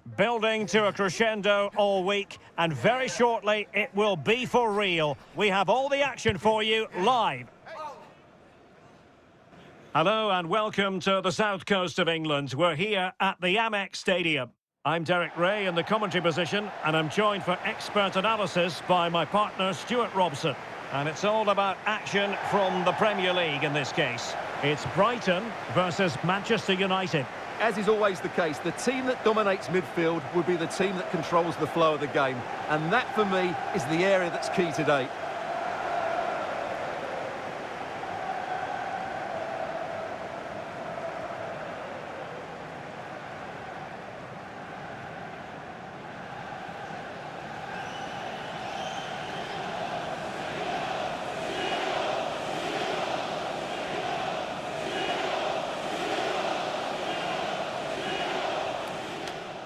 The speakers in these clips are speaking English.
Building to a crescendo all week, and very shortly it will be for real. We have all the action for you live. Hello and welcome to the south coast of England. We're here at the Amex Stadium. I'm Derek Ray in the commentary position, and I'm joined for expert analysis by my partner Stuart Robson. And it's all about action from the Premier League in this case. It's Brighton versus Manchester United. As is always the case, the team that dominates midfield will be the team that controls the flow of the game. And that, for me, is the area that's key today.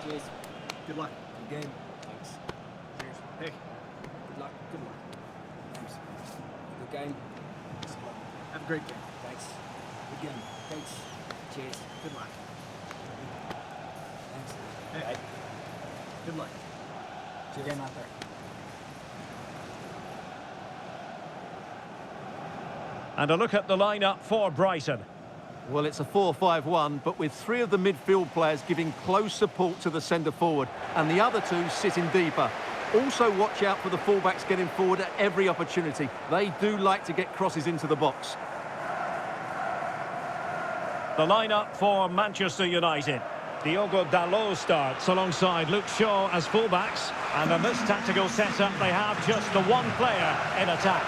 Cheers. Good luck. Good game. Thanks. Cheers. Hey. Good luck. Good luck. Thanks. Good game. Thanks. Have a great game. Thanks. Good game. Thanks. Cheers. Good luck. Thanks. Hey. Good luck. Good game out there. And a look at the lineup for Brighton. Well, it's a 4-5-1, but with three of the midfield players giving close support to the centre forward, and the other two sitting deeper. Also watch out for the fullbacks getting forward at every opportunity. They do like to get crosses into the box. The lineup for Manchester United. Diogo Dalot starts alongside Luke Shaw as fullbacks. And in this tactical setup, they have just the one player in attack.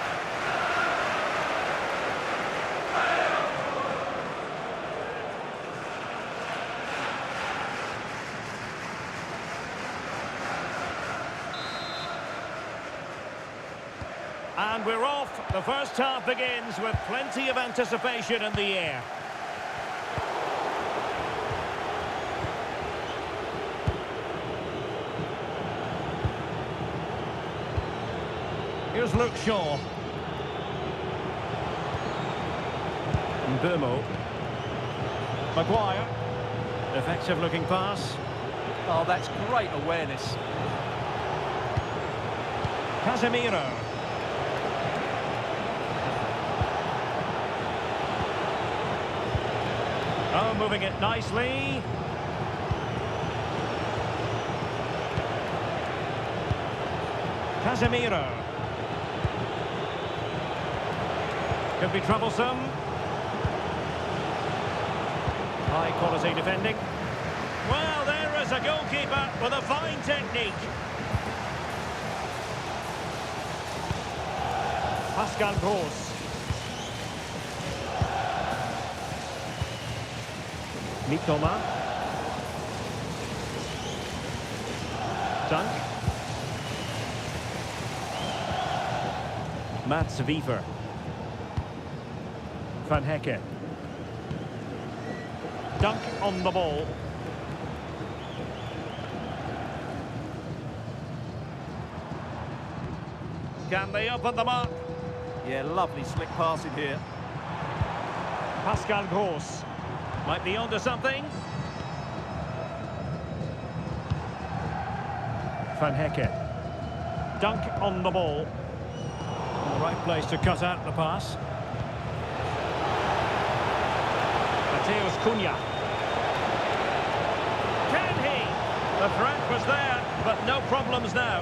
And we're off. The first half begins with plenty of anticipation in the air. Here's Luke Shaw. Bournemouth. Maguire. Effective looking pass. Oh, that's great awareness. Casemiro. Oh, moving it nicely. Casemiro. Could be troublesome. High quality defending. Well, there is a goalkeeper with a fine technique. Pascal Gross. Mitoma. Dunk. Mats Wiever. Van Hecke. Dunk on the ball. Can they open them up? Yeah, lovely slick passing here. Pascal Gross. Might be onto something. Van Hecke. Dunk on the ball. The right place to cut out the pass. Mateus Cunha. Can he? The threat was there, but no problems now.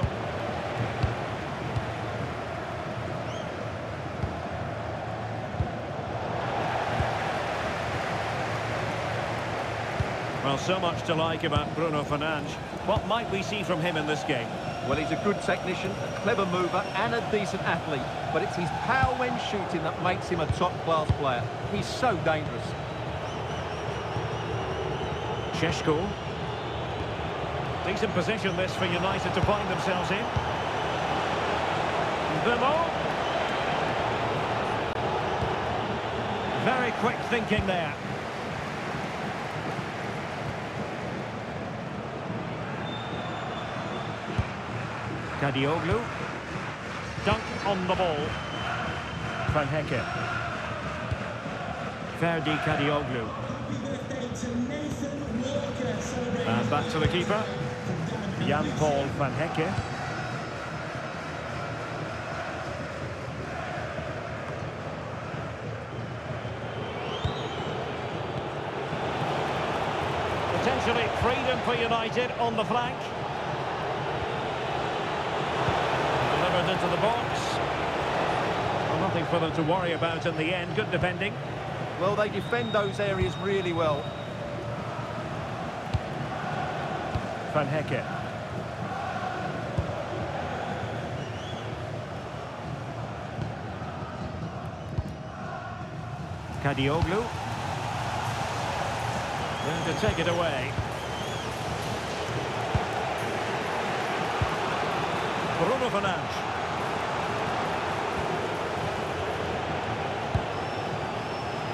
Well, so much to like about Bruno Fernandes. What might we see from him in this game? Well, he's a good technician, a clever mover and a decent athlete. But it's his power when shooting that makes him a top-class player. He's so dangerous. Šeško. Decent position this for United to find themselves in. Vimo. Very quick thinking there. Kadioglu. Dunk on the ball. Van Hecke. Ferdi Kadioglu. And back to the keeper. Jan-Paul van Hecke. Potentially freedom for United on the flank. Delivered into the box. Well, nothing for them to worry about in the end. Good defending. Well, they defend those areas really well. Van Hecke. Kadioglu. Going to take it away. Bruno Fernandes.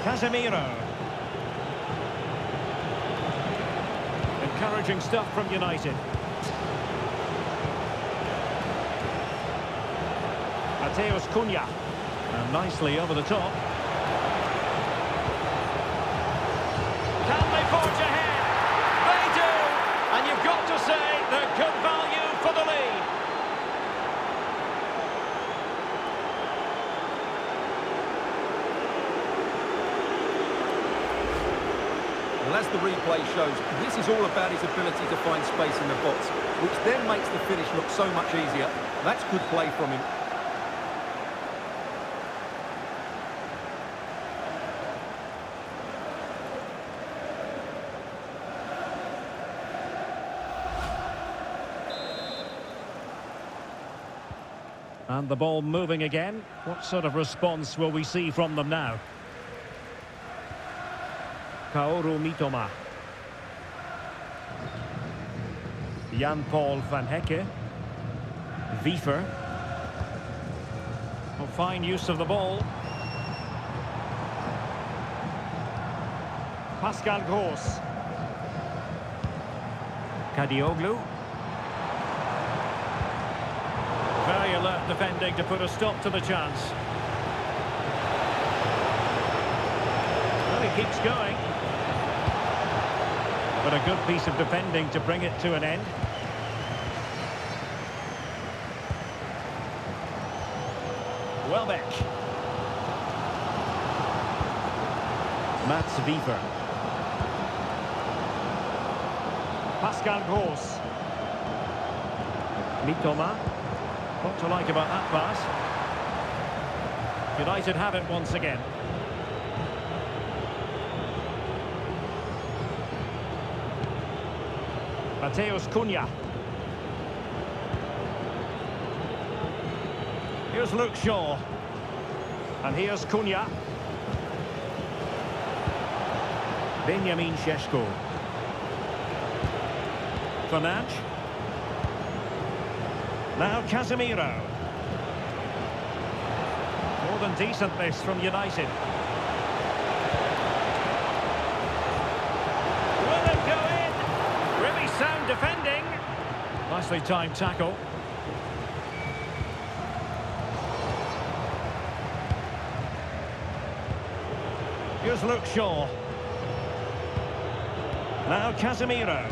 Casemiro. Encouraging stuff from United. Mateus Cunha. And nicely over the top. Can they forge ahead? They do! And you've got to say they're good value for the lead. Well, as the replay shows, this is all about his ability to find space in the box, which then makes the finish look so much easier. That's good play from him. And the ball moving again. What sort of response will we see from them now? Kaoru Mitoma. Jan-Paul van Hecke. Wiefer. Oh, fine use of the ball. Pascal Gross. Kadioglu. Very alert defending to put a stop to the chance. Well, he keeps going. But a good piece of defending to bring it to an end. Welbeck. Mats Wiever. Pascal Gross. Mitoma. What to like about that pass? United have it once again. Mateus Cunha. Here's Luke Shaw. And here's Cunha. Benjamin Šeško. Fernandes. Now Casemiro. More than decent this from United. Will it go in? Really sound defending. Nicely timed tackle. Here's Luke Shaw. Now Casemiro.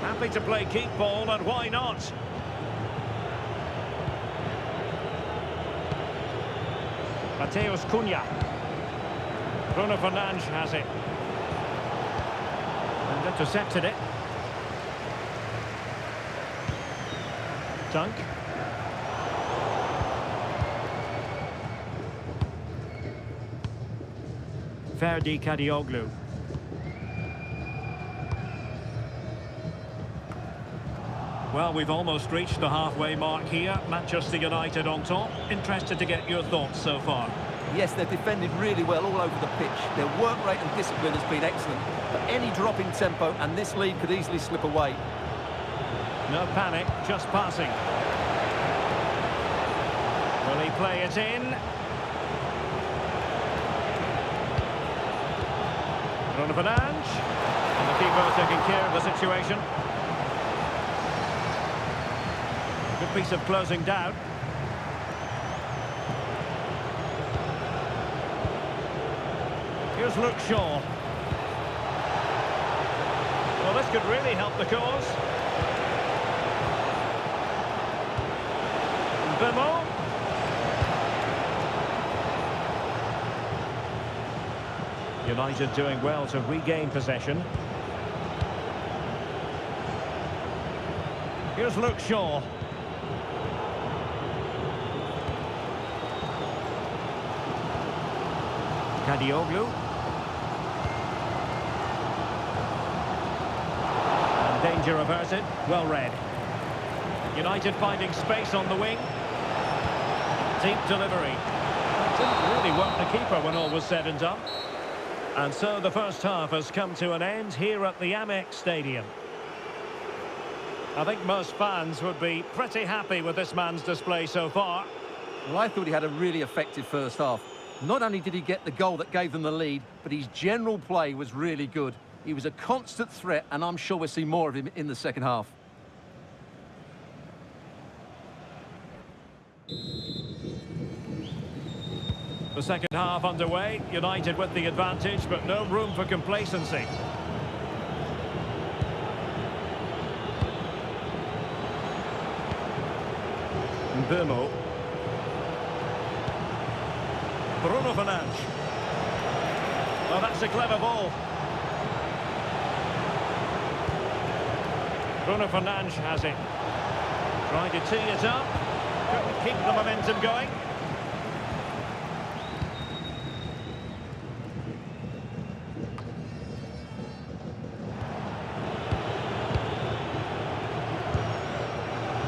Happy to play keep ball, and why not? Mateus Cunha. Bruno Fernandes has it. And intercepted it. Dunk. Ferdi Kadioglu. Well, we've almost reached the halfway mark here. Manchester United on top. Interested to get your thoughts so far. Yes, they've defended really well all over the pitch. Their work rate and discipline has been excellent. But any drop in tempo and this lead could easily slip away. No panic, just passing. Will he play it in? Bruno Fernandes. And the keeper taking care of the situation. Good piece of closing down. Here's Luke Shaw. could really help the cause. Bemo. United doing well to regain possession. Here's Luke Shaw. Kadioglu. And danger averted. Well read. United finding space on the wing. Deep delivery. Didn't really work the keeper when all was said and done. And so the first half has come to an end here at the Amex Stadium. I think most fans would be pretty happy with this man's display so far. Well, I thought he had a really effective first half. Not only did he get the goal that gave them the lead, but his general play was really good. He was a constant threat, and I'm sure we'll see more of him in the second half. The second half underway, United with the advantage, but no room for complacency. Burnley. Bruno Fernandes. Oh, that's a clever ball. Bruno Fernandes has it. Trying to tee it up. Couldn't keep the momentum going.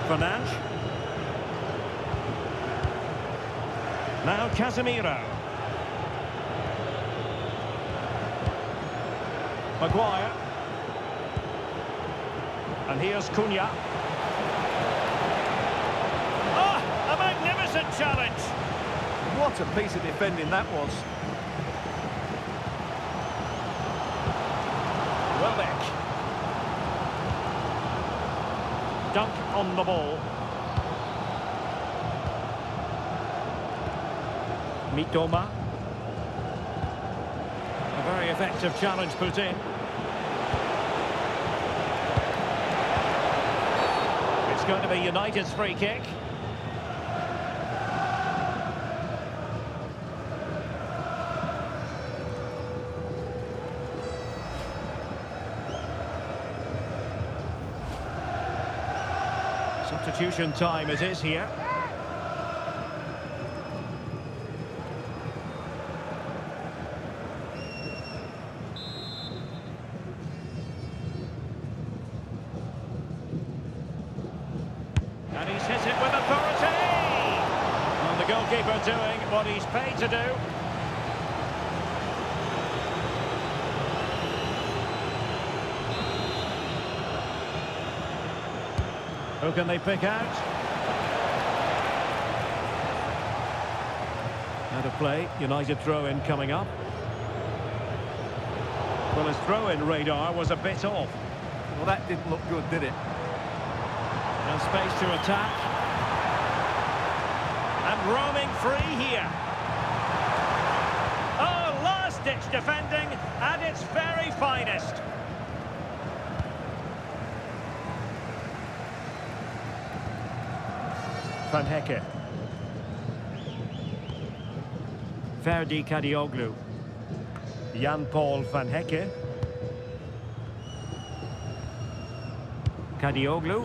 Fernandes. Now Casemiro. Maguire. And here's Cunha. Ah, a magnificent challenge. What a piece of defending that was. Welbeck. Dunk on the ball. Mitoma. A very effective challenge put in. It's going to be United's free kick. Substitution time it is here. And he's hit it with authority! And the goalkeeper doing what he's paid to do. Who can they pick out? Out of play, United throw-in coming up. Well, his throw-in radar was a bit off. Well, that didn't look good, did it? And space to attack. And roaming free here. Oh, last-ditch defending at its very finest. Van Hecke. Ferdi Kadioglu. Jan-Paul Van Hecke. Kadioglu.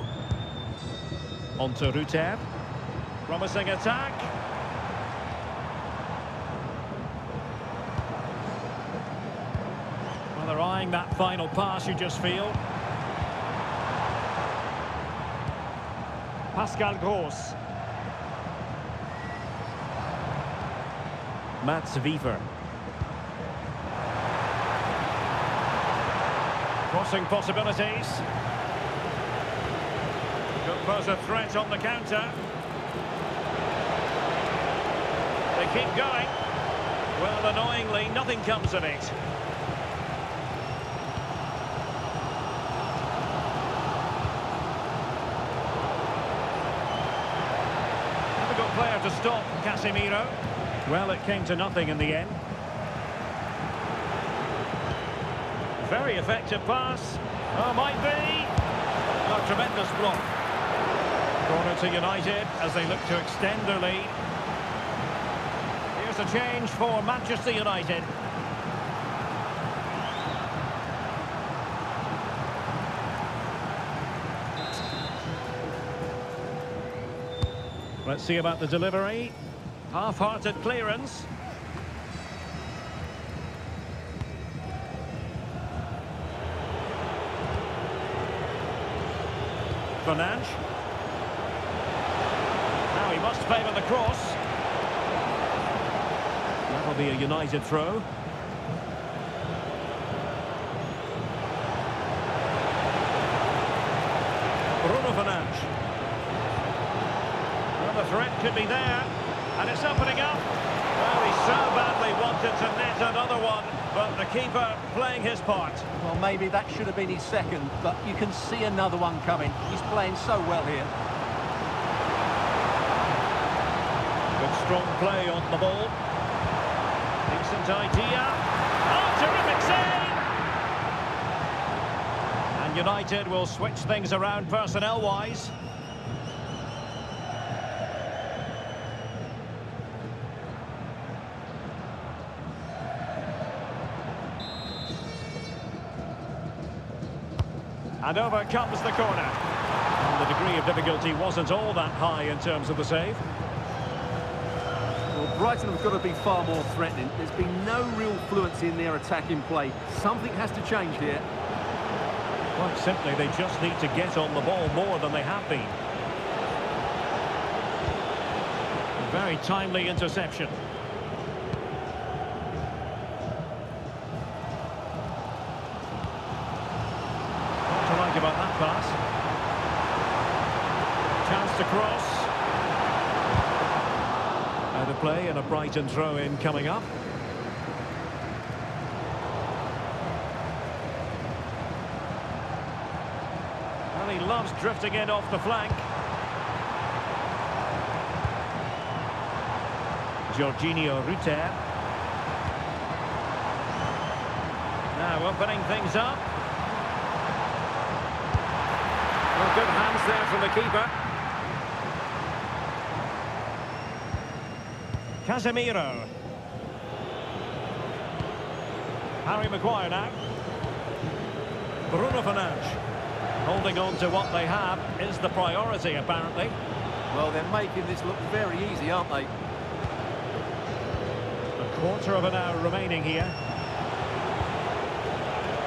On to Ruter. Promising attack. Well, they're eyeing that final pass, you just feel. Pascal Gross. Mats Wiever. Crossing possibilities. Could pose a threat on the counter. They keep going. Well, annoyingly, nothing comes of it. Difficult player to stop, Casemiro. Well, it came to nothing in the end. Very effective pass. Oh, might be. A tremendous block. Corner to United as they look to extend their lead. Here's a change for Manchester United. Let's see about the delivery. Half-hearted clearance. Fernandes. Now he must favour the cross. That'll be a United throw. Bruno Fernandes. Well, the threat could be there. And it's opening up. Well, he so badly wanted to net another one, but the keeper playing his part. Well, maybe that should have been his second, but you can see another one coming. He's playing so well here. Good strong play on the ball. Decent idea. Oh, terrific save! And United will switch things around personnel-wise. And over comes the corner. And the degree of difficulty wasn't all that high in terms of the save. Well, Brighton have got to be far more threatening. There's been no real fluency in their attacking play. Something has to change here. Quite simply, they just need to get on the ball more than they have been. A very timely interception. About that pass. Chance to cross. Out of play and a Brighton throw-in coming up. Well, he loves drifting in off the flank. Jorginho Rutter. Now opening things up. Well, good hands there from the keeper. Casemiro. Harry Maguire now. Bruno Fernandes. Holding on to what they have is the priority, apparently. Well, they're making this look very easy, aren't they? A quarter of an hour remaining here.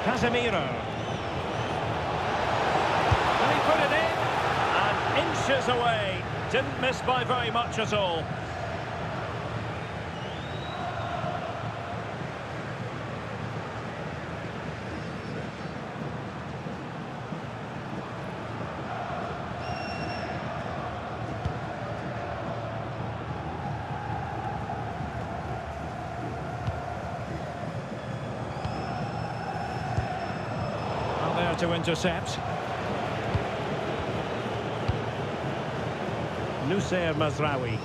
Casemiro. Put it in, and inches away. Didn't miss by very much at all. Out there to intercept. Nussair Mazraoui.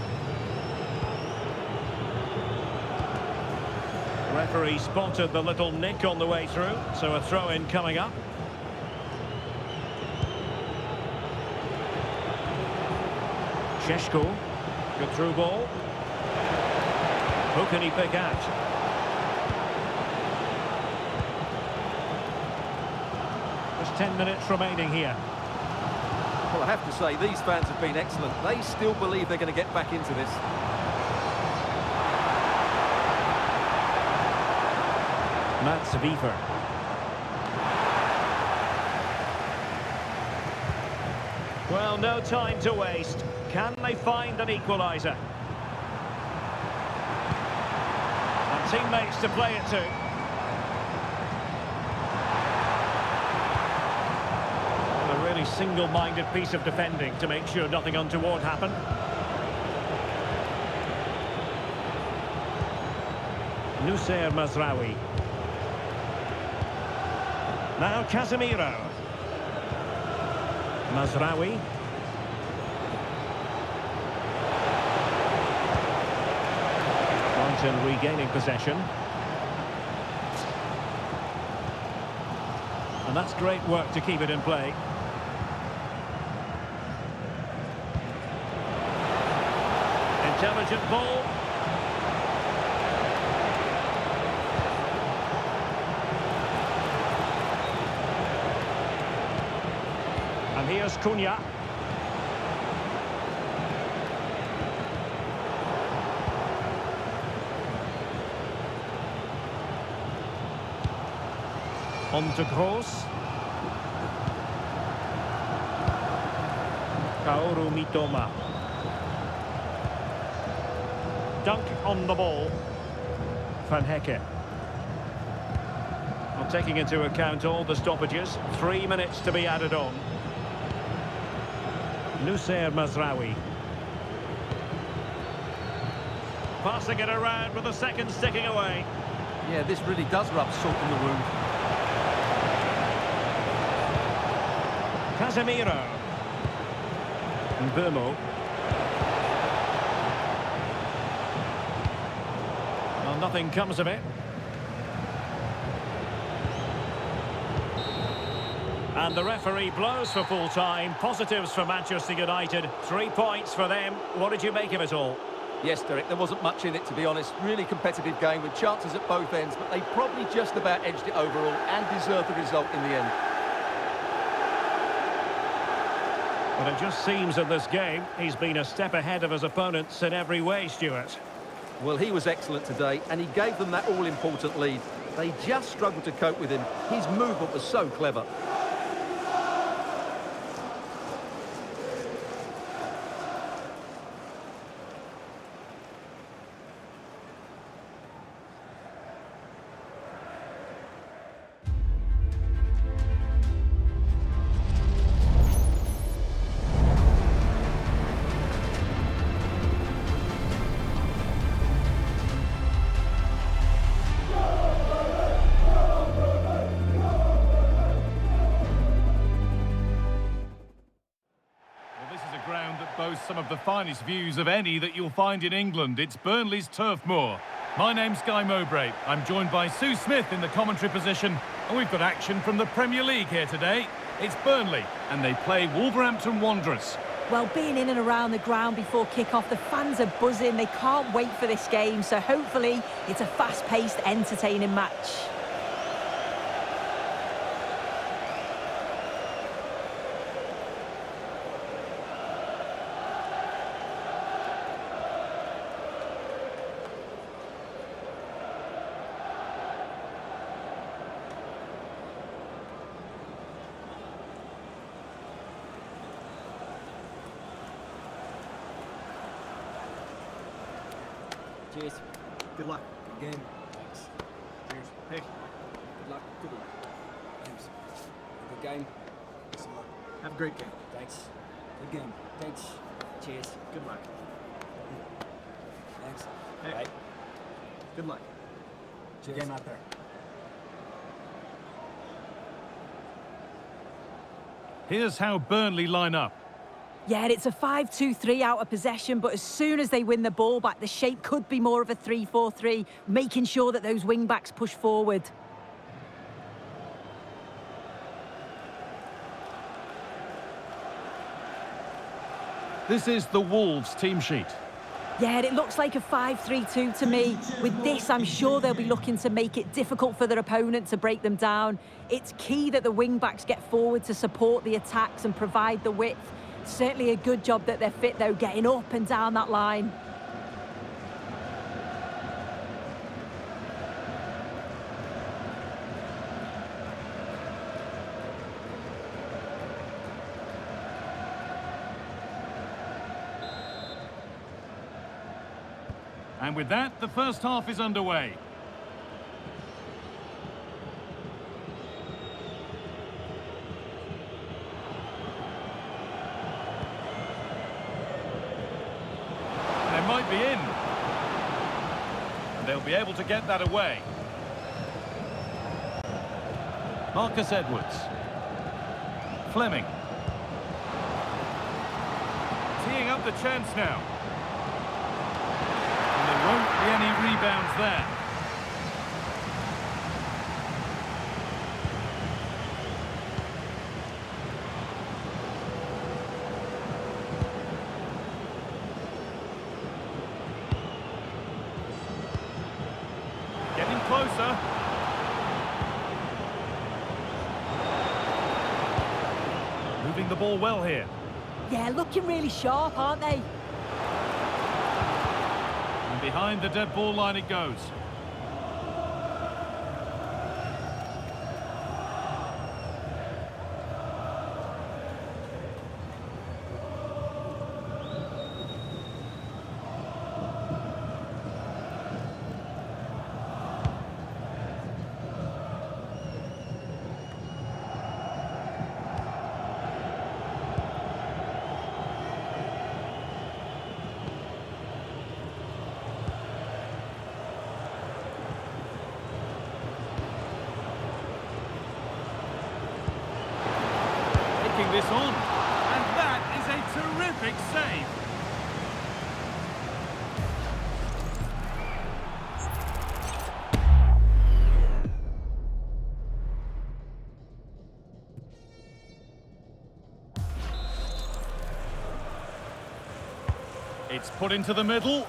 Referee spotted the little nick on the way through, so a throw-in coming up. Šeško, good through ball. Who can he pick out? Just 10 minutes remaining here. Well, I have to say, these fans have been excellent. They still believe they're going to get back into this. Mats Wiever. Well, no time to waste. Can they find an equaliser? And teammates to play it to. A really single-minded piece of defending to make sure nothing untoward happened. Nussair Mazraoui. Now Casemiro. Mazraoui. Brighton regaining possession. And that's great work to keep it in play. Intelligent ball. And here's Cunha. On to Kroos. Kaoru Mitoma. Dunk on the ball. Van Hecke. Well, taking into account all the stoppages, 3 minutes to be added on. Nussair Mazraoui. Passing it around with the second sticking away. Yeah, this really does rub salt in the wound. Casemiro. Mbeumo. Well, nothing comes of it. And the referee blows for full time. Positives for Manchester United. 3 points for them. What did you make of it all? Yes, Derek, there wasn't much in it, to be honest. Really competitive game with chances at both ends, but they probably just about edged it overall and deserved the result in the end. But it just seems in this game, he's been a step ahead of his opponents in every way, Stuart. Well, he was excellent today, and he gave them that all-important lead. They just struggled to cope with him. His movement was so clever. Boasts some of the finest views of any that you'll find in England. It's Burnley's Turf Moor. My name's Guy Mowbray. I'm joined by Sue Smith in the commentary position, and we've got action from the Premier League here today. It's Burnley, and they play Wolverhampton Wanderers. Well, being in and around the ground before kick-off, the fans are buzzing. They can't wait for this game, so hopefully it's a fast-paced, entertaining match. Cheers. Good luck. Good game. Thanks. Cheers. Hey. Good luck. Good luck. Thanks. Good game. Thanks a lot. Have a great game. Thanks. Good game. Thanks. Cheers. Good luck. Thanks. Hey. Right. Good luck. Cheers. Good game out there. Here's how Burnley line up. Yeah, it's a 5-2-3 out of possession, but as soon as they win the ball back, the shape could be more of a 3-4-3, making sure that those wing-backs push forward. This is the Wolves team sheet. Yeah, it looks like a 5-3-2 to me. With this, I'm sure they'll be looking to make it difficult for their opponent to break them down. It's key that the wing-backs get forward to support the attacks and provide the width. Certainly a good job that they're fit, though, getting up and down that line. And with that, the first half is underway. Might be in. And they'll be able to get that away. Marcus Edwards. Fleming. Teeing up the chance now. And there won't be any rebounds there. moving the ball well here. Yeah, looking really sharp, aren't they? And behind the dead ball line it goes. This on, and that is a terrific save. It's put into the middle.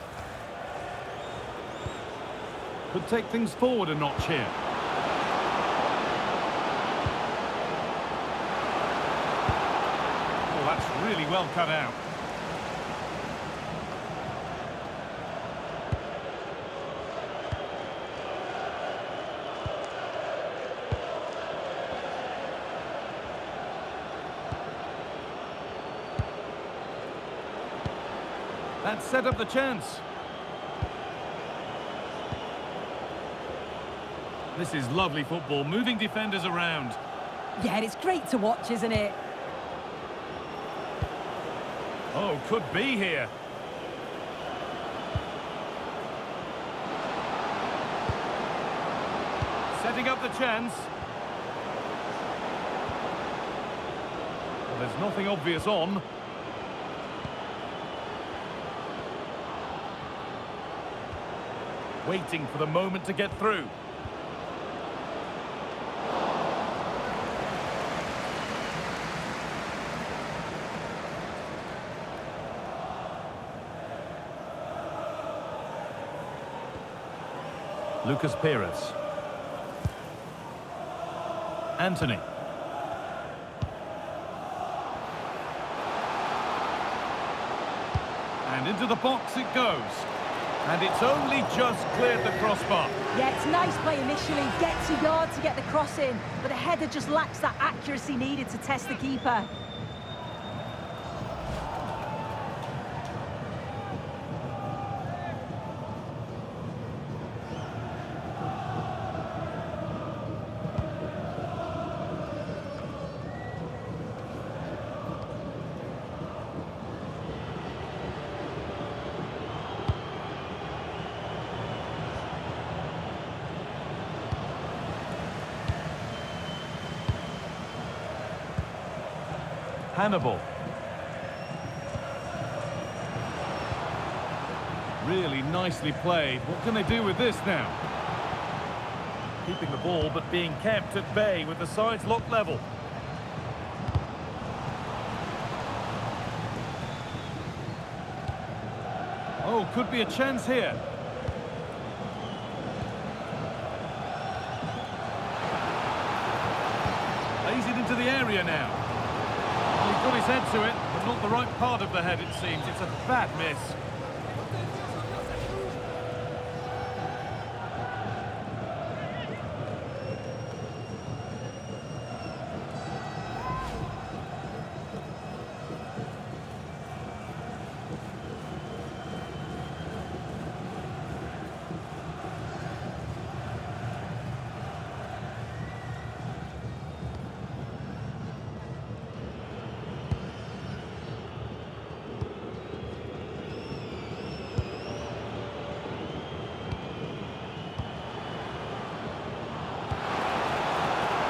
Could take things forward a notch here. Really well cut out. That set up the chance. This is lovely football, moving defenders around. Yeah, it's great to watch, isn't it? Oh, could be here. Setting up the chance. Well, there's nothing obvious on. Waiting for the moment to get through. Lucas Pires. Anthony. And into the box it goes. And it's only just cleared the crossbar. Yeah, it's nice play initially, gets a yard to get the cross in, but the header just lacks that accuracy needed to test the keeper. Hannibal. Really nicely played. What can they do with this now? Keeping the ball, but being kept at bay with the sides locked level. Oh, could be a chance here. Lays it into the area now. He's got his head to it, but not the right part of the head, it seems. It's a bad miss.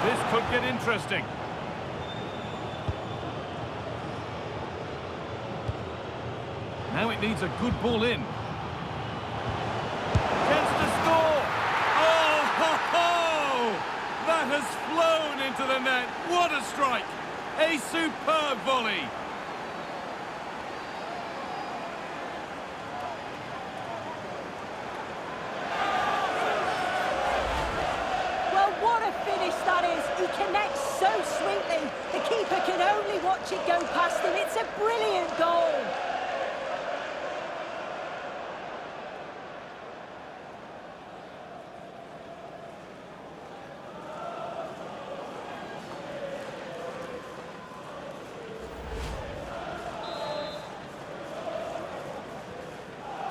This could get interesting. Now it needs a good ball in. Chance to score! Oh, ho, ho! That has flown into the net. What a strike! A superb volley. Well, what a finish that is. He connects so sweetly. The keeper can only watch it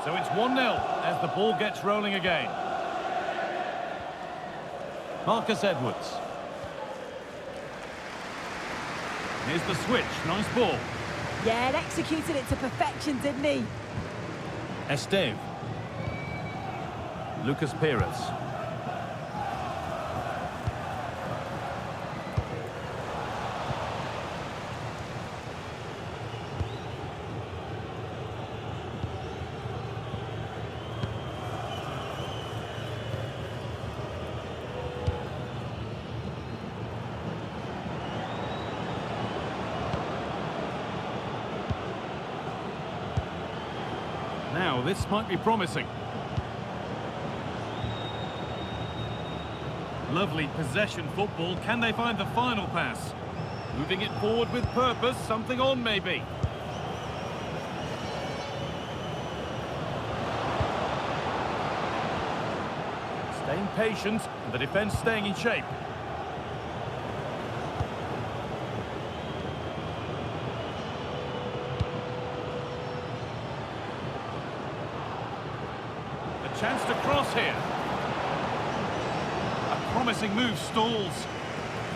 So it's 1-0 as the ball gets rolling again. Marcus Edwards. Here's the switch. Nice ball. Yeah, and executed it to perfection, didn't he? Esteve. Lucas Pires. Now, this might be promising. Lovely possession football. Can they find the final pass? Moving it forward with purpose. Something on, maybe. Staying patient, and the defence staying in shape. Chance to cross here. A promising move stalls.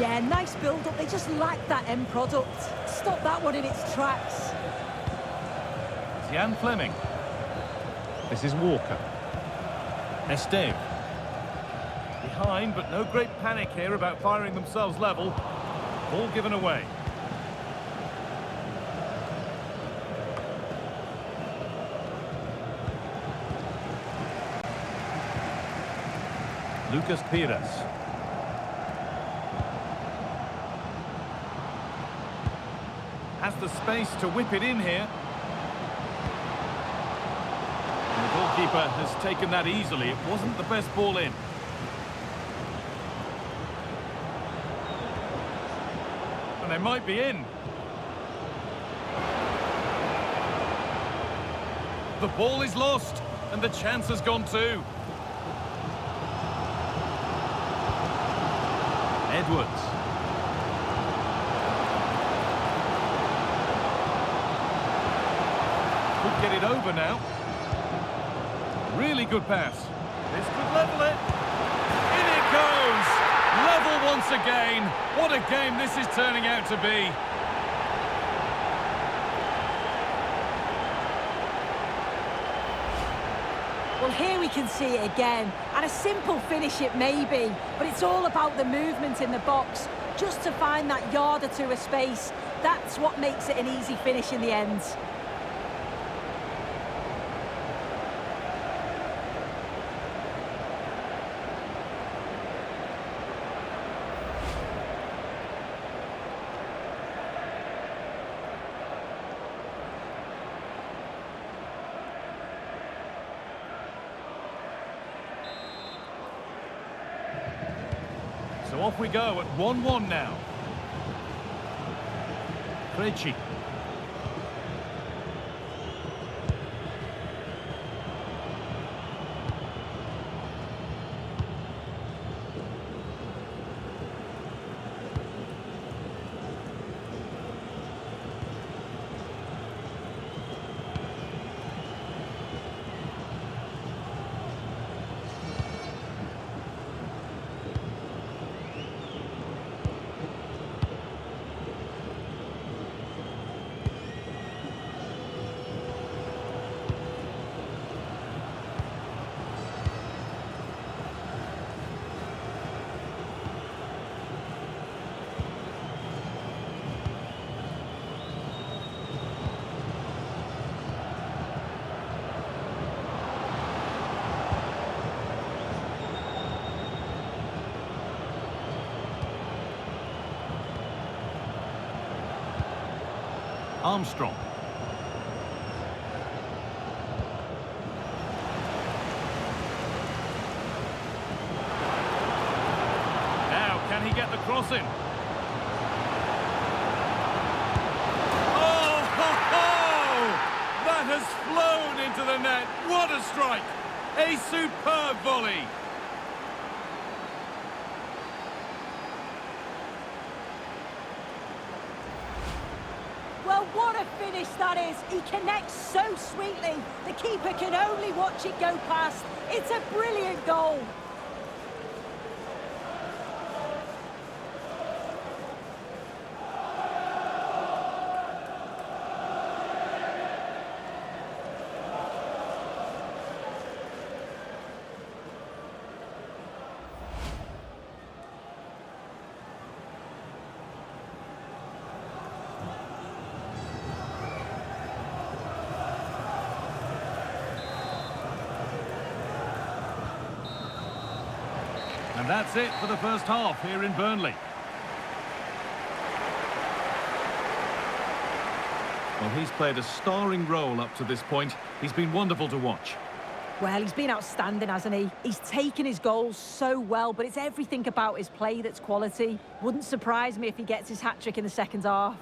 Yeah, nice build-up. They just lack that end product. Stop that one in its tracks. Jan Fleming. This is Walker. Esteve. Behind, but no great panic here about firing themselves level. Ball given away. Lucas Pires. Has the space to whip it in here. And the goalkeeper has taken that easily. It wasn't the best ball in. And they might be in. The ball is lost, and the chance has gone too. Edwards. Could get it over now. Really good pass. This could level it. In it goes! Level once again. What a game this is turning out to be. Well, here we can see it again. And a simple finish it may be, but it's all about the movement in the box. Just to find that yard or two of space, that's what makes it an easy finish in the end. So off we go at 1-1 now. Krejci. Armstrong. Now, can he get the cross in? Oh, ho, ho! That has flown into the net. What a strike! A superb volley. Well, Oh, what a finish that is. He connects so sweetly. The keeper can only watch it go past. It's a brilliant goal. And that's it for the first half here in Burnley. Well, he's played a starring role up to this point. He's been wonderful to watch. Well, he's been outstanding, hasn't he? He's taken his goals so well, but it's everything about his play that's quality. Wouldn't surprise me if he gets his hat-trick in the second half.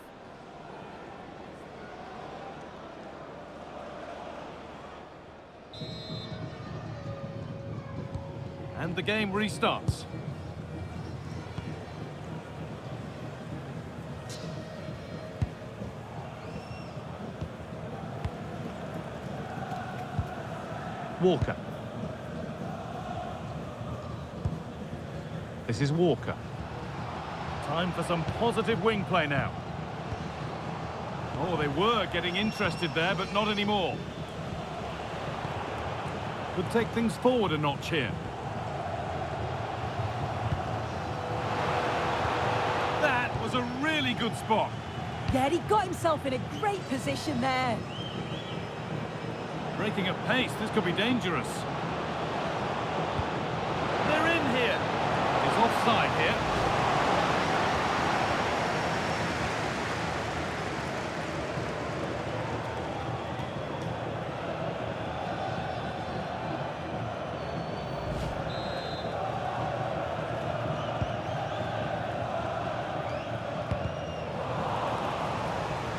And the game restarts. Walker. This is Walker. Time for some positive wing play now. Oh, they were getting interested there, but not anymore. Could take things forward a notch here. That was a really good spot. Yeah, he got himself in a great position there. Breaking at pace, this could be dangerous. They're in here. He's offside here.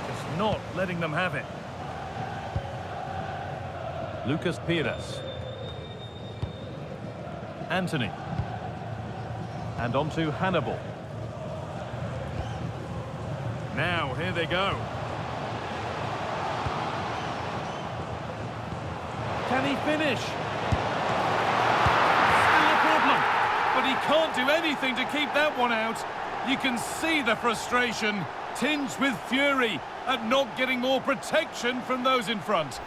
Just not letting them have it. Lucas Pires. Anthony. And on to Hannibal. Now, here they go. Can he finish? Still a problem, but he can't do anything to keep that one out. You can see the frustration, tinged with fury at not getting more protection from those in front.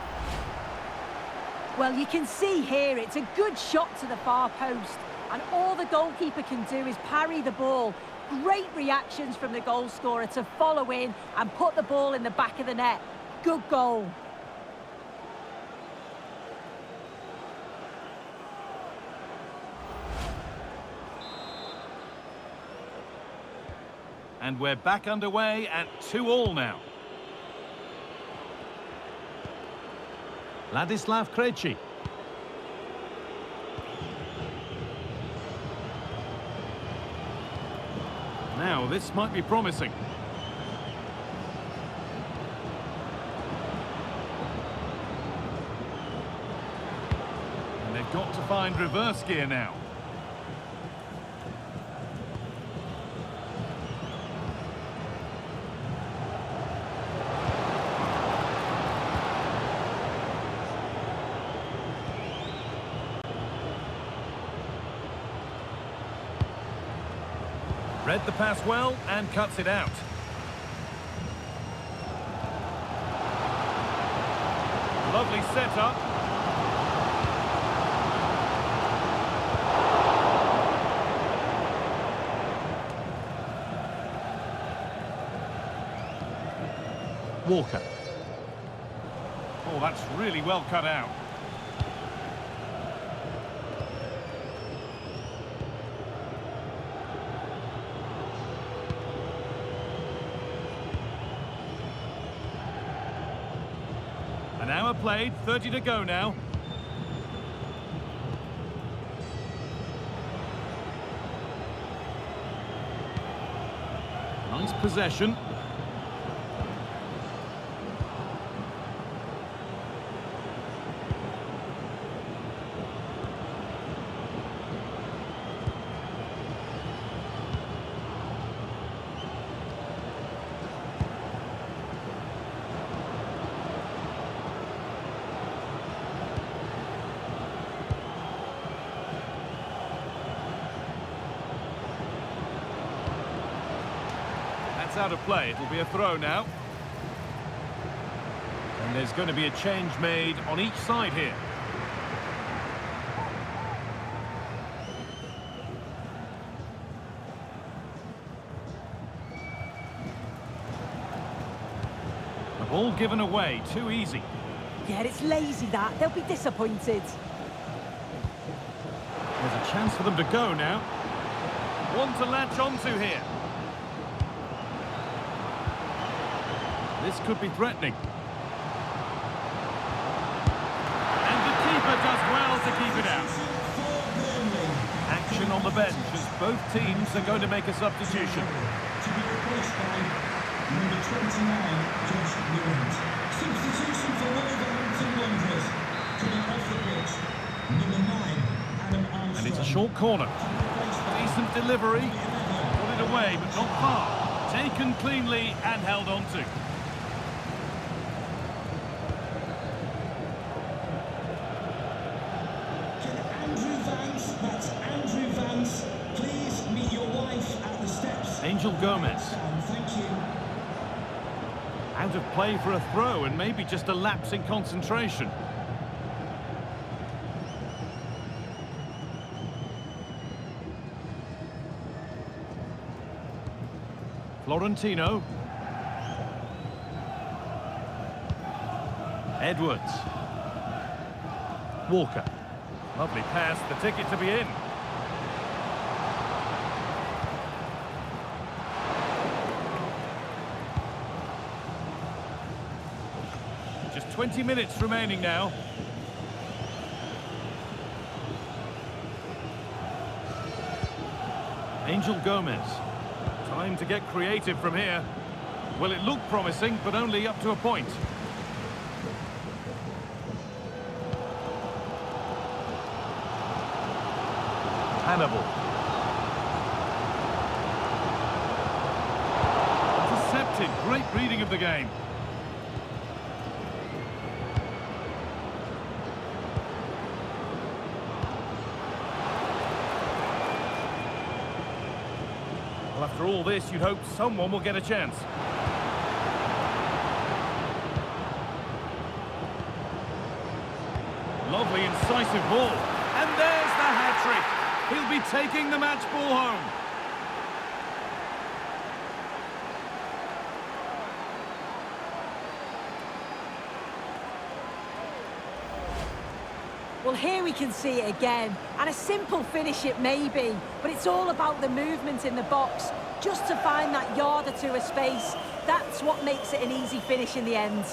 Well, you can see here it's a good shot to the far post, and all the goalkeeper can do is parry the ball. Great reactions from the goal scorer to follow in and put the ball in the back of the net. Good goal. And we're back underway at 2-2 now. Ladislav Krejci. Now, this might be promising. And they've got to find reverse gear now. Read the pass well and cuts it out. Lovely setup. Walker. Oh, that's really well cut out. An hour played, 30 to go now. Nice possession. That's out of play. It'll be a throw now. And there's going to be a change made on each side here. The ball given away, too easy. Yeah, it's lazy that. They'll be disappointed. There's a chance for them to go now. One to latch onto here. This could be threatening. And the keeper does well to keep it out. Action on the bench as both teams are going to make a substitution. To be replaced by number 29, Josh Newland. Substitution for Wolverhampton Wanderers. Coming off the pitch, number 9, Adam Armstrong. And it's a short corner. Decent delivery. Put it away, but not far. Taken cleanly and held on to. Can Andrew Vance, that's Andrew Vance, please meet your wife at the steps? Angel Gomez. Thank you. Out of play for a throw and maybe just a lapse in concentration. Florentino. Edwards. Walker. Lovely pass, the ticket to be in. Just 20 minutes remaining now. Angel Gomez. Time to get creative from here. Well, it looked promising, but only up to a point. Hannibal. Intercepted. Great reading of the game. Well, after all this, you'd hope someone will get a chance. Lovely, incisive ball. And there's the hat-trick. He'll be taking the match ball home. Well, here we can see it again, and a simple finish it may be, but it's all about the movement in the box, just to find that yard or two of space. That's what makes it an easy finish in the end.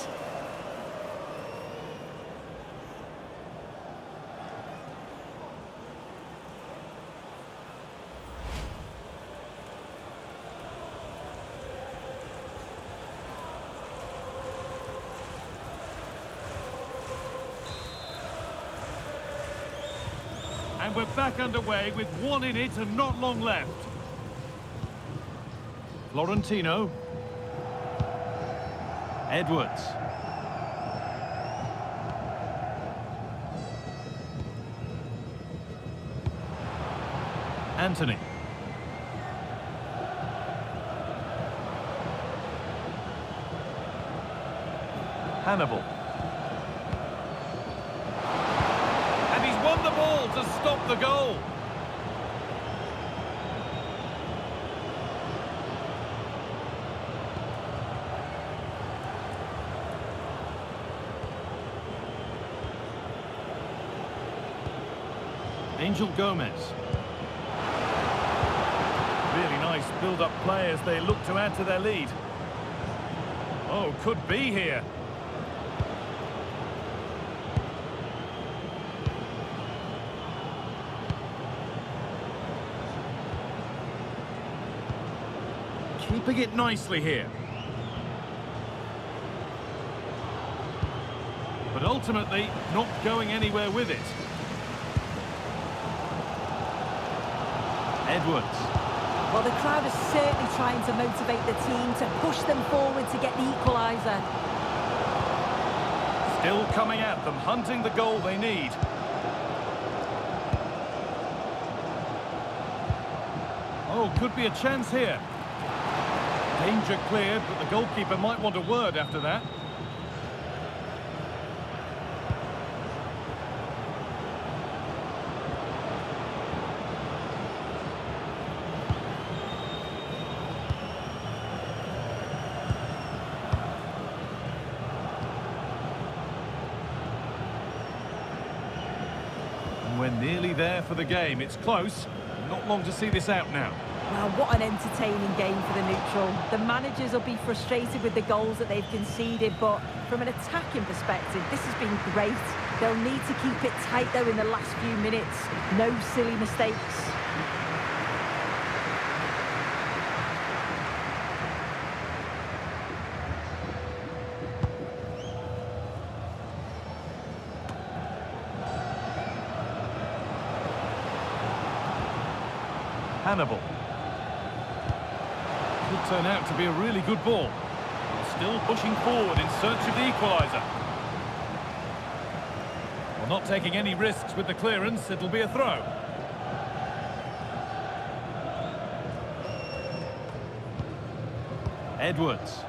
And we're back underway with one in it and not long left. Florentino. Edwards. Anthony. Hannibal. Won the ball to stop the goal. Angel Gomez. Really nice build-up play as they look to add to their lead. Oh, could be here. Keeping it nicely here. But ultimately, not going anywhere with it. Edwards. Well, the crowd is certainly trying to motivate the team to push them forward to get the equaliser. Still coming at them, hunting the goal they need. Oh, could be a chance here. Danger cleared, but the goalkeeper might want a word after that. And we're nearly there for the game. It's close. Not long to see this out now. Well, what an entertaining game for the neutral. The managers will be frustrated with the goals that they've conceded, but from an attacking perspective, this has been great. They'll need to keep it tight, though, in the last few minutes. No silly mistakes. Hannibal. Could turn out to be a really good ball. Still pushing forward in search of the equaliser. Well, not taking any risks with the clearance, it'll be a throw. Edwards.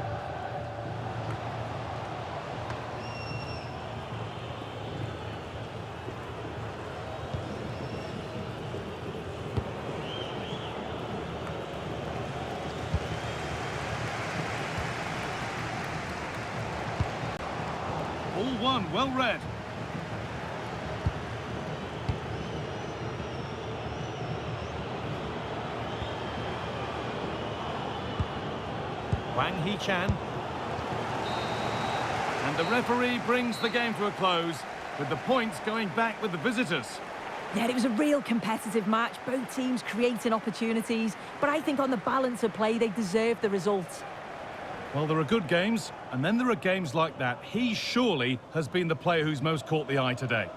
All one, well read. Wang Hee-chan. And the referee brings the game to a close, with the points going back with the visitors. Yeah, it was a real competitive match. Both teams creating opportunities, but I think on the balance of play, they deserved the result. Well, there are good games, and then there are games like that. He surely has been the player who's most caught the eye today.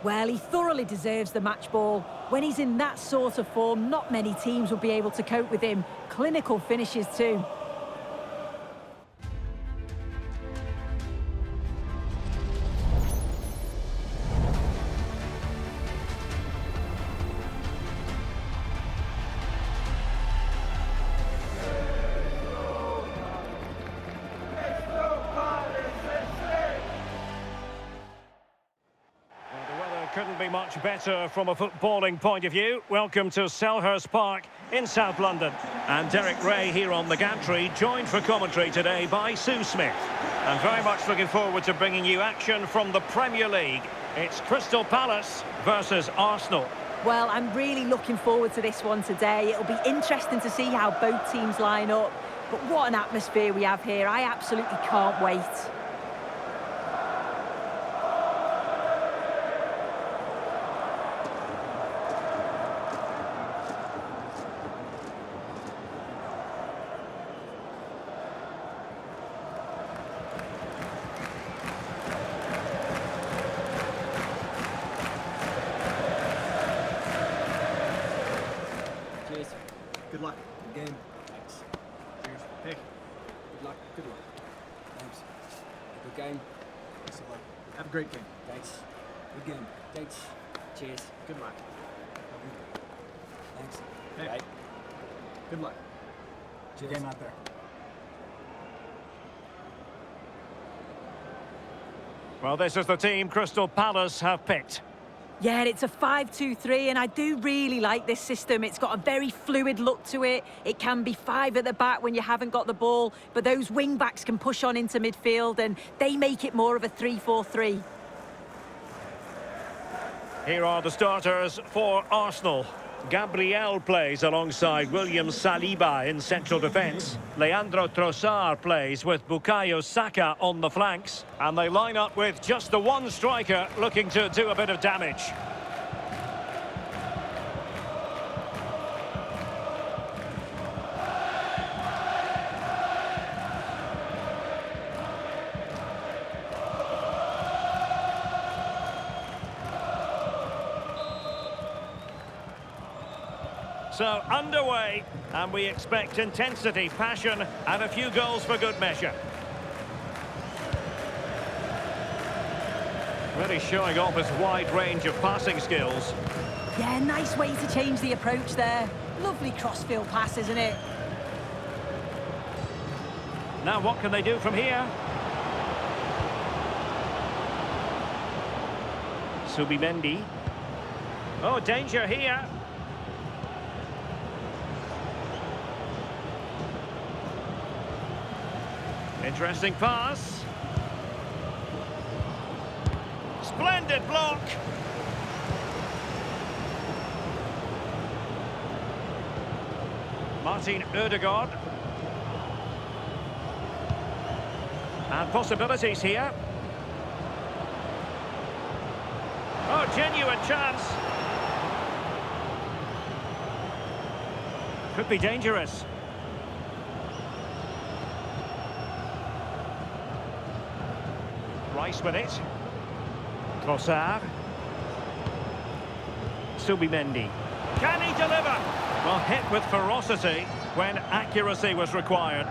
Well, he thoroughly deserves the match ball. When he's in that sort of form, not many teams will be able to cope with him. Clinical finishes too. Couldn't be much better from a footballing point of view. Welcome to Selhurst Park in South London. And Derek Ray here on the gantry, joined for commentary today by Sue Smith. And very much looking forward to bringing you action from the Premier League. It's Crystal Palace versus Arsenal. Well, I'm really looking forward to this one today. It'll be interesting to see how both teams line up. But what an atmosphere we have here. I absolutely can't wait. Good luck. Good game. Thanks. Cheers. Hey. Good luck. Good luck. Thanks. Good game. Thanks a lot. Have a great game. Thanks. Good game. Thanks. Cheers. Good luck. Thanks. Hey. Bye. Good luck. Cheers. Game out there. Well, this is the team Crystal Palace have picked. Yeah, it's a 5-2-3, and I do really like this system. It's got a very fluid look to it. It can be 5 at the back when you haven't got the ball, but those wing-backs can push on into midfield, and they make it more of a 3-4-3. Here are the starters for Arsenal. Gabriel plays alongside William Saliba in central defence. Leandro Trossard plays with Bukayo Saka on the flanks. And they line up with just the one striker looking to do a bit of damage. So, underway, and we expect intensity, passion, and a few goals for good measure. Really showing off his wide range of passing skills. Yeah, nice way to change the approach there. Lovely crossfield pass, isn't it? Now what can they do from here? Subimendi. Oh, danger here. Interesting pass. Splendid block. Martin Ødegaard. And possibilities here. Oh, genuine chance. Could be dangerous. Rice with it. Trossard. Subimendi. Can he deliver? Well, hit with ferocity when accuracy was required.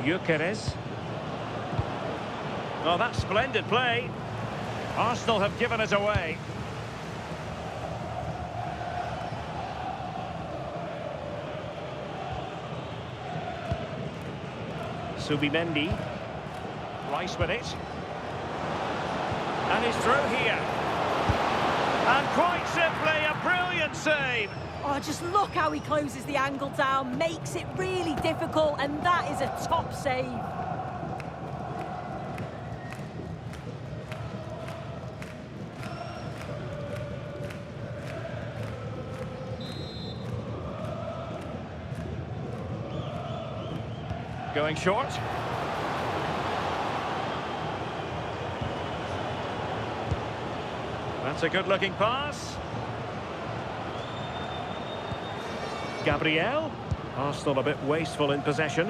Gyökeres. Oh, that's splendid play. Arsenal have given it away. Subimendi. Rice with it. And he's through here. And quite simply, a brilliant save. Oh, just look how he closes the angle down, makes it really difficult, and that is a top save. Going short. That's a good-looking pass. Gabriel. Arsenal a bit wasteful in possession.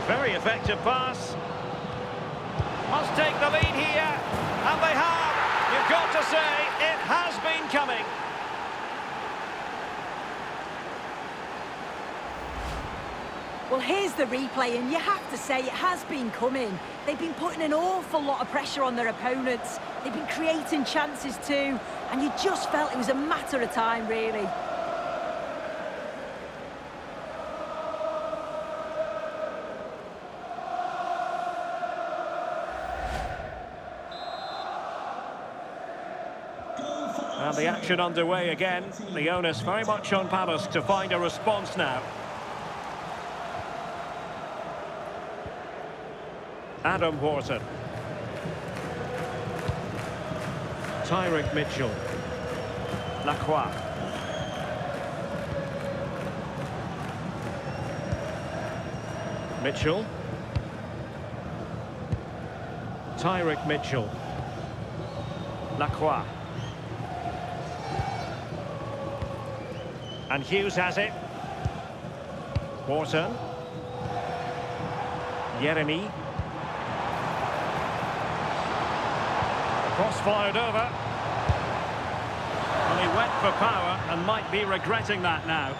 Very effective pass. Must take the lead here. And they have. You've got to say, it has been coming. Well, here's the replay, and you have to say it has been coming. They've been putting an awful lot of pressure on their opponents. They've been creating chances too, and you just felt it was a matter of time, really. And the action underway again. The onus very much on Palace to find a response now. Adam Wharton. Tyrick Mitchell. Lacroix. Mitchell. Tyrick Mitchell. Lacroix. And Hughes has it. Wharton. Yeremy. Cross fired over. And he went for power and might be regretting that now.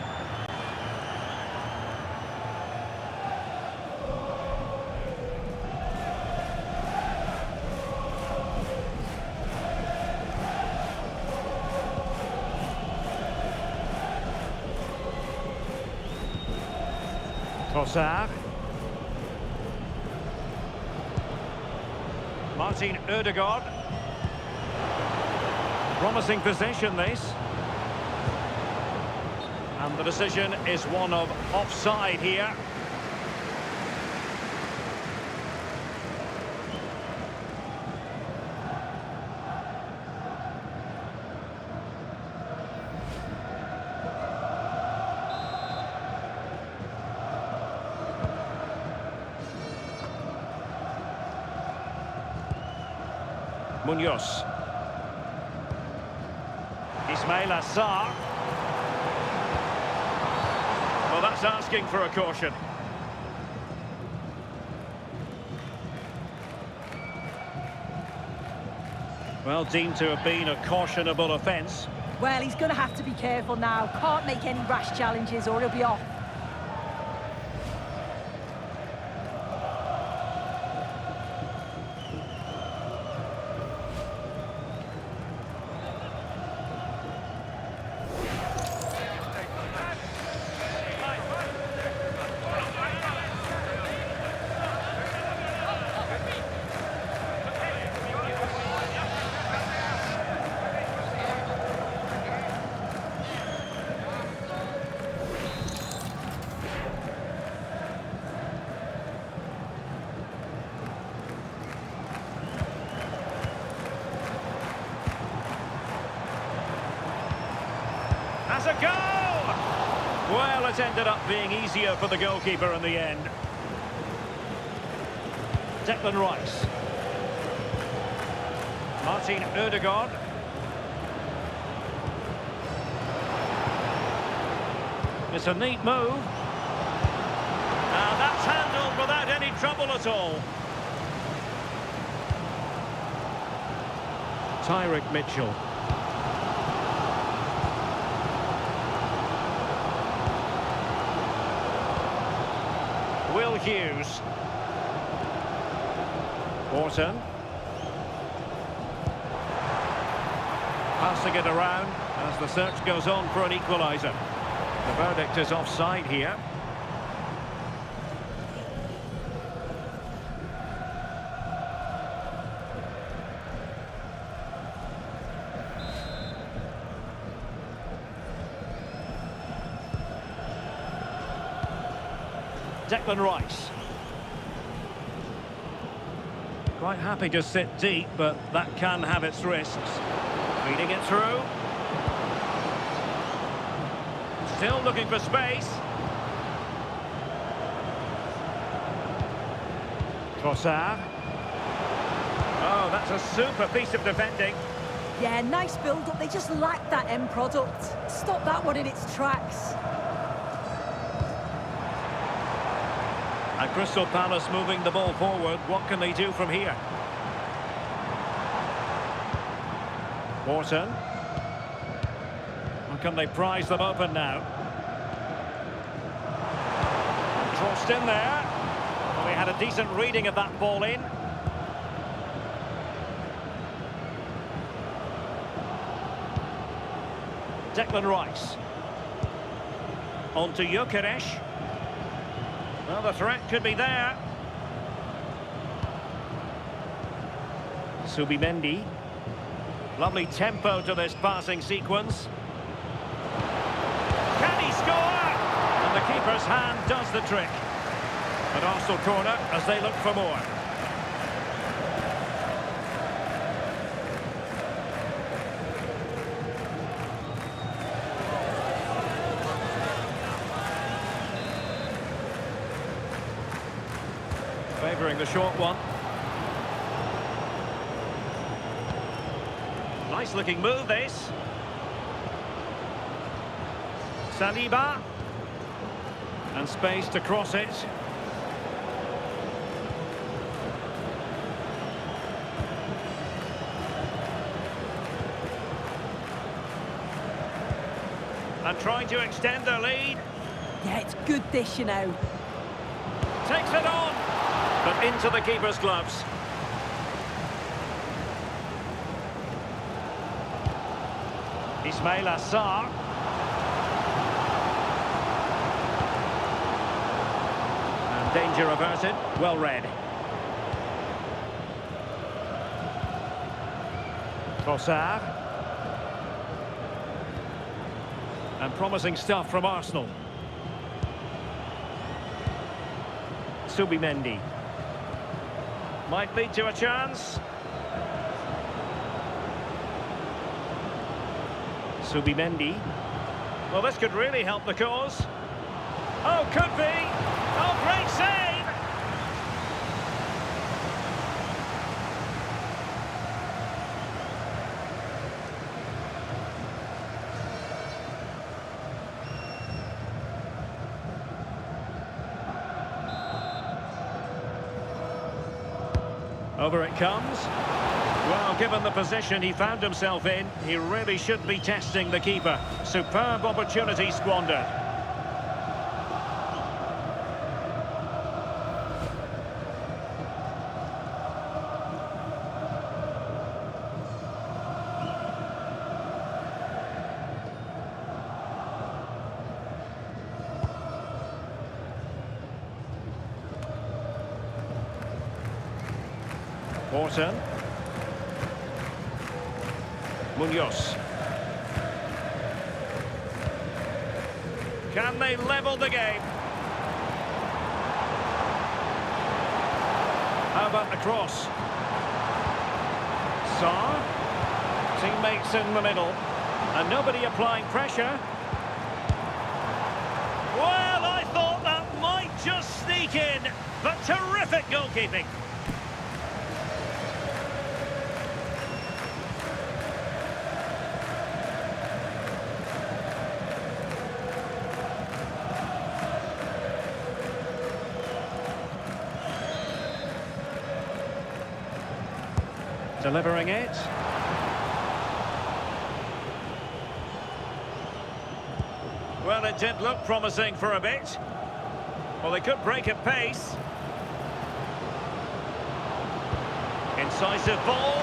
Trossard. Martin Ødegaard. Promising possession, this. And the decision is one of offside here. Munoz. Ismail Assar. Well, that's asking for a caution. Well, deemed to have been a cautionable offence. Well, he's going to have to be careful now. Can't make any rash challenges or he'll be off. Has a goal! Well, it ended up being easier for the goalkeeper in the end. Declan Rice. Martin Ødegaard. It's a neat move. And that's handled without any trouble at all. Tyrick Mitchell. Will Hughes. Orton. Passing it around as the search goes on for an equaliser. The verdict is offside here. Declan Rice. Quite happy to sit deep, but that can have its risks. Feeding it through. Still looking for space. Trossard. Oh, that's a super piece of defending. Yeah, nice build-up. They just lacked that end product. Stop that one in its tracks. And Crystal Palace moving the ball forward. What can they do from here? Orton. And can they prise them open now? Crossed in there. Well, he had a decent reading of that ball in. Declan Rice. On to Gyökeres. Well, the threat could be there. Subimendi. Lovely tempo to this passing sequence. Can he score? And the keeper's hand does the trick. An Arsenal corner as they look for more. Favouring the short one. Nice looking move this. Saliba. And space to cross it. And trying to extend their lead. Yeah, it's good dish, you know. Takes it on. But into the keeper's gloves. Ismail Assar. And danger averted. Well read. Trossard. And promising stuff from Arsenal. Subimendi. Might lead to a chance. Subimendi. Well, this could really help the cause. Oh, could be. Oh, great save! Over it comes. Well, given the position he found himself in, he really should be testing the keeper. Superb opportunity squandered. Morton. Munoz. Can they level the game? How about the cross? Sarr. Teammates in the middle. And nobody applying pressure. Well, I thought that might just sneak in. But terrific goalkeeping. Delivering it. Well, it did look promising for a bit. Well, they could break at pace. Incisive ball.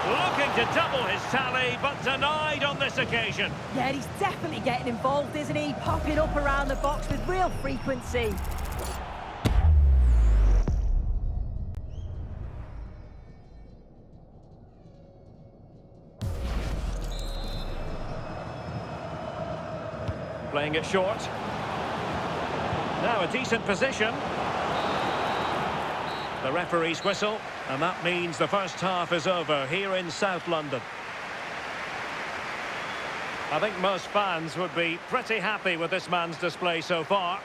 Looking to double his tally, but denied on this occasion. Yeah, he's definitely getting involved, isn't he? Popping up around the box with real frequency. Playing it short. Now a decent position. The referee's whistle, and that means the first half is over here in South London. I think most fans would be pretty happy with this man's display so far.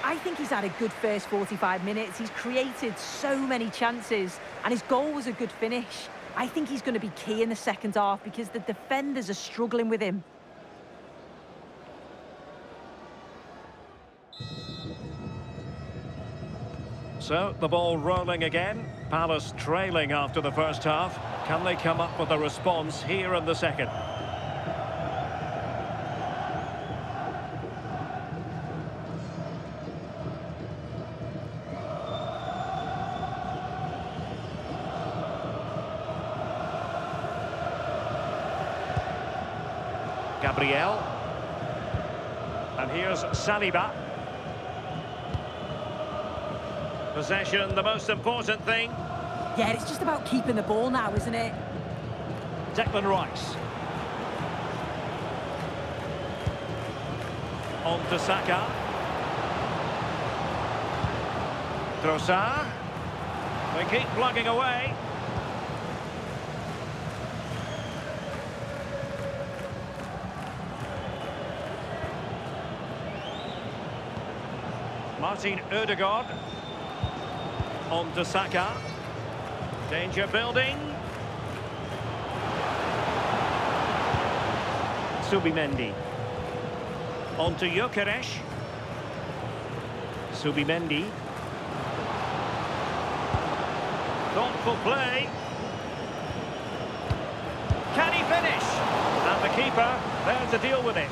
I think he's had a good first 45 minutes. He's created so many chances, and his goal was a good finish. I think he's going to be key in the second half because the defenders are struggling with him. So, the ball rolling again. Palace trailing after the first half. Can they come up with a response here in the second? Gabriel. And here's Saliba. Possession, the most important thing. Yeah, it's just about keeping the ball now, isn't it? Declan Rice. On to Saka. Trossard. They keep plugging away. Martin Ødegaard. On to Saka. Danger building. Subimendi. On to Gyökeres. Subimendi. Thoughtful play. Can he finish? And the keeper there to deal with it.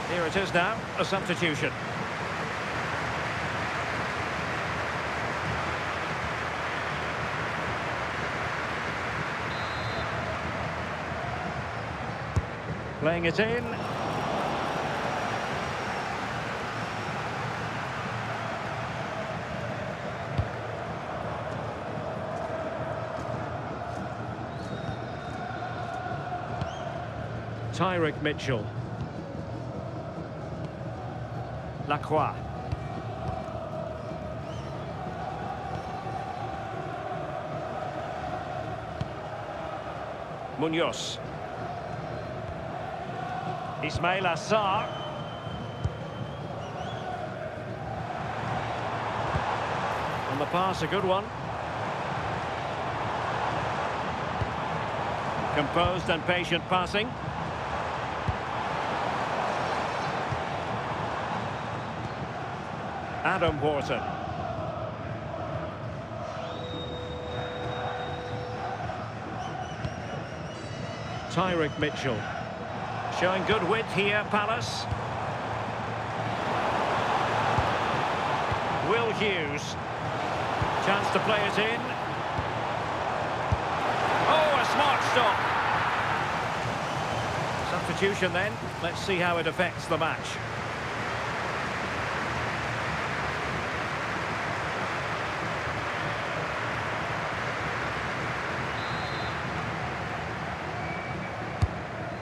Here it is now, a substitution. Playing it in. Tyrick Mitchell. Lacroix. Munoz. Ismail Assar. And the pass, a good one. Composed and patient passing. Adam Wharton. Tyrick Mitchell. Showing good width here, Palace. Will Hughes. Chance to play it in. Oh, a smart stop. Substitution then. Let's see how it affects the match.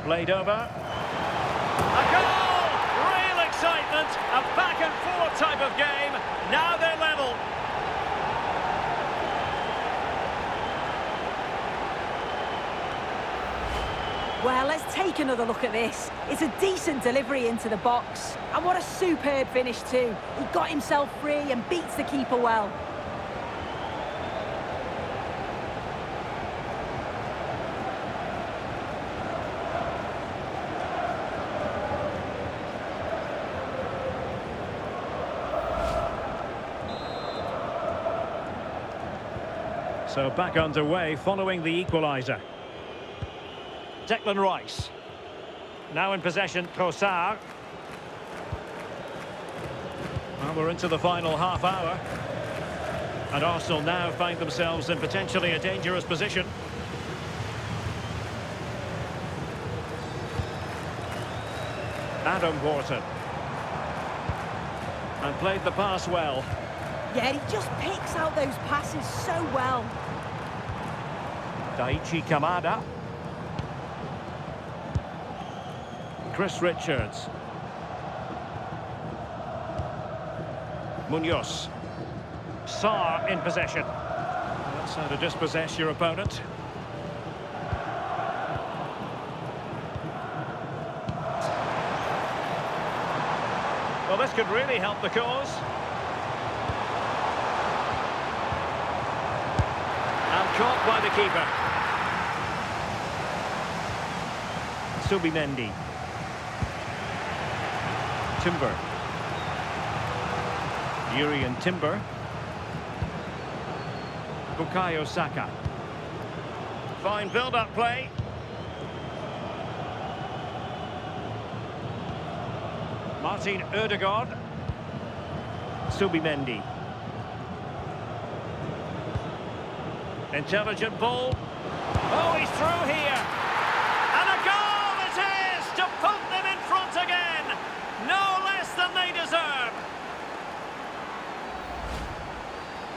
Played over. A goal! Real excitement. A back and forth type of game. Now they're level. Well, let's take another look at this. It's a decent delivery into the box. And what a superb finish too. He got himself free and beats the keeper well. So back underway following the equaliser. Declan Rice. Now in possession, Trossard. Well, we're into the final half hour. And Arsenal now find themselves in potentially a dangerous position. Adam Wharton. And played the pass well. Yeah, he just picks out those passes so well. Daichi Kamada. Chris Richards. Munoz. Sarr in possession. That's how to dispossess your opponent. Well, this could really help the cause. And caught by the keeper. Subimendi. Timber. Urian Timber. Bukayo Saka. Fine build-up play. Martin Ødegaard. Subimendi. Intelligent ball. Oh, he's through here. And a goal it is to put them in front again. No less than they deserve.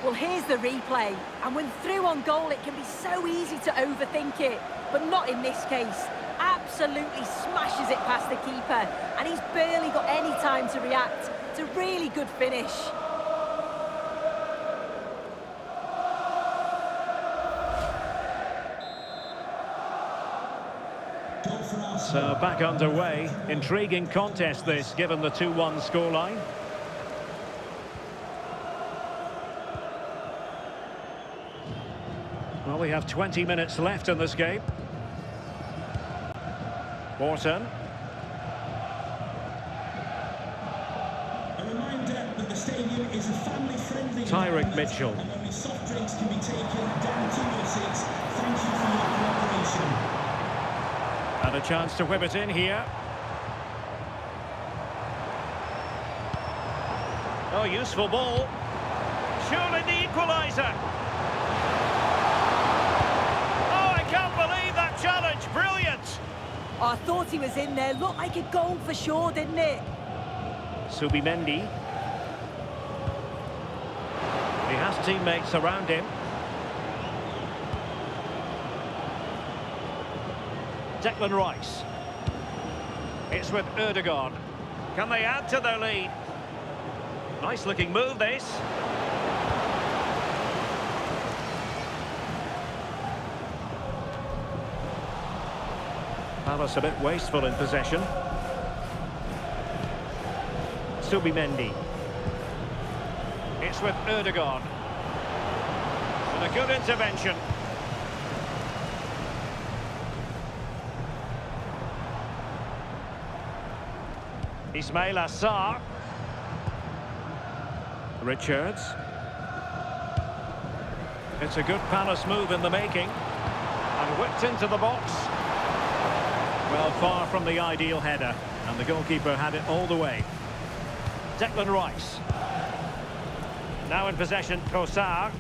Well, here's the replay. And when through on goal, it can be so easy to overthink it. But not in this case. Absolutely smashes it past the keeper. And he's barely got any time to react. It's a really good finish. So back underway. Intriguing contest this, given the 2-1 scoreline. Well, we have 20 minutes left in this game. Wharton. A reminder that the stadium is a family-friendly Tyrick Mitchell. and only soft drinks can be taken down to your seats. Thank you for your cooperation. And a chance to whip it in here. Oh, useful ball. Surely the equaliser. Oh, I can't believe that challenge. Brilliant. Oh, I thought he was in there. Looked like a goal for sure, didn't it? Subimendi. He has teammates around him. Declan Rice. It's with Ødegaard. Can they add to their lead? Nice looking move, this. Palace a bit wasteful in possession. Subimendi. It's with Ødegaard. And a good intervention. Ismail Assar. Richards. It's a good Palace move in the making. And whipped into the box. Well, far from the ideal header, and the goalkeeper had it all the way. Declan Rice. Now in possession, Trossard.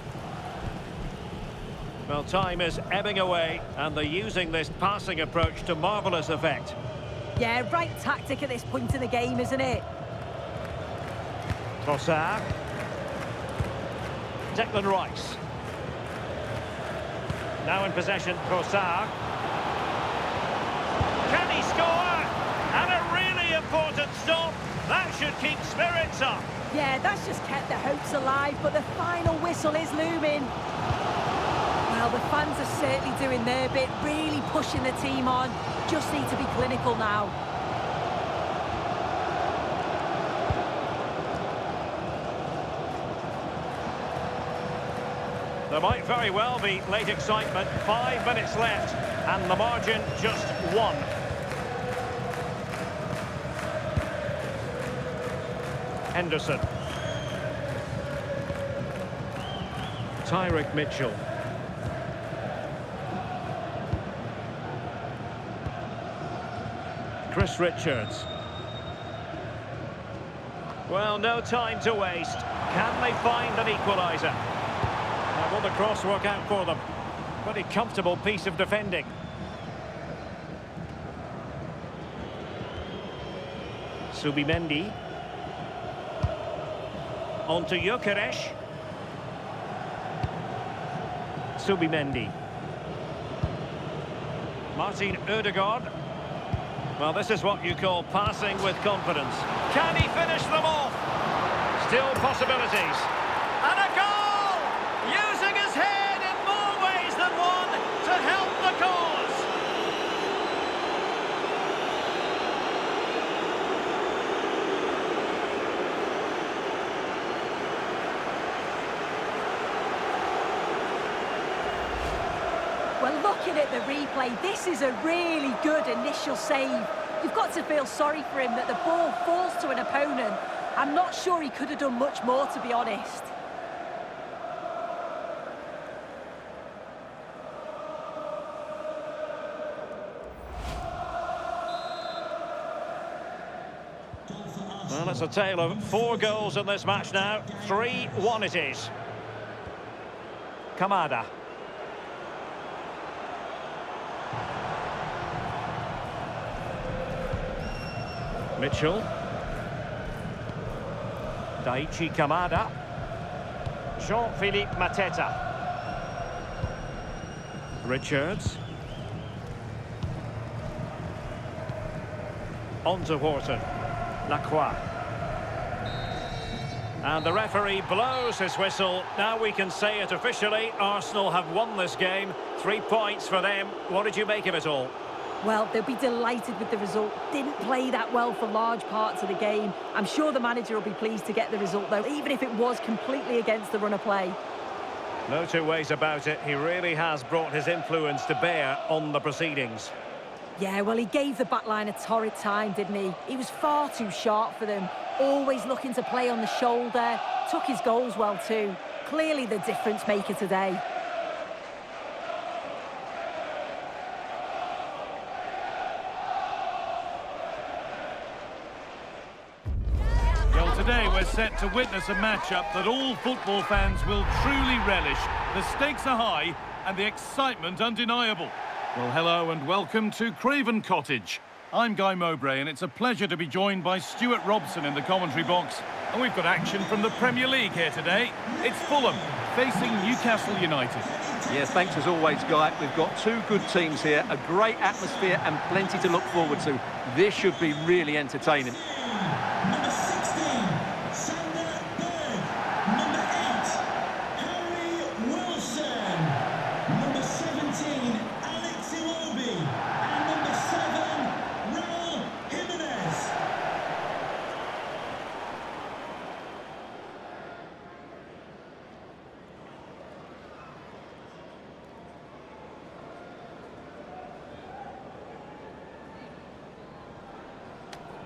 Well, time is ebbing away, and they're using this passing approach to marvellous effect. Yeah, right tactic at this point in the game, isn't it? Trossard. Declan Rice. Now in possession, Trossard. Can he score? And a really important stop. That should keep spirits up. Yeah, that's just kept their hopes alive, but the final whistle is looming. Well, the fans are certainly doing their bit, really pushing the team on. Just need to be clinical now. There might very well be late excitement. 5 minutes left, and the margin just 1. Henderson. Tyrick Mitchell. Chris Richards. Well, no time to waste. Can they find an equaliser? Now, will the cross work out for them? Pretty comfortable piece of defending. Subimendi. On to Gyökeres. Subimendi. Martin Ødegaard. Well, this is what you call passing with confidence. Can he finish them off? Still possibilities. And a goal! Using his head in more ways than one to help the cause. Well, looking at the replay, this is a really good initial save. You've got to feel sorry for him that the ball falls to an opponent. I'm not sure he could have done much more, to be honest. Well, it's a tale of 4 goals in this match now. 3-1 it is. Kamada. Mitchell. Daichi Kamada. Jean-Philippe Mateta. Richards. On to Wharton. Lacroix. And the referee blows his whistle. Now we can say it officially. Arsenal have won this game. 3 points for them. What did you make of it all? Well, they'll be delighted with the result. Didn't play that well for large parts of the game. I'm sure the manager will be pleased to get the result, though, even if it was completely against the run of play. No two ways about it. He really has brought his influence to bear on the proceedings. Yeah, well, he gave the back line a torrid time, didn't he? He was far too sharp for them. Always looking to play on the shoulder. Took his goals well, too. Clearly the difference maker today. Well, today we're set to witness a matchup that all football fans will truly relish. The stakes are high and the excitement undeniable. Well, hello and welcome to Craven Cottage. I'm Guy Mowbray and it's a pleasure to be joined by Stuart Robson in the commentary box. And we've got action from the Premier League here today. It's Fulham facing Newcastle United. Yes, thanks as always, Guy. We've got 2 good teams here, a great atmosphere and plenty to look forward to. This should be really entertaining. Number 16, Sander Berg. Number 8, Harry Wilson. Number 17, Alex Iwobi. And number 7, Raul Jimenez.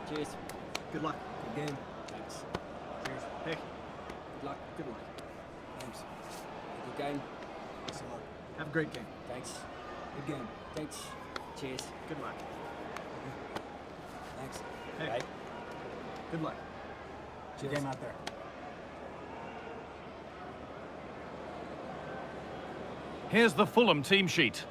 Cheers. Good luck. Good game. Thanks. Cheers. Hey. Good luck. Good luck. Thanks. Good game. Thanks a lot. Have a great game. Thanks. Good game. Thanks. Cheers. Good luck. Thanks. Hey. Right. Good luck. Cheers. Game out there. Here's the Fulham team sheet.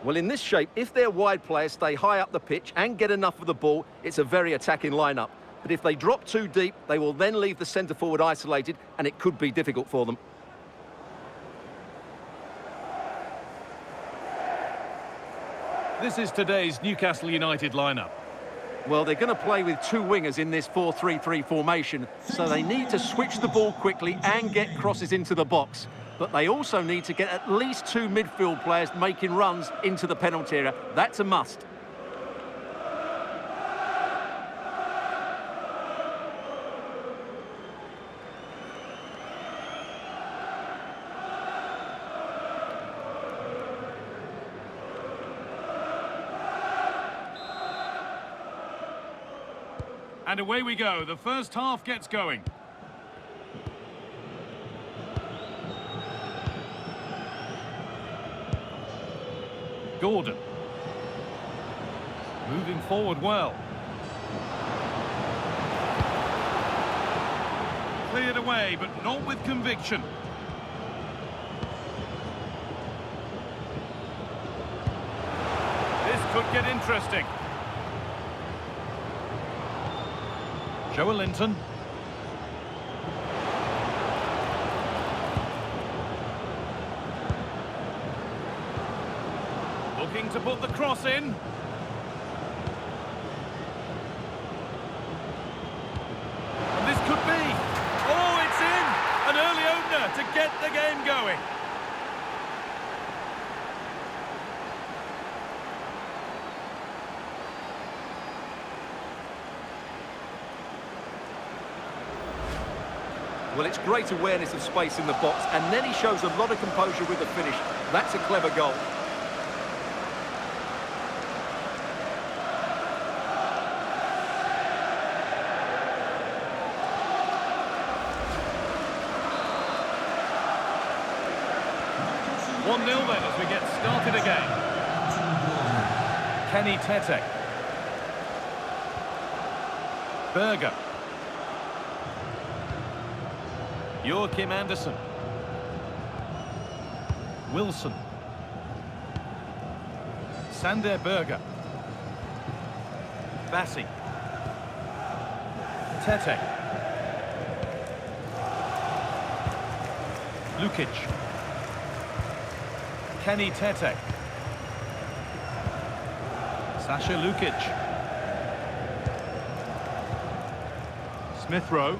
Well, in this shape, if their wide players stay high up the pitch and get enough of the ball, it's a very attacking lineup. But if they drop too deep, they will then leave the centre-forward isolated, and it could be difficult for them. This is today's Newcastle United lineup. Well, they're going to play with two wingers in this 4-3-3 formation, so they need to switch the ball quickly and get crosses into the box. But they also need to get at least two midfield players making runs into the penalty area. That's a must. And away we go. The first half gets going. Gordon. Moving forward well. Cleared away, but not with conviction. This could get interesting. Joelinton. Looking to put the cross in. And this could be. Oh, it's in! An early opener to get the game going. Well, it's great awareness of space in the box, and then he shows a lot of composure with the finish. That's a clever goal. One 0 then as we get started again. Kenny Tete. Berger. Joachim Andersen. Wilson. Sander Berger. Bassi. Tete. Lukic. Kenny Tete. Sasha Lukic. Smith Rowe.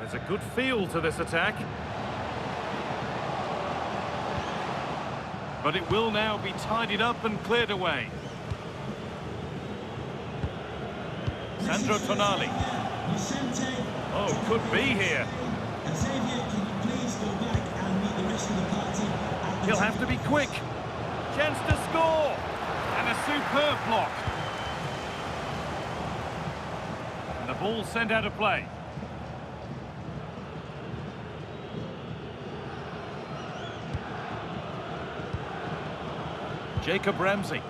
There's a good feel to this attack. But it will now be tidied up and cleared away. Sandro Tonali. Oh, could be here. He'll have to be quick. Chance to score. And a superb block. And the ball sent out of play. Jacob Ramsey.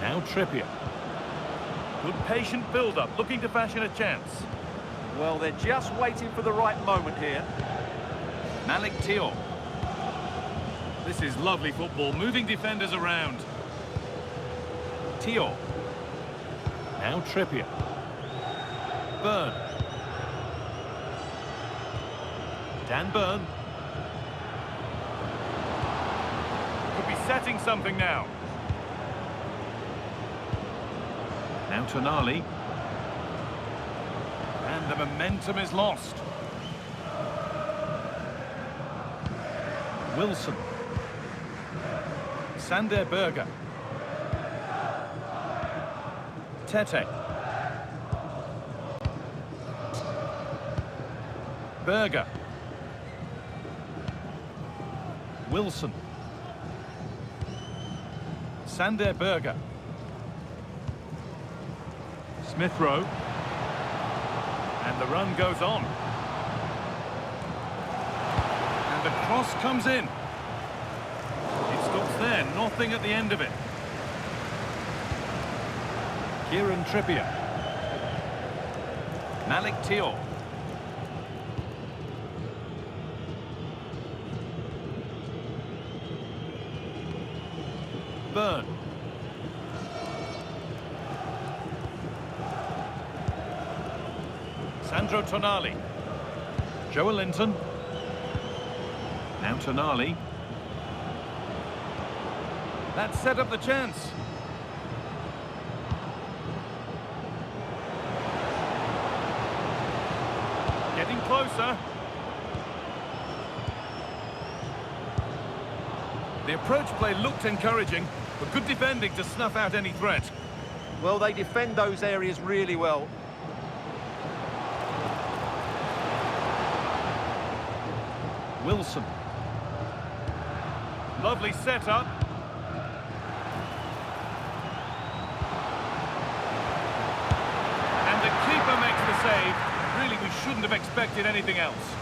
Now Trippier. Good patient build-up, looking to fashion a chance. Well, they're just waiting for the right moment here. Malik Teo. This is lovely football, moving defenders around. Teo. Now Trippier. Burn. Dan Burn. Could be setting something now. Now Tonali. And the momentum is lost. Wilson. Sander Berger. Tete. Berger. Wilson. Sander Berger. Smith Rowe. And the run goes on. And the cross comes in. It stops there, nothing at the end of it. Kieran Trippier. Malik Thiaw. Burn. Sandro Tonali. Joelinton. Now Tonali. That set up the chance. Getting closer. The approach play looked encouraging, but good defending to snuff out any threat. Well, they defend those areas really well. Wilson. Lovely setup. And the keeper makes the save. Really, we shouldn't have expected anything else.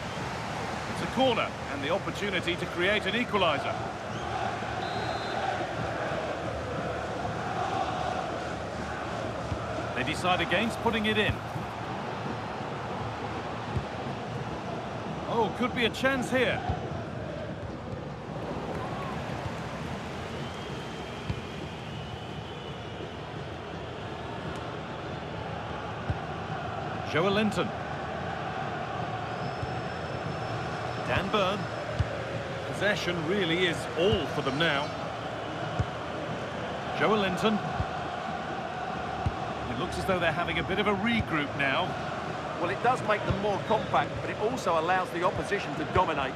It's a corner and the opportunity to create an equaliser. They decide against putting it in. Oh, could be a chance here. Joelinton. Dan Burn. Possession really is all for them now. Joelinton. It looks as though they're having a bit of a regroup now. Well, it does make them more compact, but it also allows the opposition to dominate.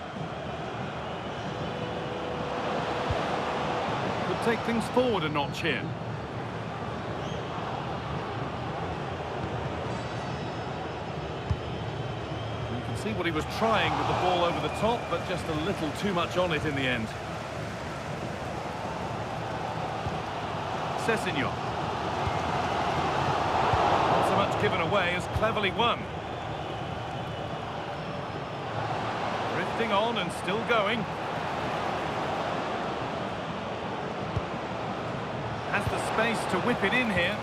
Could take things forward a notch here. You can see what he was trying with the ball over the top, but just a little too much on it in the end. Sessegnon. Not so much given away as cleverly won. Drifting on and still going. Has the space to whip it in here.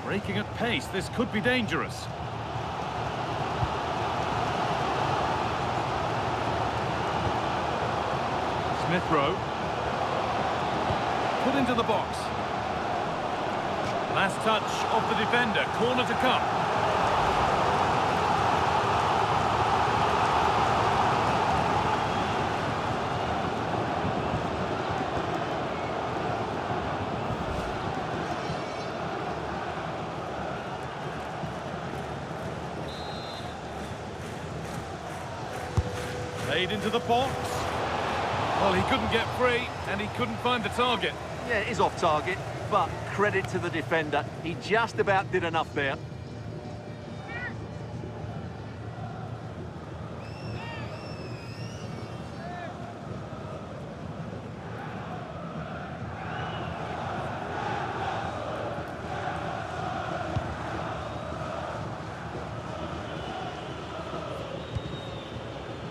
Breaking at pace, this could be dangerous. Smith Rowe. Put into the box. Last touch of the defender, corner to come. Played into the box. Well, he couldn't get free, and he couldn't find the target. Yeah, it is off target, but credit to the defender. He just about did enough there.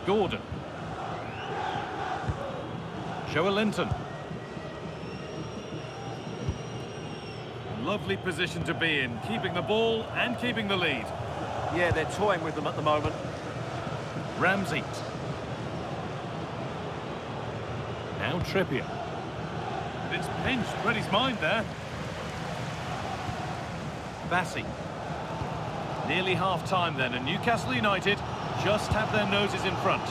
Gordon. Joelinton. Lovely position to be in, keeping the ball and keeping the lead. Yeah, they're toying with them at the moment. Ramsey. Now Trippier. And it's pinched, read his mind there. Bassey. Nearly half-time then, and Newcastle United just have their noses in front.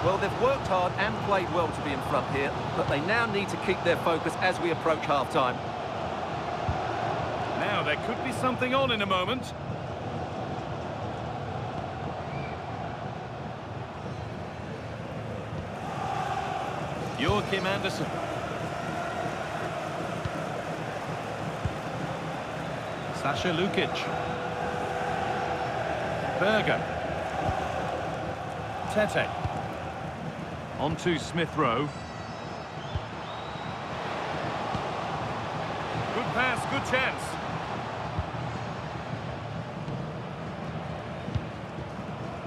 Well, they've worked hard and played well to be in front here, but they now need to keep their focus as we approach half-time. Now, there could be something on in a moment. Joachim Andersen. Sasha Lukic. Berger. Tete. On to Smith Rowe. Good pass, good chance.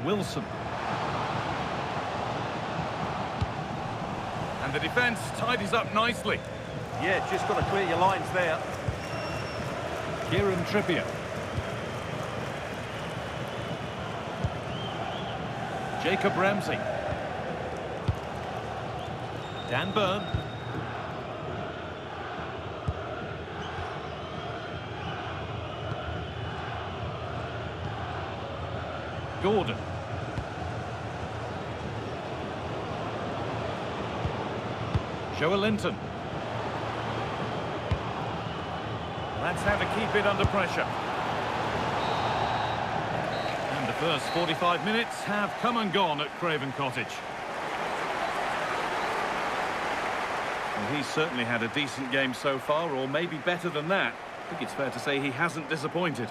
Wilson. And the defence tidies up nicely. Yeah, just got to clear your lines there. Kieran Trippier. Jacob Ramsey. Dan Burn. Gordon. Joelinton. That's how to keep it under pressure. And the first 45 minutes have come and gone at Craven Cottage. Well, he's certainly had a decent game so far, or maybe better than that. I think it's fair to say he hasn't disappointed.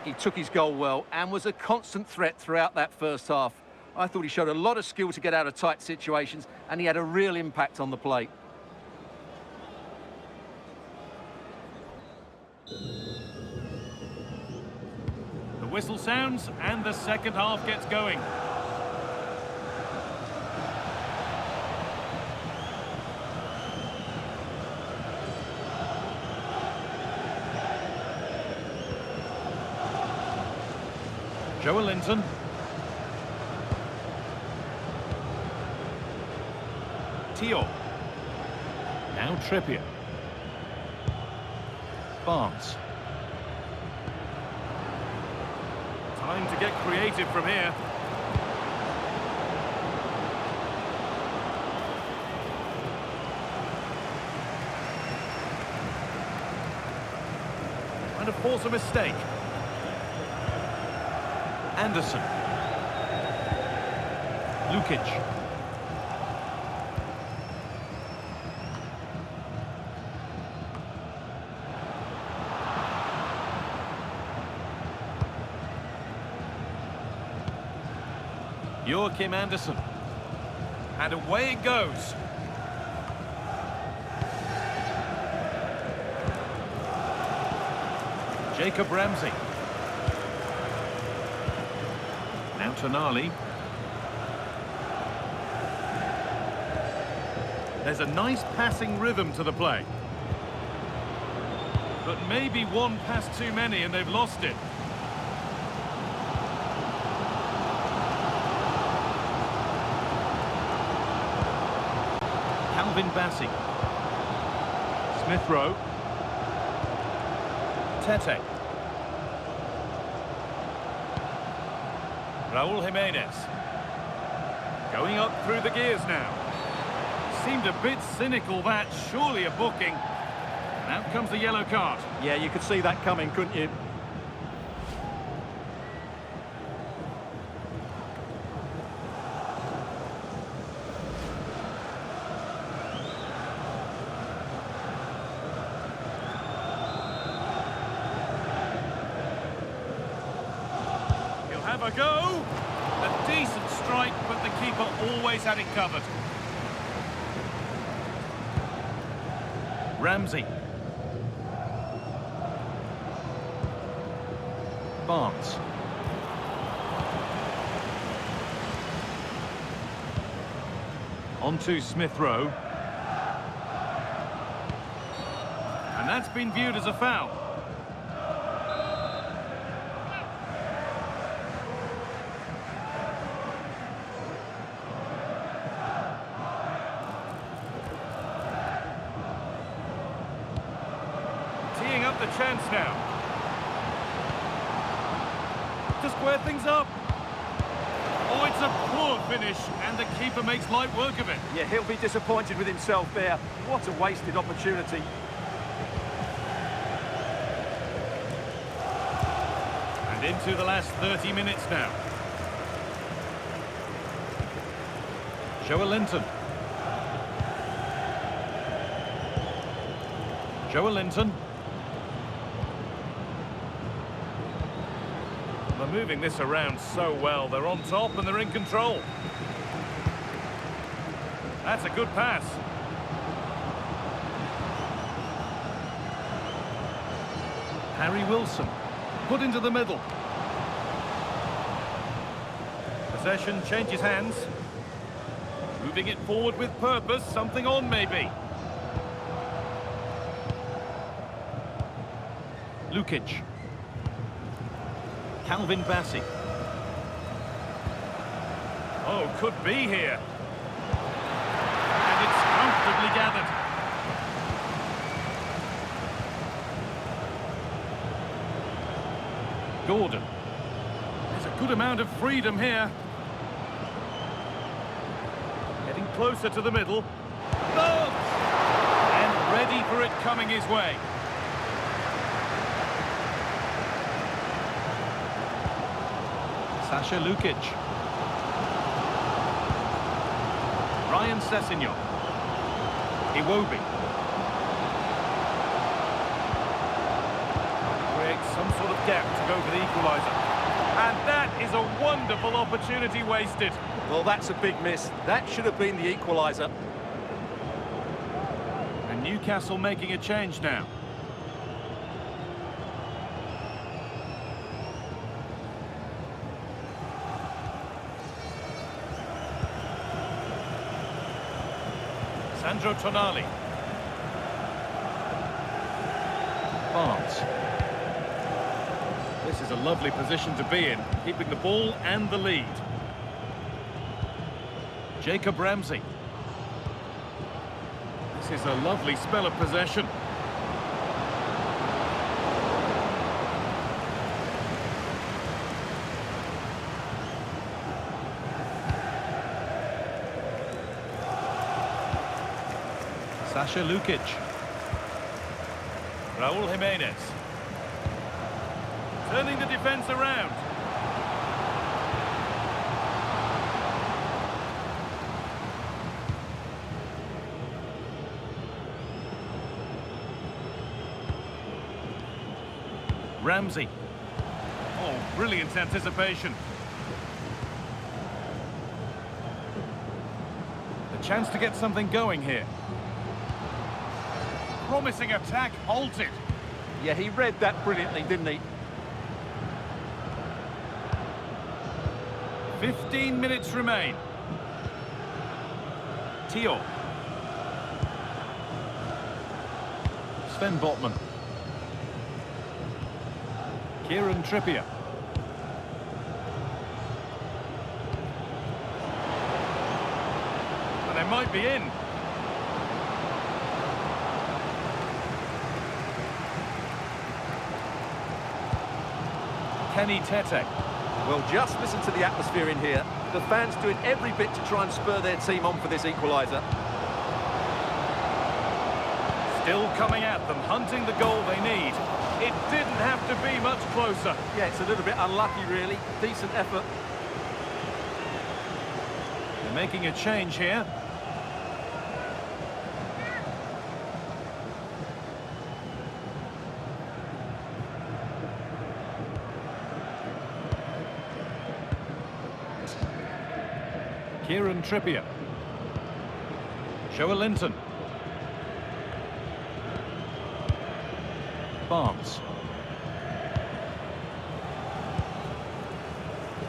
He took his goal well and was a constant threat throughout that first half. I thought he showed a lot of skill to get out of tight situations, and he had a real impact on the plate. The whistle sounds and the second half gets going. Joelinton. Tio. Now Trippier. Barnes. Time to get creative from here. Trying to force a mistake. Anderson. Lukic. Joachim Anderson. And away it goes. Jacob Ramsey. Now Tonali. There's a nice passing rhythm to the play. But maybe one pass too many and they've lost it. Calvin Bassey. Smith Rowe. Tete. Raul Jimenez. Going up through the gears now. Seemed a bit cynical, that. Surely a booking. And out comes the yellow card. Yeah, you could see that coming, couldn't you? Have a go. A decent strike, but the keeper always had it covered. Ramsey. Barnes. On to Smith Rowe. And that's been viewed as a foul. Up the chance now to square things up. Oh, it's a poor finish and the keeper makes light work of it. Yeah, he'll be disappointed with himself there. What a wasted opportunity. And into the last 30 minutes now. Joelinton. Joelinton. They're moving this around so well. They're on top and they're in control. That's a good pass. Harry Wilson. Put into the middle. Possession changes hands. Moving it forward with purpose. Something on maybe. Lukic. Calvin Bassey. Oh, could be here. And it's comfortably gathered. Gordon. There's a good amount of freedom here. Getting closer to the middle. Oh! And ready for it coming his way. Sasha Lukic. Ryan Sessegnon. Iwobi. Creates some sort of gap to go for the equaliser. And that is a wonderful opportunity wasted. Well, that's a big miss. That should have been the equaliser. And Newcastle making a change now. Sandro Tonali. Barnes. This is a lovely position to be in, keeping the ball and the lead. Jacob Ramsey. This is a lovely spell of possession. Sasha Lukic. Raúl Jiménez. Turning the defence around. Ramsey. Oh, brilliant anticipation. A chance to get something going here. Promising attack halted. Yeah, he read that brilliantly, didn't he? 15 minutes remain. Tio. Sven Botman. Kieran Trippier. And they might be in. Kenny Tete. Well, just listen to the atmosphere in here. The fans doing every bit to try and spur their team on for this equaliser. Still coming at them, hunting the goal they need. It didn't have to be much closer. Yeah, it's a little bit unlucky, really. Decent effort. They're making a change here. Kieran Trippier. Joelinton. Barnes.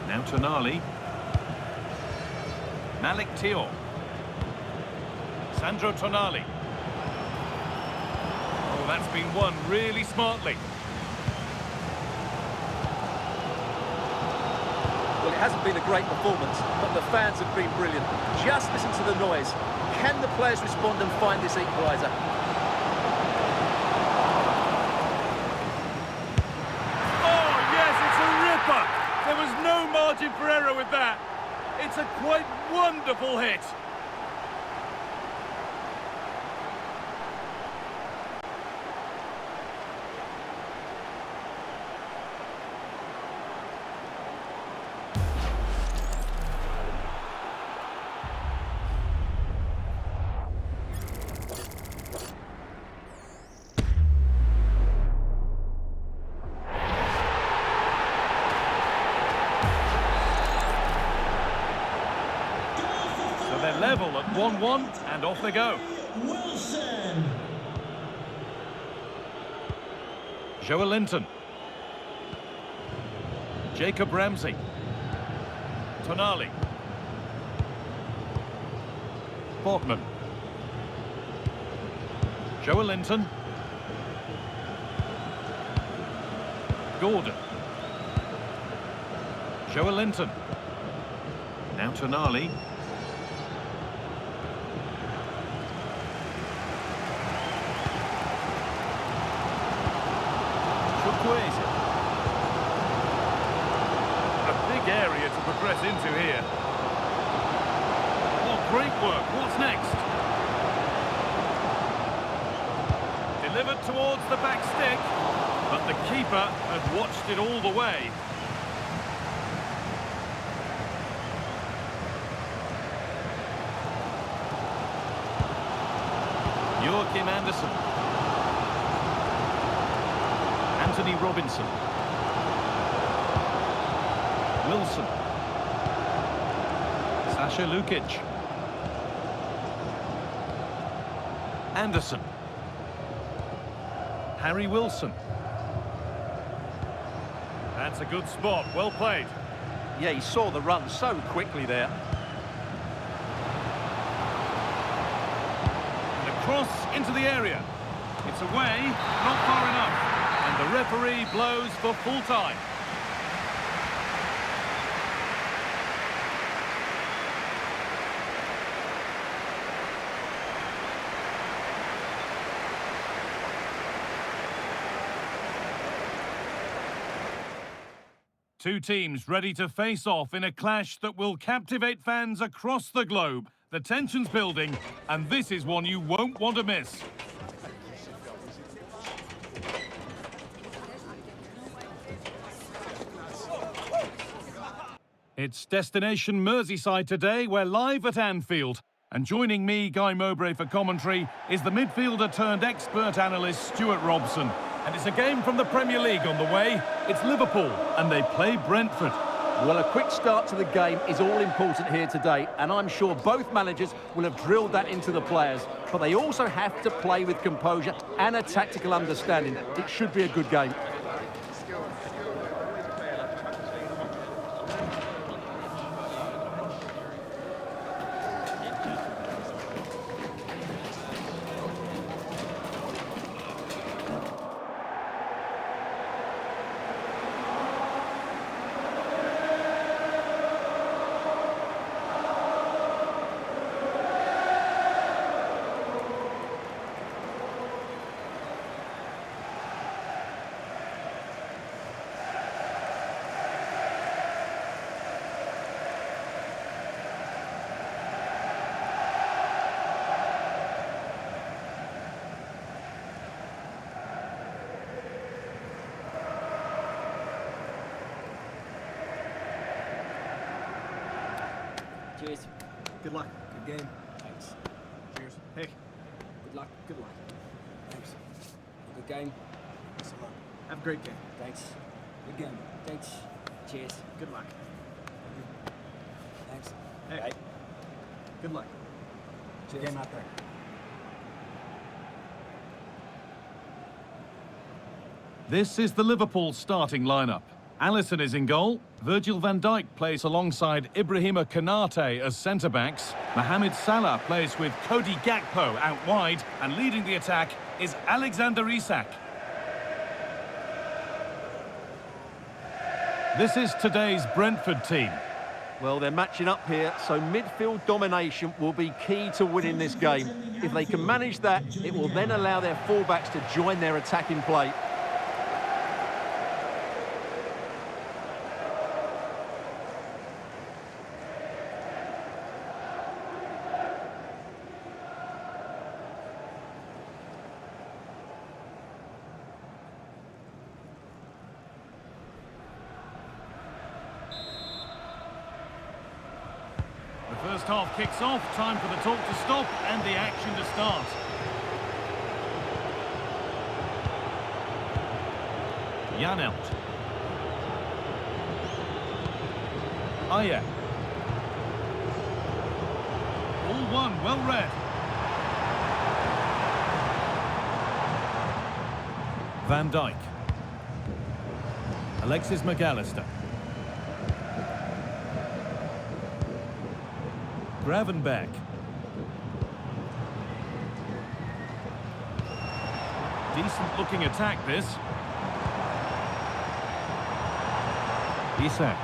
Now Tonali. Malik Tio. Sandro Tonali. Oh, that's been won really smartly. Well, it hasn't been a great performance, but the fans have been brilliant. Just listen to the noise. Can the players respond and find this equaliser? There was no margin for error with that. It's a quite wonderful hit. They're level at 1-1 and off they go. Wilson. Joelinton. Jacob Ramsey. Tonali. Botman. Gordon. Joe Linton. Now Tonali. Chukwueze. A big area to progress into here. Oh, great work. What's next? Delivered towards the back stick, but the keeper had watched it all the way. Joachim Anderson. Anthony Robinson. Wilson. Sasha Lukic. Anderson. Harry Wilson. That's a good spot. Well played. Yeah, he saw the run so quickly there. Cross into the area. It's away, not far enough. And the referee blows for full time. Two teams ready to face off in a clash that will captivate fans across the globe. The tension's building, and this is one you won't want to miss. It's destination Merseyside today. We're live at Anfield. And joining me, Guy Mowbray, for commentary is the midfielder turned expert analyst Stuart Robson. And it's a game from the Premier League on the way. It's Liverpool, and they play Brentford. Well, a quick start to the game is all important here today, and I'm sure both managers will have drilled that into the players. But they also have to play with composure and a tactical understanding. It should be a good game. Cheers. Good luck. Good game. Thanks. Cheers. Hey. Good luck. Good luck. Thanks. Good game. Thanks a lot. Have a great game. Thanks. Good game. Thanks. Cheers. Good luck. Thanks. Hey. Bye. Good luck. Cheers. Game out there. This is the Liverpool starting lineup. Alisson is in goal. Virgil van Dijk plays alongside Ibrahima Konate as centre-backs. Mohamed Salah plays with Cody Gakpo out wide. And leading the attack is Alexander Isak. This is today's Brentford team. Well, they're matching up here, so midfield domination will be key to winning this game. If they can manage that, it will then allow their fullbacks to join their attacking play. The first half kicks off, time for the talk to stop and the action to start. Janelt. Ayer. All one, well read. Van Dijk. Alexis McAllister. Gravenberch. Decent looking attack this. Isak.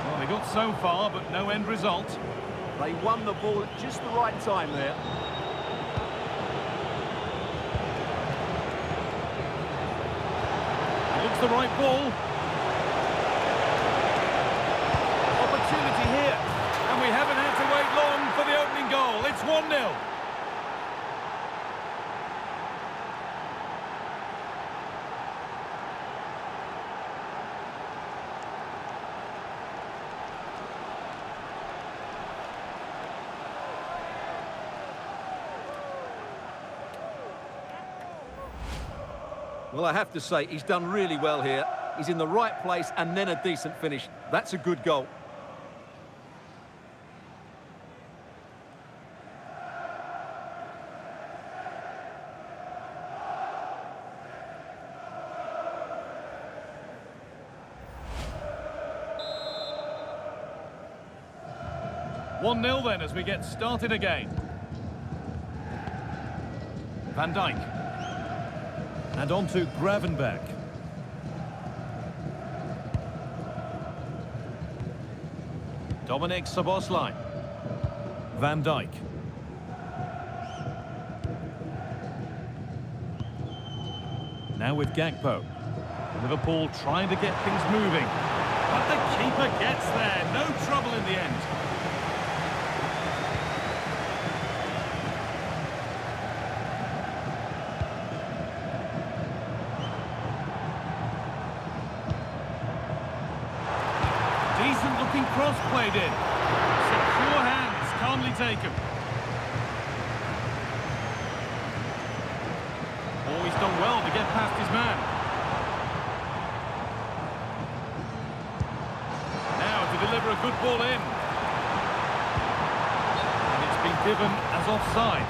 Well, they got so far, but no end result. They won the ball at just the right time there. Looks the right ball. Opportunity here. And we haven't had to wait long for the opening goal. It's 1-0. Well, I have to say, he's done really well here. He's in the right place and then a decent finish. That's a good goal. One 0 then as we get started again. Van Dijk. And on to Gravenberch. Dominic Szoboszlai. Van Dijk. Now with Gakpo. Liverpool trying to get things moving. But the keeper gets there. No trouble in the end. Decent looking cross played in. Secure hands, calmly taken. Oh, he's done well to get past his man. Now to deliver a good ball in. And it's been given as offside.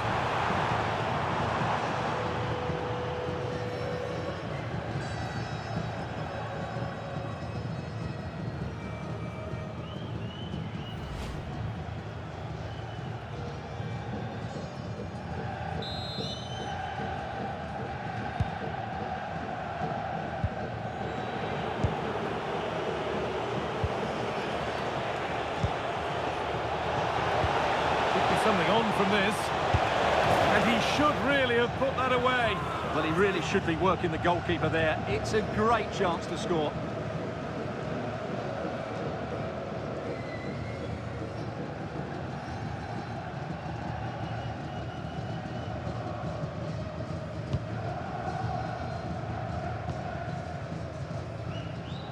Something on from this, and he should really have put that away. Well, he really should be working the goalkeeper there. It's a great chance to score.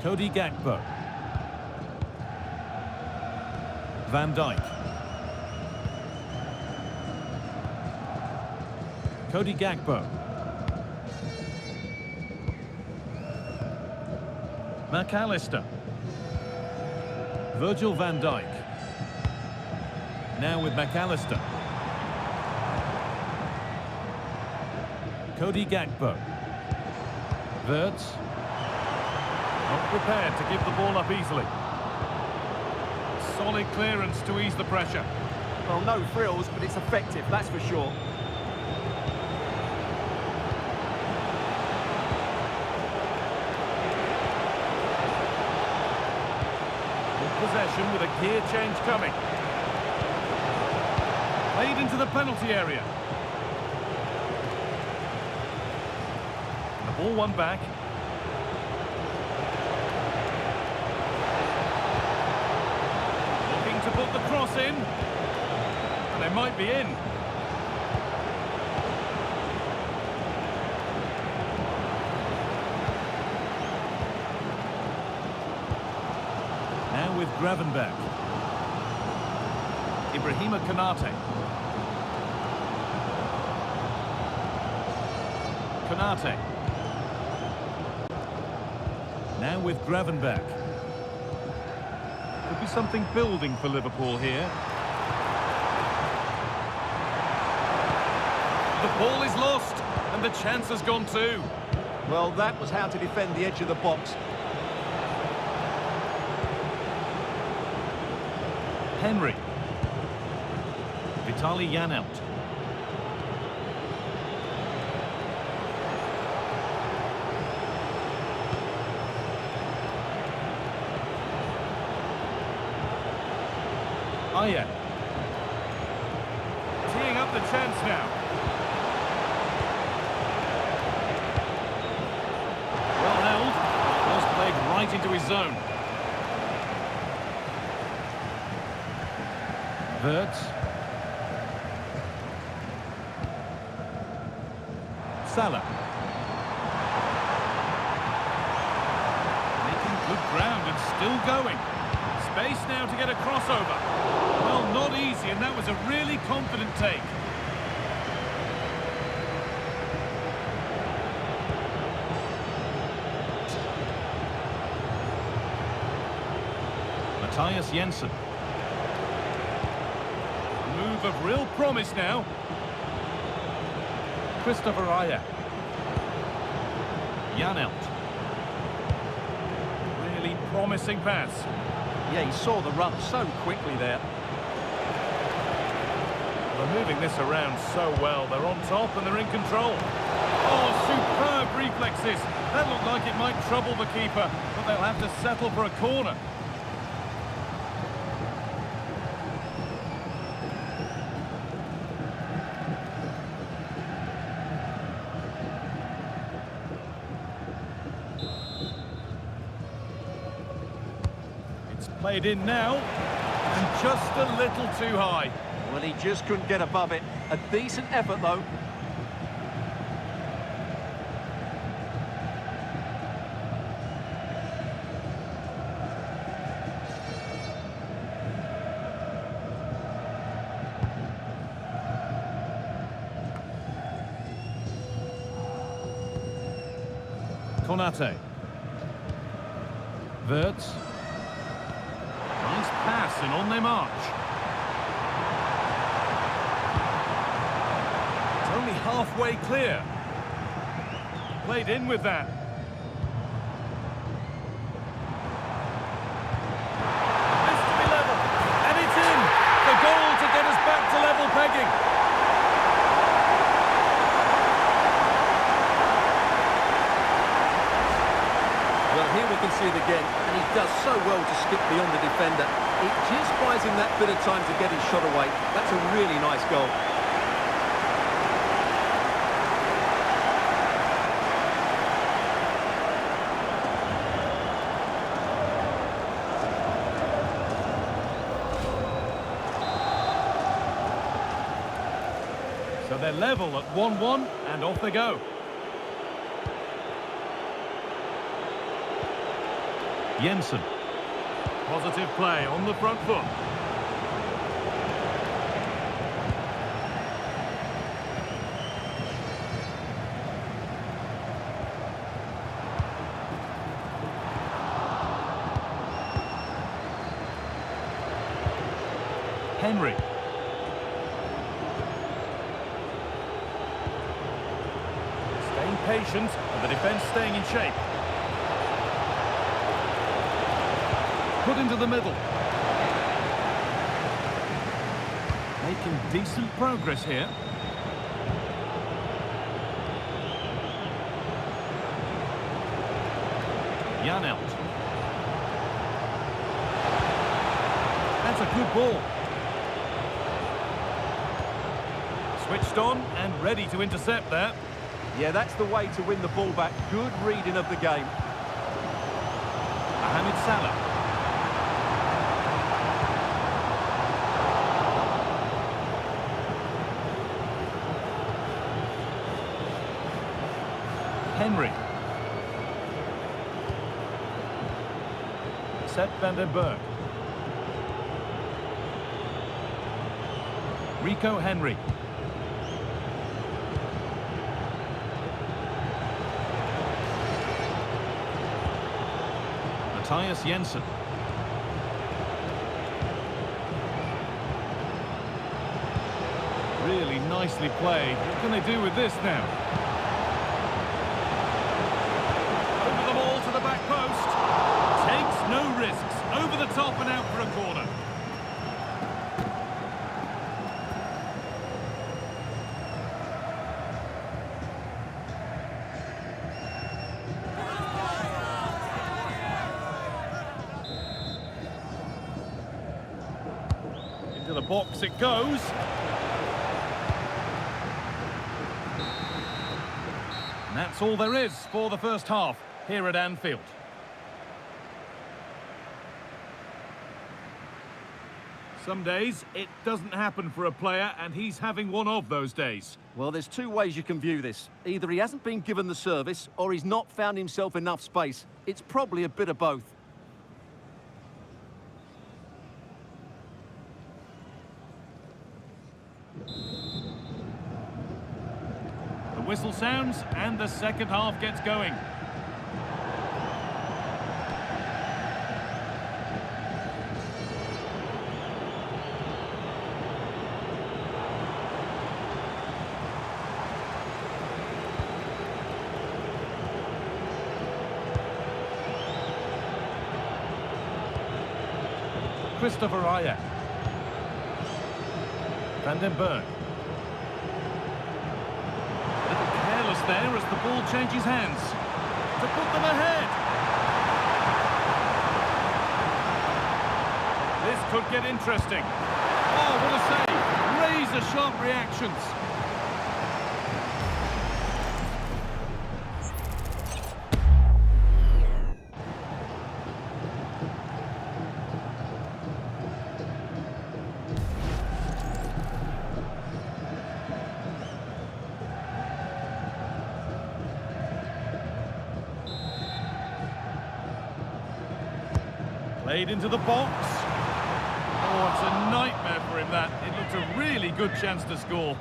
Cody Gakpo. Van Dijk. Cody Gakpo. McAllister. Virgil van Dijk. Now with McAllister. Cody Gakpo. Wirtz. Not prepared to give the ball up easily. Solid clearance to ease the pressure. Well, no frills, but it's effective, that's for sure. Possession with a gear change coming. Played into the penalty area. The ball won back. Looking to put the cross in. And they might be in. With Gravenberch. Ibrahima Konate. Konate. Now with Gravenberch. Could be something building for Liverpool here. The ball is lost and the chance has gone too. Well, that was how to defend the edge of the box. Henry. Vitaly Janelt. Aye. Teeing up the chance now. Well held. Was played right into his zone. Wirtz. Salah. Making good ground and still going. Space now to get a crossover. Well, not easy, and that was a really confident take. Matthias Jensen. A move of real promise now. Christopher Ayer. Janelt. Really promising pass. Yeah, he saw the run so quickly there. They're moving this around so well. They're on top and they're in control. Oh, superb reflexes. That looked like it might trouble the keeper, but they'll have to settle for a corner. Played in now, and just a little too high. Well, he just couldn't get above it. A decent effort, though. Konate. Wirtz. Nice pass and on their march. It's only halfway clear. Played in with that. This to be level. And it's in. The goal to get us back to level pegging. Well, here we can see it again, and he does so well to skip beyond the defender. It just buys him that bit of time to get his shot away. That's a really nice goal. So they're level at 1-1, and off they go. Jensen. Positive play on the front foot. Henry. Staying patient, and the defence staying in shape. Put into the middle. Making decent progress here. Janelt. That's a good ball. Switched on and ready to intercept that. Yeah, that's the way to win the ball back. Good reading of the game. Mohamed Salah. Henry. Sepp van den Berg. Rico Henry. Matthias Jensen. Really nicely played. What can they do with this now? Over the ball to the back post. Takes no risks. Over the top and out for a corner. Into the box it goes. And that's all there is for the first half here at Anfield. Some days it doesn't happen for a player, and he's having one of those days. Well, there's two ways you can view this. Either he hasn't been given the service, or he's not found himself enough space. It's probably a bit of both. The whistle sounds, and the second half gets going. Christopher Ayer. Van den Berg. A little careless there as the ball changes hands. To put them ahead. This could get interesting. Oh, what a save. Razor-sharp reactions. Played into the box. Oh, it's a nightmare for him, that. It looked a really good chance to score.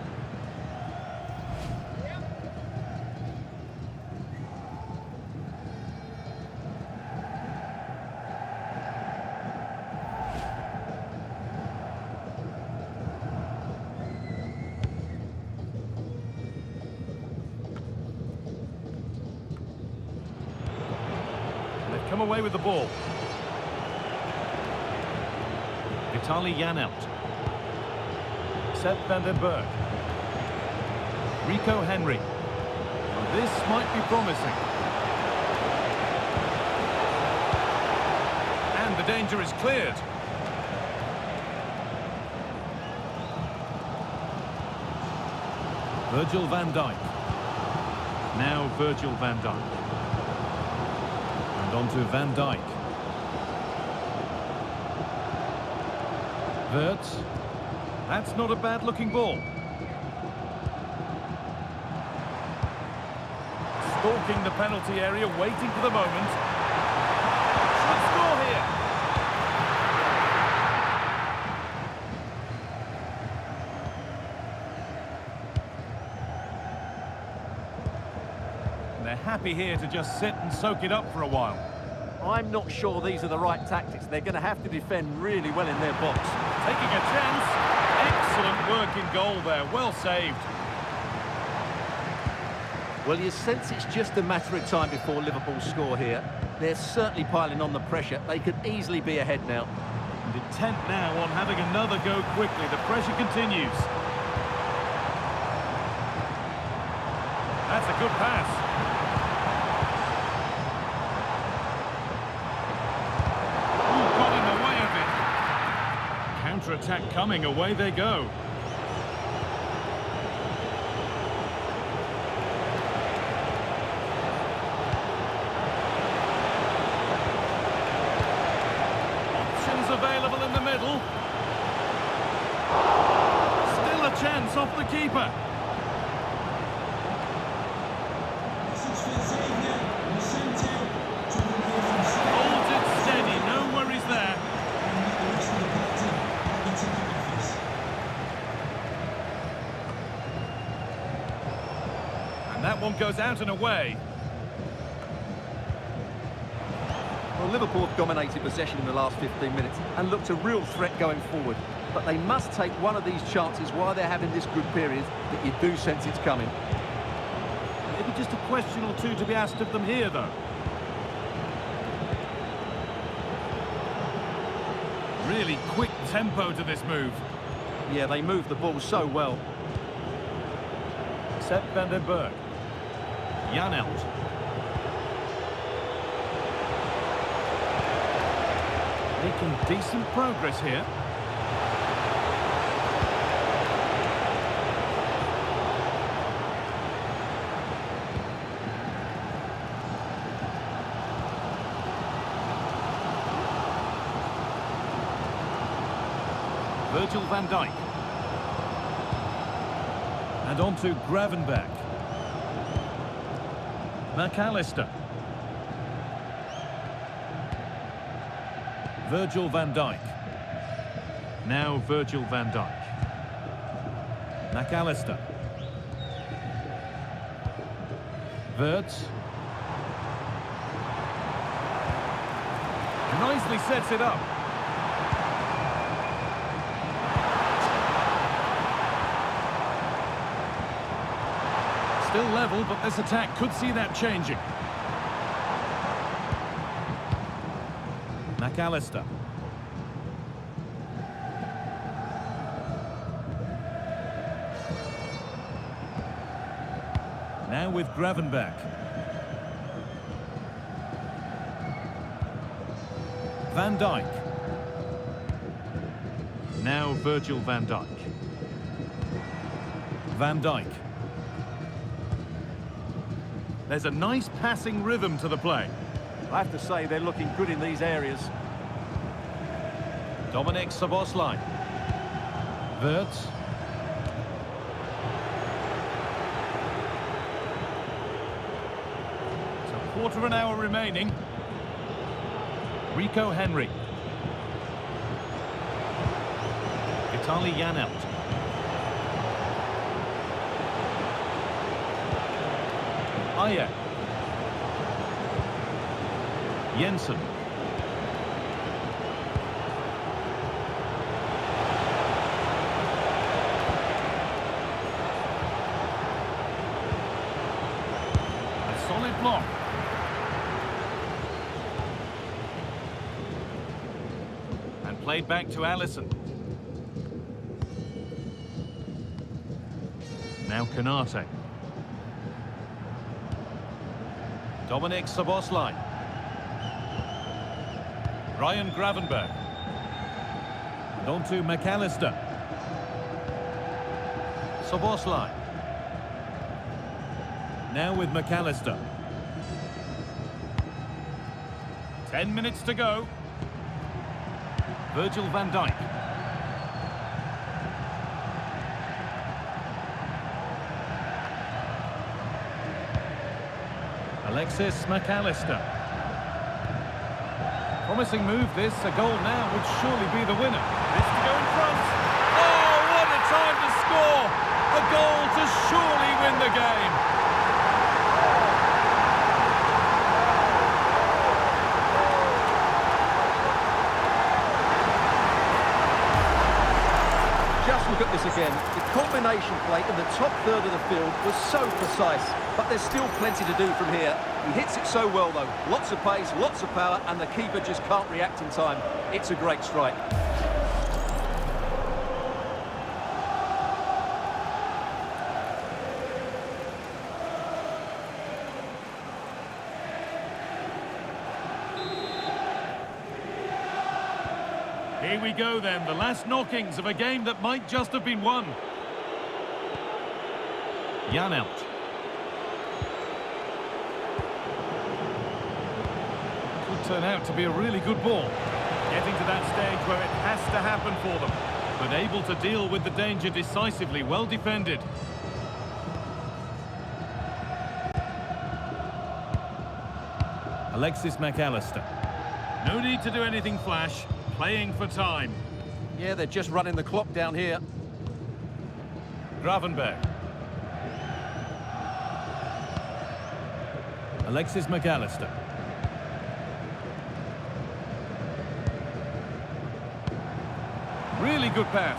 They've come away with the ball. Vitaly Janelt. Sepp van den Berg. Rico Henry. Well, this might be promising. And the danger is cleared. Virgil van Dijk. Now Virgil van Dijk. And on to Van Dijk. Wirtz. That's not a bad-looking ball. Stalking the penalty area, waiting for the moment. Should score here. And they're happy here to just sit and soak it up for a while. I'm not sure these are the right tactics. They're going to have to defend really well in their box. Taking a chance. Excellent work in goal there. Well saved. Well, you sense it's just a matter of time before Liverpool score here. They're certainly piling on the pressure. They could easily be ahead now. And intent now on having another go quickly. The pressure continues. That's a good pass. Counter-attack coming, away they go. Options available in the middle. Still a chance off the keeper. Holds it steady, no worries there. And that one goes out and away. Well, Liverpool have dominated possession in the last 15 minutes and looked a real threat going forward. But they must take one of these chances while they're having this good period that you do sense it's coming. Maybe just a question or two to be asked of them here, though. Really quick tempo to this move. Yeah, they move the ball so well. Sepp van den Berg. Janelt. Making decent progress here. Virgil van Dijk. And on to Gravenberch. McAllister. Virgil van Dijk. Now Virgil van Dijk. McAllister. Wirtz. Nicely sets it up. Still level, but this attack could see that changing. McAllister. Now with Gravenberch. Van Dijk. Now Virgil van Dijk. Van Dijk. There's a nice passing rhythm to the play. I have to say they're looking good in these areas. Dominic Szoboszlai. Wirtz. So quarter of an hour remaining. Rico Henry. Vitaly Janelt. Ayer. Jensen. A solid block. And played back to Alisson. Now Konate. Dominic Szoboszlai. Ryan Gravenberch. And on to McAllister. Szoboszlai. Now with McAllister. 10 minutes to go. Virgil van Dijk. Alexis McAllister. Promising move this, a goal now would surely be the winner. This to go in front. Oh, what a time to score! A goal to surely win the game. Just look at this again. The combination play in the top third of the field was so precise, but there's still plenty to do from here. He hits it so well though. Lots of pace, lots of power, and the keeper just can't react in time. It's a great strike. Here we go then, the last knockings of a game that might just have been won. Janelt. Could turn out to be a really good ball. Getting to that stage where it has to happen for them. But able to deal with the danger decisively, well defended. Alexis McAllister. No need to do anything flash. Playing for time. Yeah, they're just running the clock down here. Gravenberch. Alexis McAllister. Really good pass.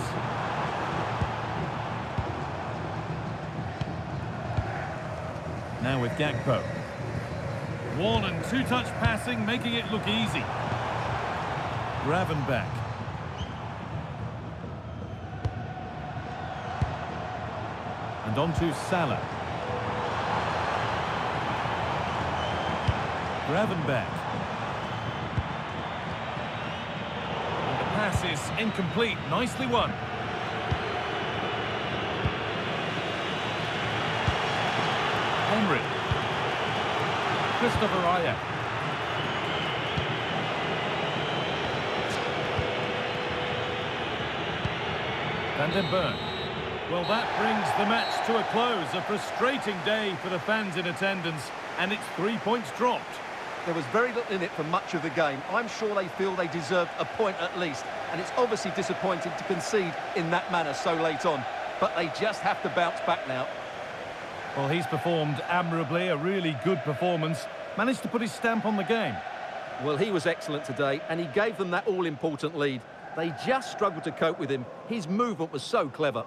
Now with Gakpo. One and two-touch passing, making it look easy. Gravenberch. And on to Salah. Gravenberch. And the pass is incomplete. Nicely won. Henry. Christopher Ayer. Van den Berg. Well, that brings the match to a close. A frustrating day for the fans in attendance, and it's 3 points dropped. There was very little in it for much of the game. I'm sure they feel they deserved a point at least, and it's obviously disappointing to concede in that manner so late on. But they just have to bounce back now. Well, he's performed admirably, a really good performance. Managed to put his stamp on the game. Well, he was excellent today, and he gave them that all-important lead. They just struggled to cope with him. His movement was so clever.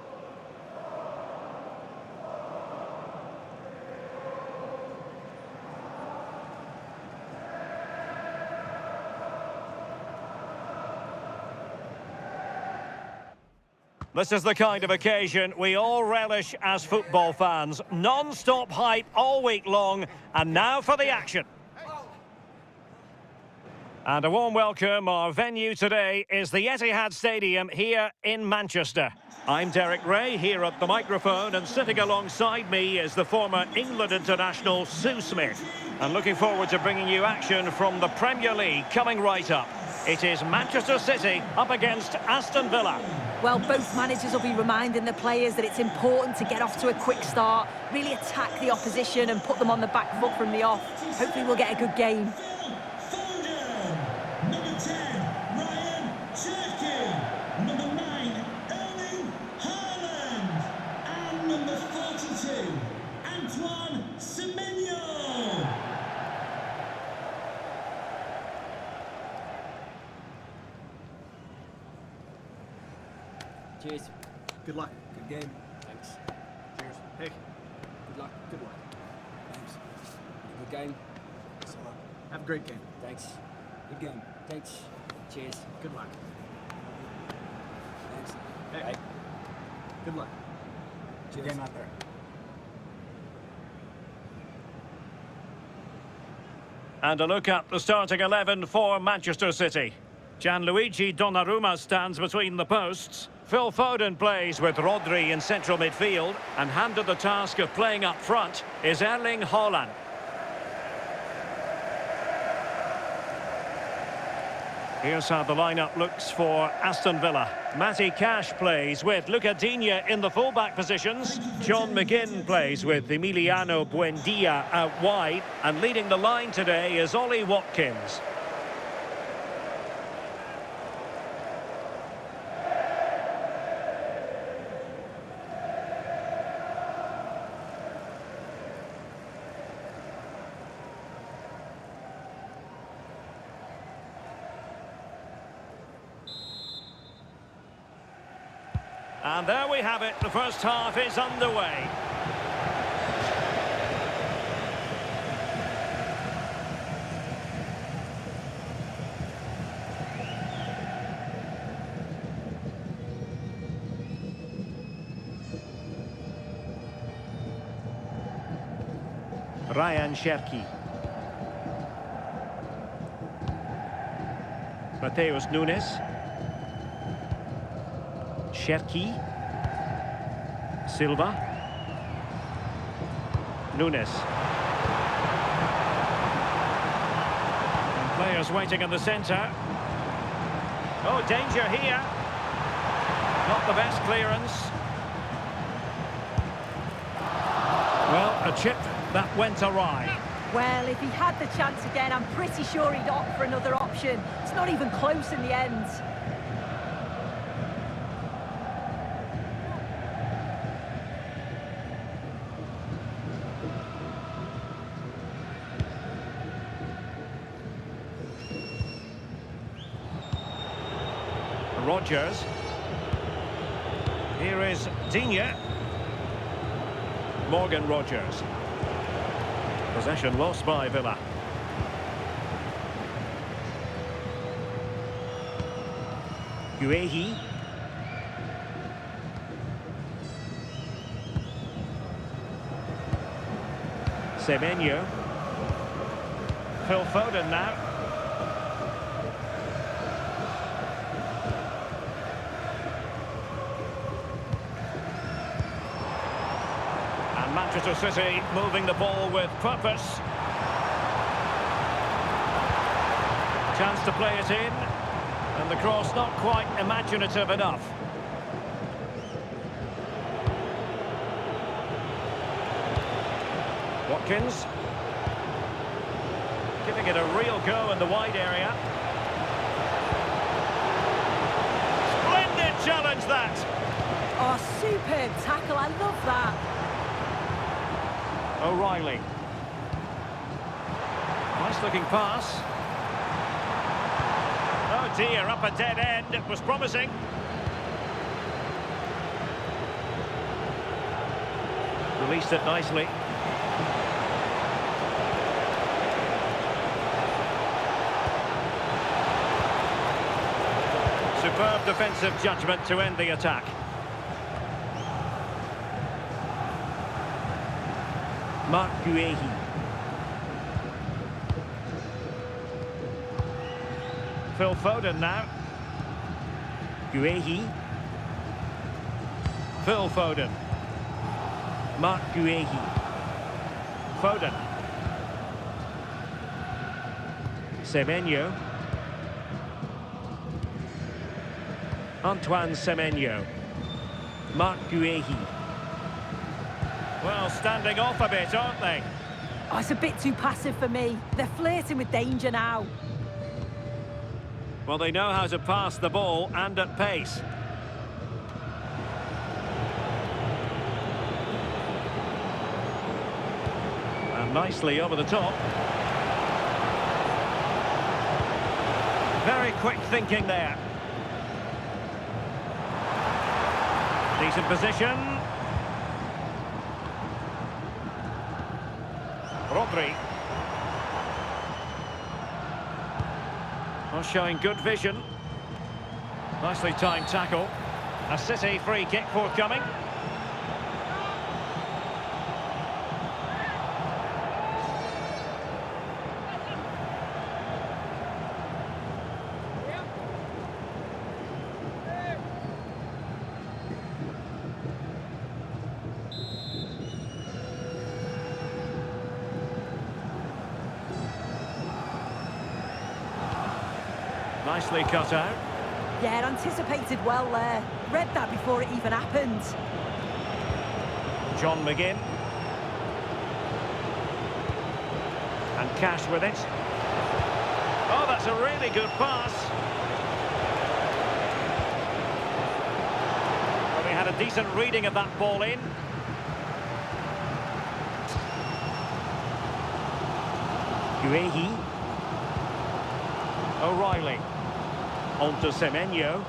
This is the kind of occasion we all relish as football fans. Non-stop hype all week long, and now for the action. And a warm welcome. Our venue today is the Etihad Stadium here in Manchester. I'm Derek Ray here at the microphone, and sitting alongside me is the former England international Sue Smith. And looking forward to bringing you action from the Premier League coming right up. It is Manchester City up against Aston Villa. Well, both managers will be reminding the players that it's important to get off to a quick start, really attack the opposition and put them on the back foot from the off. Hopefully we'll get a good game. Number 10, Ryan Cherki. Number 9, Erling Haaland. And number 42, Antoine Semenyo. Cheers. Good luck. Good game. Thanks. Cheers. Hey. Good luck. Good luck. Thanks. Good game. Thanks a lot. Have a great game. Thanks. Good game. Thanks. Cheers. Good luck. Thanks. Hey. Good luck. Cheers. Good game out there. And a look at the starting 11 for Manchester City. Gianluigi Donnarumma stands between the posts. Phil Foden plays with Rodri in central midfield, and handed the task of playing up front is Erling Haaland. Here's how the lineup looks for Aston Villa. Matty Cash plays with Luca Digne in the fullback positions. John McGinn plays with Emiliano Buendia out wide, and leading the line today is Ollie Watkins. And there we have it, the first half is underway. Ryan Cherki. Mateus Nunes. Cherki. Silva. Nunes. And players waiting in the centre. Oh, danger here. Not the best clearance. Well, a chip that went awry. Well, if he had the chance again, I'm pretty sure he'd opt for another option. It's not even close in the end. Rodgers. Here is Digne. Morgan Rodgers. Possession lost by Villa. Guehi. Semenyo. Phil Foden now. Manchester City moving the ball with purpose. Chance to play it in. And the cross not quite imaginative enough. Watkins. Giving it a real go in the wide area. Splendid challenge that. Oh, superb tackle. I love that. O'Reilly. Nice looking pass. Oh dear, up a dead end. It was promising. Released it nicely. Superb defensive judgment to end the attack. Mark Guehi. Phil Foden now. Guehi. Phil Foden. Mark Guehi. Foden. Semenyo. Antoine Semenyo. Mark Guehi. Well, standing off a bit, aren't they? Oh, it's a bit too passive for me. They're flirting with danger now. Well, they know how to pass the ball and at pace. And nicely over the top. Very quick thinking there. Decent position. Rodri. Well, showing good vision. Nicely timed tackle. A City free kick forthcoming. Nicely cut out. Yeah, anticipated well there. Read that before it even happened. John McGinn. And Cash with it. Oh, that's a really good pass. Well, we had a decent reading of that ball in. Guehi. O'Reilly. On to Semenyo.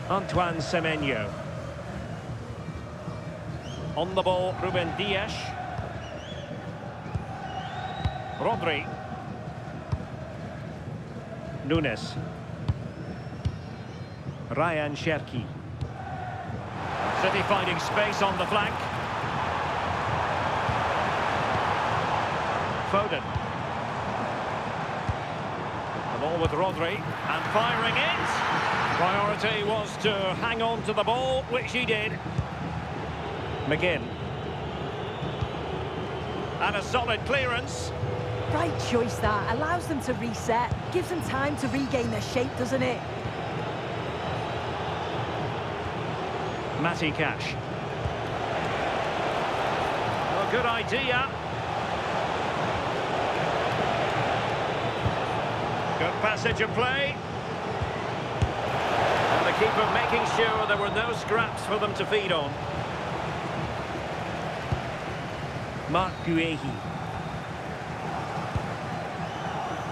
Antoine Semenyo. On the ball, Ruben Dias. Rodri. Nunes. Ryan Cherki. City finding space on the flank. Foden. The ball with Rodri and firing it. Priority was to hang on to the ball, which he did. McGinn. And a solid clearance. Right choice that. Allows them to reset. Gives them time to regain their shape, doesn't it? Matty Cash. Oh, good idea. Good passage of play. And the keeper making sure there were no scraps for them to feed on. Mark Guehi.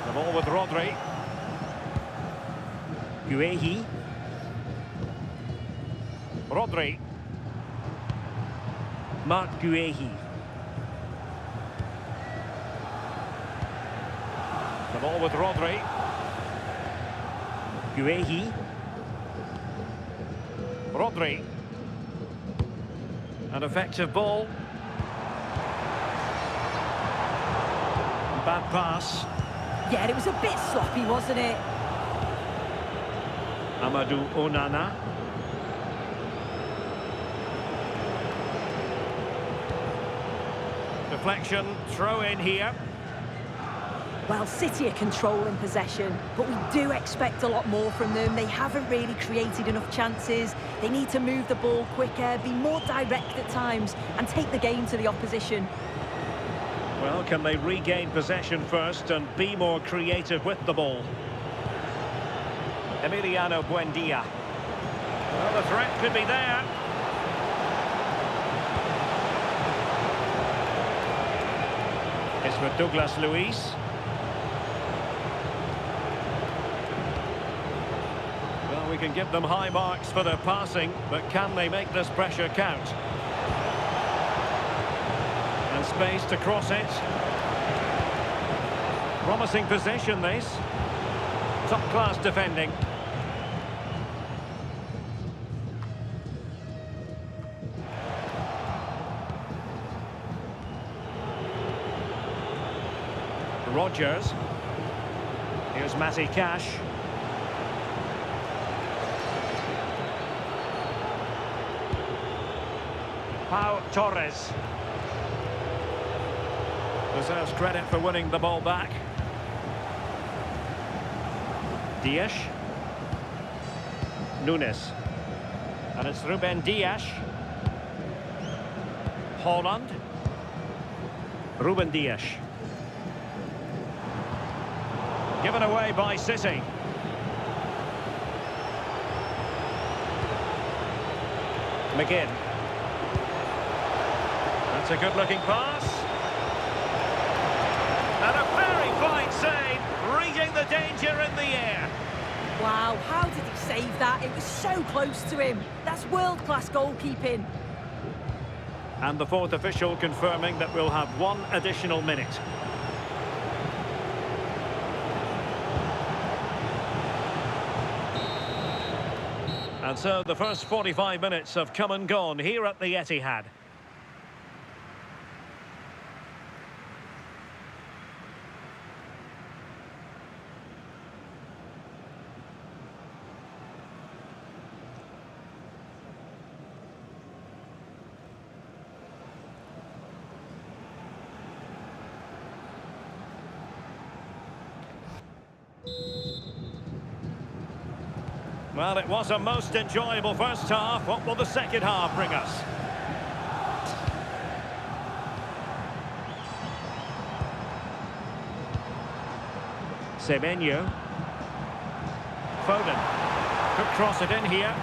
The ball with Rodri. Guehi. Rodri. Mark Guehi. The ball with Rodri. Guehi. Rodri. An effective ball. Bad pass. Yeah, it was a bit sloppy, wasn't it? Amadou Onana. Deflection, throw in here. Well, City are controlling possession, but we do expect a lot more from them. They haven't really created enough chances. They need to move the ball quicker, be more direct at times, and take the game to the opposition. Well, can they regain possession first and be more creative with the ball? Emiliano Buendia. Well, the threat could be there. It's with Douglas Luiz. Well, we can give them high marks for their passing, but can they make this pressure count? And space to cross it. Promising position, this. Top-class defending. Rodgers. Here's Matty Cash. Pau Torres. Deserves credit for winning the ball back. Dias. Nunes. And it's Ruben Dias. Holland. Ruben Dias. Given away by City. McGinn. That's a good-looking pass. And a very fine save, reading the danger in the air. Wow, how did he save that? It was so close to him. That's world-class goalkeeping. And the fourth official confirming that we'll have one additional minute. And so the first 45 minutes have come and gone here at the Etihad. Well, it was a most enjoyable first half. What will the second half bring us? Semenyo. Foden. Could cross it in here.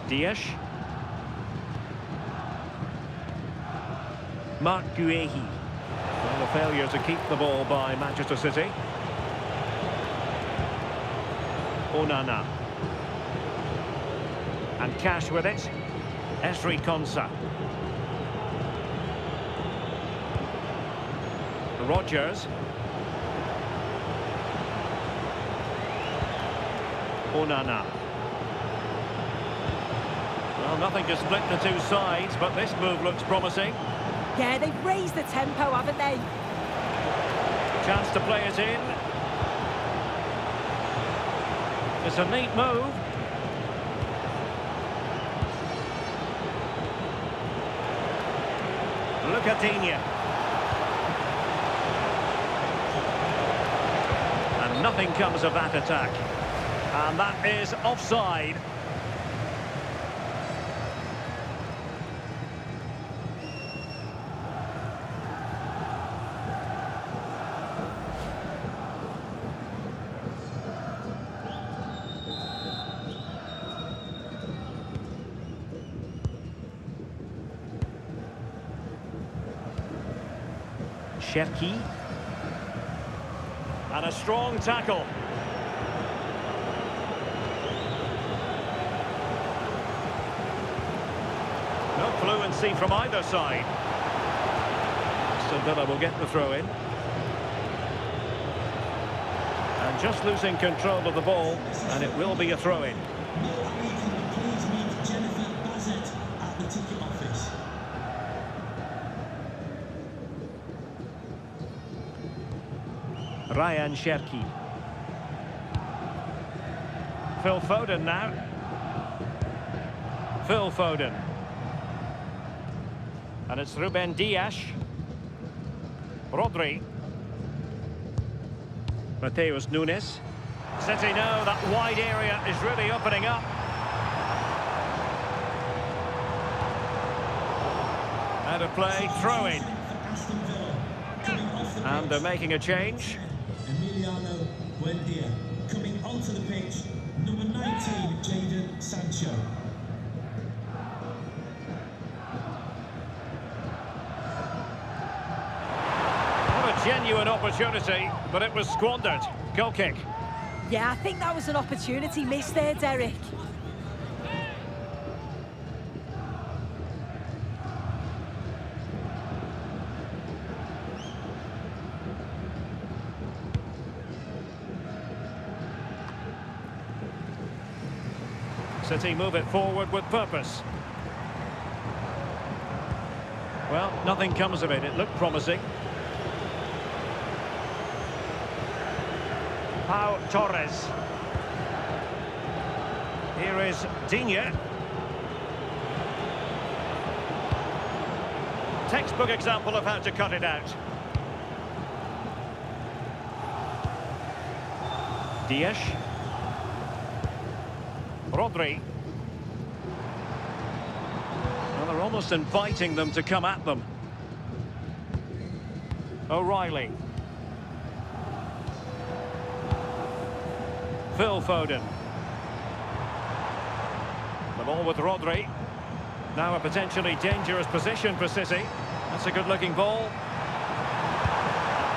Dias. Mark Guehi. Well, the failure to keep the ball by Manchester City. Onana. And Cash with it. Esri Konsa. Rodgers. Onana. Well, nothing to split the two sides, but this move looks promising. Yeah, they've raised the tempo, haven't they? Chance to play it in. It's a neat move. Look at Digne. And nothing comes of that attack. And that is offside. Cherki. And a strong tackle. No fluency from either side. Aston Villa will get the throw in. And just losing control of the ball, and it will be a throw in. Ryan Cherki. Phil Foden now. Phil Foden. And it's Ruben Dias. Rodri. Mateus Nunes. City know that wide area is really opening up. Out of play, throw-in. And they're making a change. Emiliano Buendia coming onto the pitch. Number 19, Jadon Sancho. What a genuine opportunity, but it was squandered. Goal kick. Yeah, I think that was an opportunity missed there, Derek. City move it forward with purpose. Well, nothing comes of it. It looked promising. Pau Torres. Here is Digne. Textbook example of how to cut it out. Dias. Rodri. Well, they're almost inviting them to come at them. O'Reilly. Phil Foden. The ball with Rodri. Now a potentially dangerous position for City. That's a good-looking ball.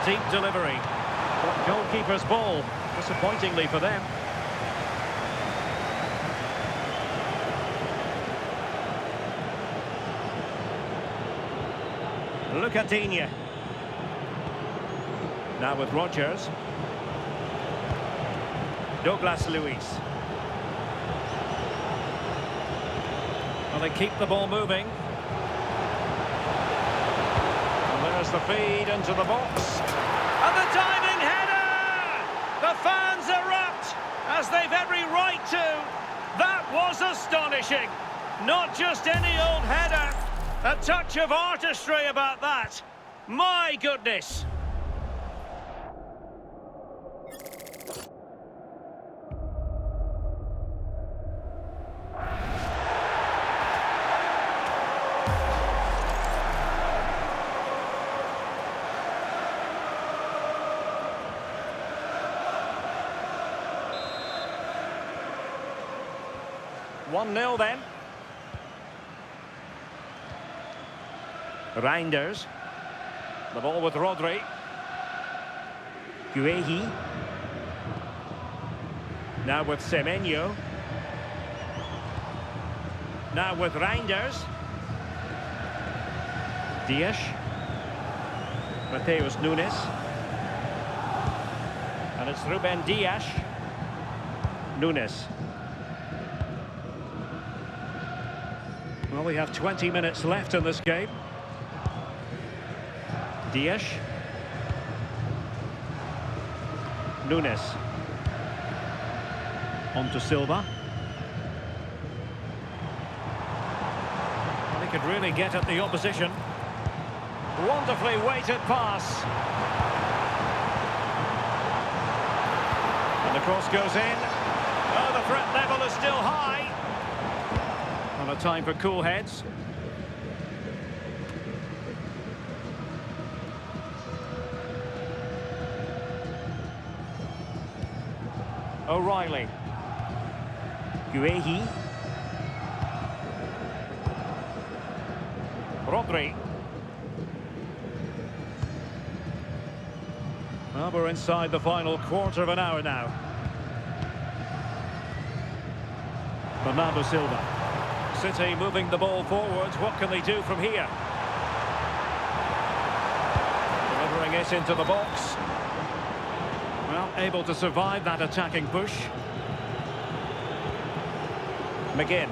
Deep delivery. But goalkeeper's ball, disappointingly for them. Look at Digne. Now with Rodgers. Douglas Luiz. Well, they keep the ball moving. And there's the feed into the box. And the diving header! The fans erupt, as they've every right to. That was astonishing. Not just any old header. A touch of artistry about that. My goodness. One 0 then. Reinders. The ball with Rodri. Guehi. Now with Semenyo. Now with Reinders. Dias. Mateus Nunes. And it's Ruben Dias. Nunes. Well, we have 20 minutes left in this game. Dias. Nunes. On to Silva. Well, he could really get at the opposition. Wonderfully weighted pass. And the cross goes in. Oh, the threat level is still high. And a time for cool heads. O'Reilly. Guehi. Rodri. Well, we're inside the final quarter of an hour now. Bernardo Silva. City moving the ball forwards. What can they do from here? Delivering it into the box. Well, able to survive that attacking push. McGinn.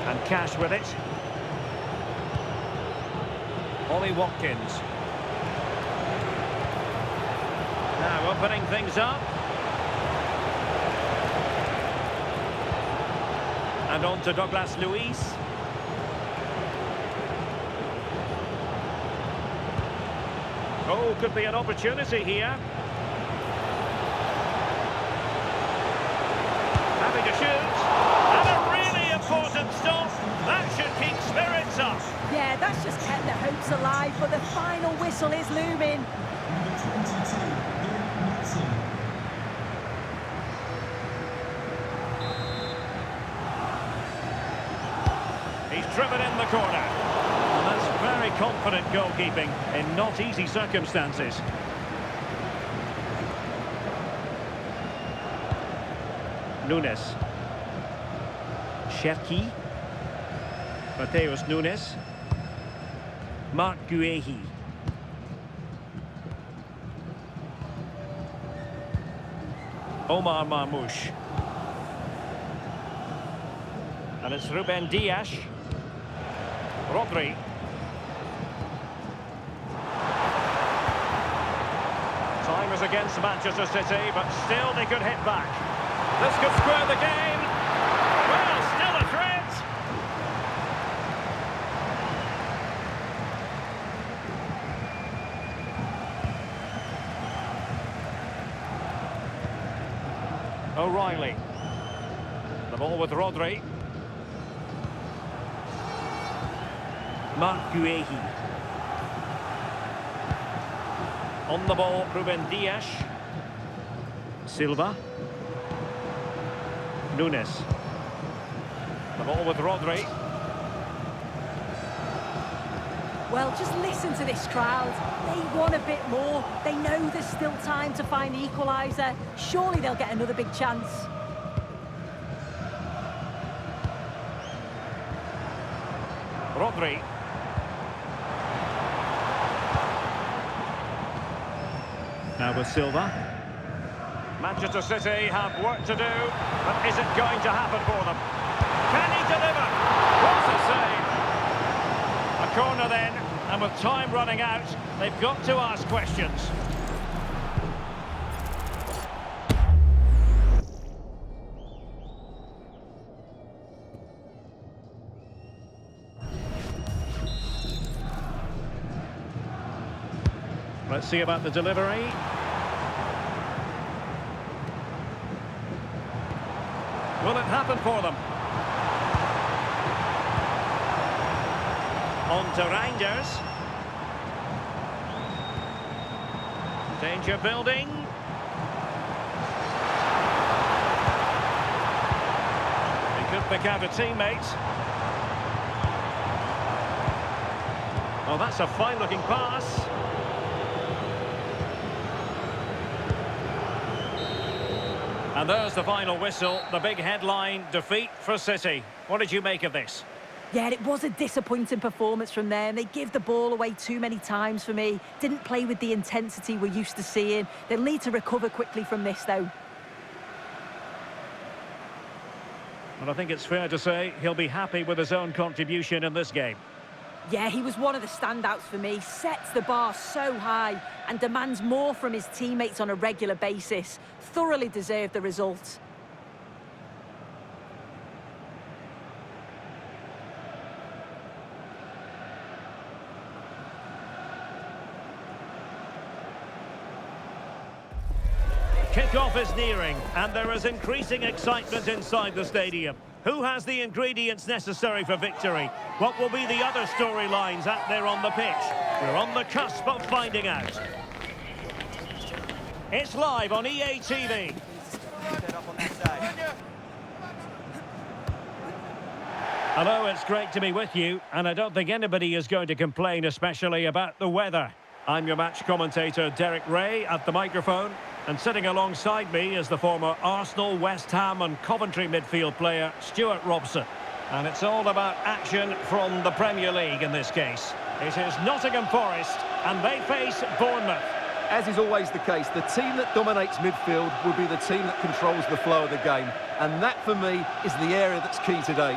And Cash with it. Ollie Watkins. Now opening things up. And on to Douglas Luiz. Oh, could be an opportunity here. Having to shoot. And a really important stop. That should keep spirits up. Yeah, that's just kept their hopes alive, but the final whistle is looming. Number 22, Matson. He's driven in the corner. And that's very confident goalkeeping in not easy circumstances. Nunes. Cherki. Mateus Nunes. Marc Guehi. Omar Marmoush. And it's Ruben Dias. Rodri. Time is against Manchester City, but still they could hit back. This could square the game. Well, still a threat. O'Reilly. The ball with Rodri. Marc Guehi. On the ball, Ruben Dias. Silva. Nunes. The ball with Rodri. Well, just listen to this crowd. They want a bit more. They know there's still time to find the equaliser. Surely they'll get another big chance. Rodri. Now with Silva. Manchester City have work to do, but is it going to happen for them? Can he deliver? What a save! A corner then, and with time running out, they've got to ask questions. Let's see about the delivery. Will it happen for them? On to Reinders. Danger building. He could pick out a teammate. Oh, that's a fine-looking pass. And there's the final whistle, the big headline, defeat for City. What did you make of this? Yeah, it was a disappointing performance from them. They give the ball away too many times for me. Didn't play with the intensity we're used to seeing. They'll need to recover quickly from this, though. Well, I think it's fair to say he'll be happy with his own contribution in this game. Yeah, he was one of the standouts for me. Sets the bar so high and demands more from his teammates on a regular basis. Thoroughly deserved the result. Kick-off is nearing, and there is increasing excitement inside the stadium. Who has the ingredients necessary for victory? What will be the other storylines out there on the pitch? We're on the cusp of finding out. It's live on EA TV. Hello, it's great to be with you, and I don't think anybody is going to complain, especially about the weather. I'm your match commentator, Derek Ray, at the microphone. And sitting alongside me is the former Arsenal, West Ham and Coventry midfield player, Stuart Robson. And it's all about action from the Premier League in this case. It is Nottingham Forest, and they face Bournemouth. As is always the case, the team that dominates midfield will be the team that controls the flow of the game. And that, for me, is the area that's key today.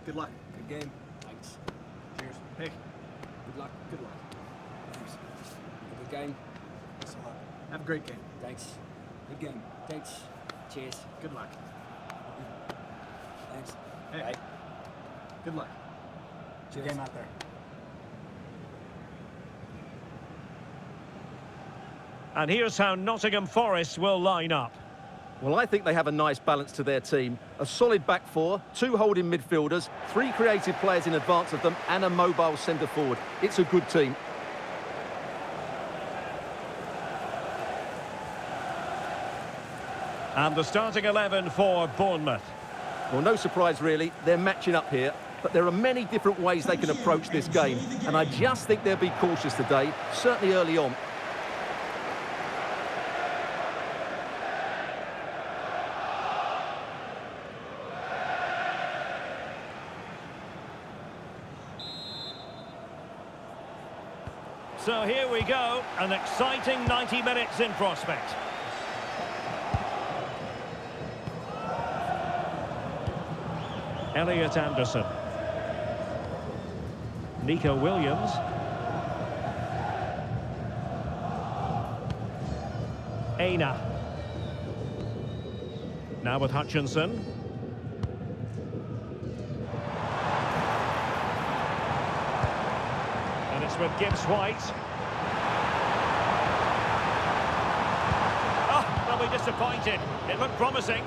Good luck. Good game. Thanks. Cheers. Hey. Good luck. Good luck. Thanks. Good game. Thanks a lot. Have a great game. Thanks. Good game. Thanks. Cheers. Good luck. Thanks. Hey. Bye. Good luck. Cheers. Good game out there. And here's how Nottingham Forest will line up. Well, I think they have a nice balance to their team. A solid back four, 2 holding midfielders, 3 creative players in advance of them, and a mobile centre forward. It's a good team. And the starting 11 for Bournemouth. Well, no surprise really, they're matching up here, but there are many different ways they can approach this game, and I just think they'll be cautious today, certainly early on. So here we go, an exciting 90 minutes in prospect. Elliot Anderson. Nico Williams. Aina. Now with Hutchinson. And it's with Gibbs White. Oh, they'll be disappointed. It looked promising.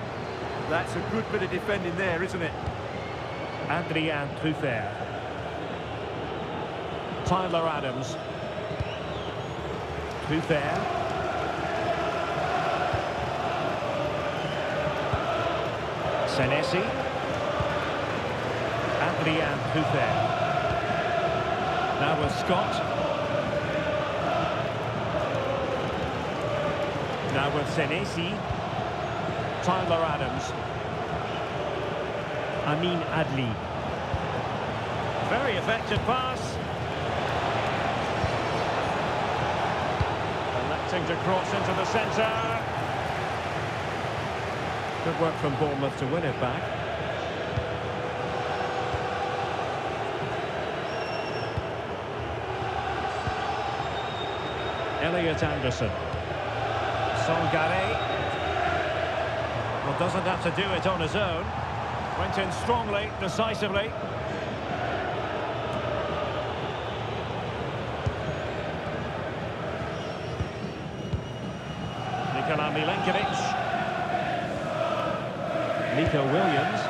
That's a good bit of defending there, isn't it? Adrien Truffert. Tyler Adams. Truffert. Senesi. Adrien Truffert. Now with Scott. Now with Senesi. Tyler Adams. Amin Adli. Very effective pass. Electing to cross into the centre. Good work from Bournemouth to win it back. Elliot Anderson. Songare. Well, doesn't have to do it on his own. Went in strongly, decisively. Nikola Milenkovic. Nico Williams.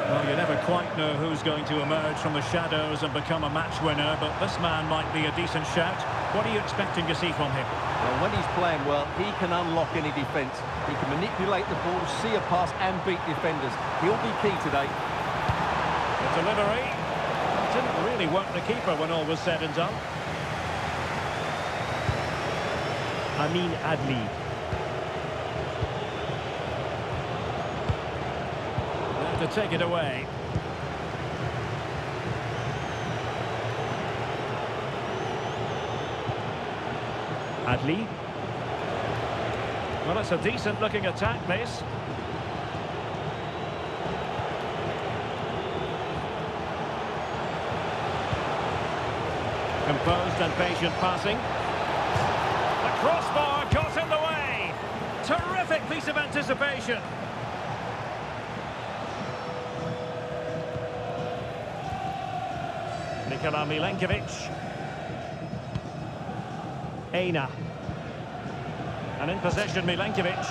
Well, you never quite know who's going to emerge from the shadows and become a match winner, but this man might be a decent shout. What are you expecting to see from him? Well, when he's playing well, he can unlock any defence. He can manipulate the ball, see a pass and beat defenders. He'll be key today. The delivery. Didn't really work the keeper when all was said and done. Amin Adli. There to take it away. Adli. Well, it's a decent looking attack, this. Composed and patient passing. The crossbar got in the way. Terrific piece of anticipation. Nikola Milenkovic. Aina. And in possession, Milenkovic.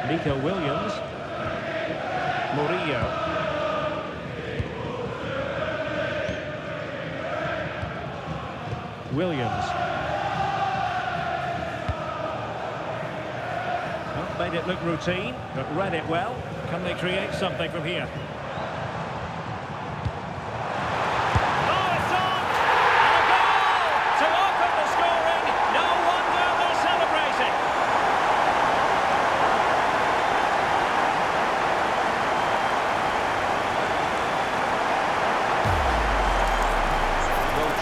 Nico Williams. Murillo. Williams. Well, made it look routine, but read it well. Can they create something from here?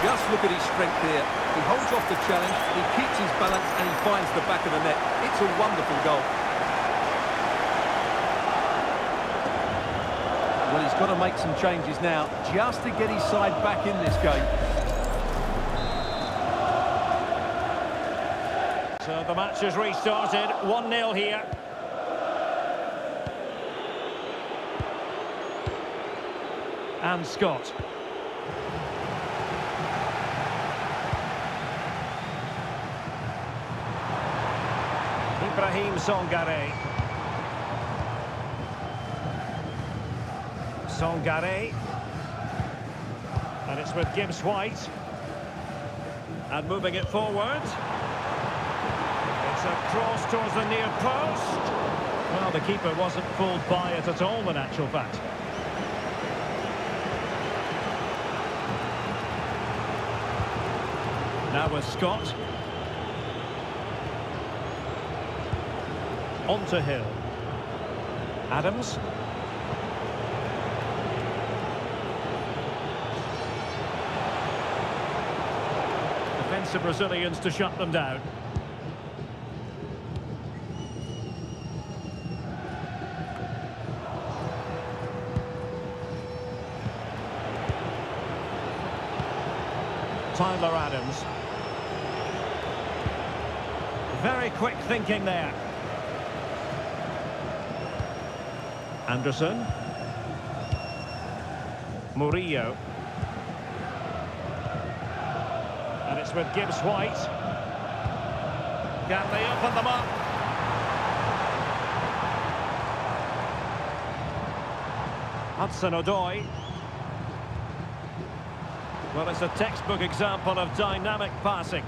Just look at his strength here. He holds off the challenge, he keeps his balance and he finds the back of the net. It's a wonderful goal. Well, he's got to make some changes now, just to get his side back in this game. So the match has restarted, 1-0 here. And Scott. Ibrahim Songare. Songare. And it's with Gibbs-White. And moving it forward. It's a cross towards the near post. Well, the keeper wasn't fooled by it at all, in actual fact. Now with Scott. On to Hill. Adams. Defensive Brazilians to shut them down. Tyler Adams. Very quick thinking there. Anderson. Murillo. And it's with Gibbs-White. Can they open them up? Hudson-Odoi. Well, it's a textbook example of dynamic passing.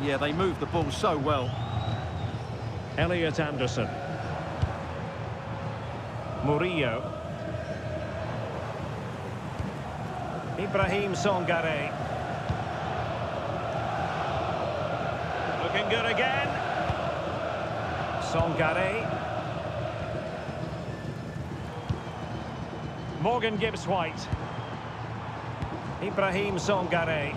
Yeah, they moved the ball so well. Elliot Anderson. Murillo. Ibrahim Songare. Looking good again. Songare. Morgan Gibbs-White. Ibrahim Songare.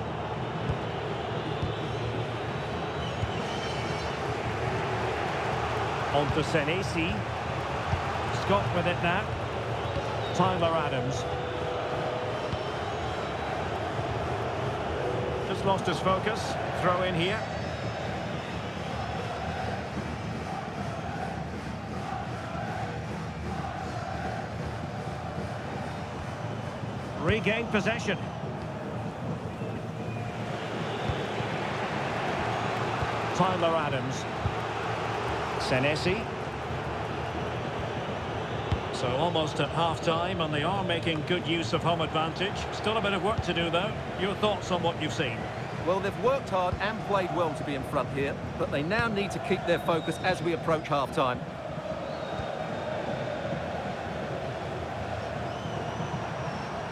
On to Senesi. Scott with it now. Tyler Adams. Just lost his focus. Throw in here. Regained possession. Tyler Adams. Senesi. So almost at half-time, and they are making good use of home advantage. Still a bit of work to do, though. Your thoughts on what you've seen? Well, they've worked hard and played well to be in front here, but they now need to keep their focus as we approach half-time.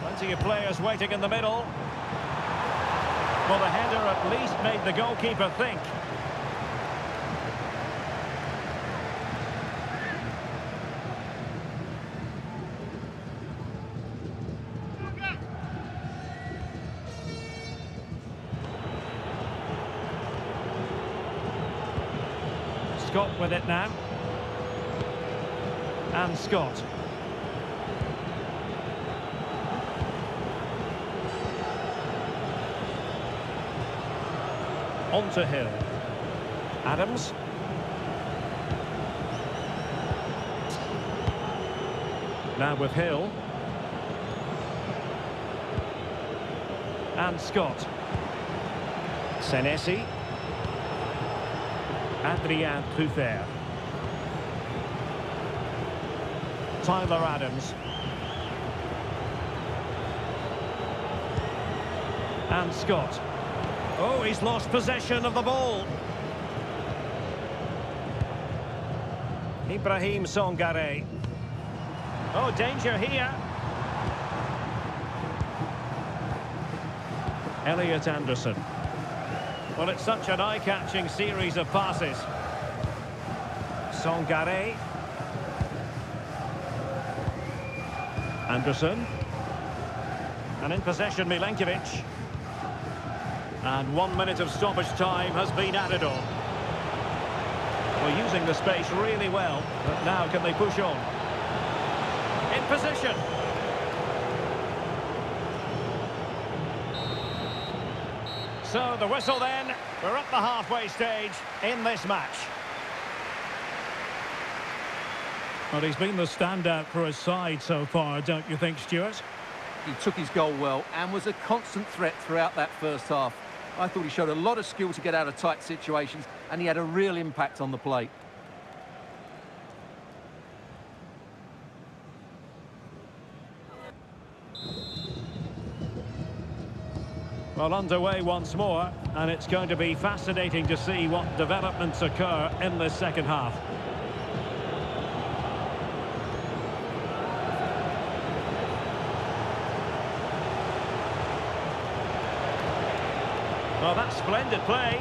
Plenty of players waiting in the middle. Well, the header at least made the goalkeeper think. Scott with it now. And Scott. On to Hill. Adams. Now with Hill. And Scott. Senesi. Adrien Truffert. Tyler Adams. And Scott. Oh, he's lost possession of the ball. Ibrahim Songare. Oh, danger here. Elliot Anderson. Well, it's such an eye-catching series of passes. Songare. Anderson. And in possession, Milenkovic. And 1 minute of stoppage time has been added on. Well, using the space really well, but now can they push on? In position. So the whistle then. We're at the halfway stage in this match. Well, he's been the standout for his side so far, don't you think, Stuart? He took his goal well and was a constant threat throughout that first half. I thought he showed a lot of skill to get out of tight situations, and he had a real impact on the plate. Well, underway once more, and it's going to be fascinating to see what developments occur in this second half. Well, that's splendid play.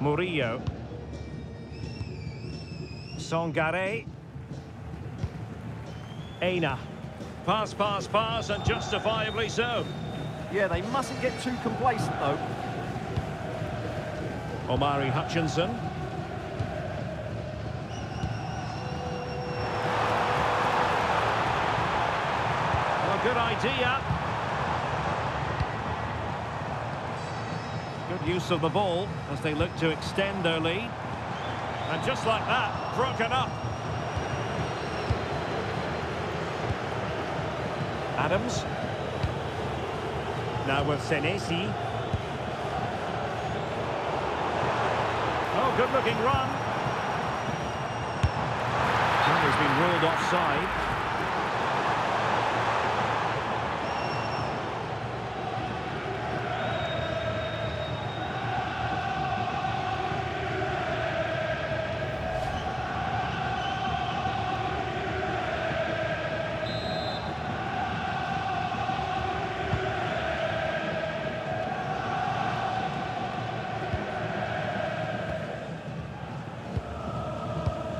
Murillo. Songare. Aina. Pass, and justifiably so. Yeah, they mustn't get too complacent, though. Omari Hutchinson. Good idea. Good use of the ball as they look to extend their lead. And just like that, broken up. Adams. Now with Senesi. Oh, good-looking run. And he's been ruled offside.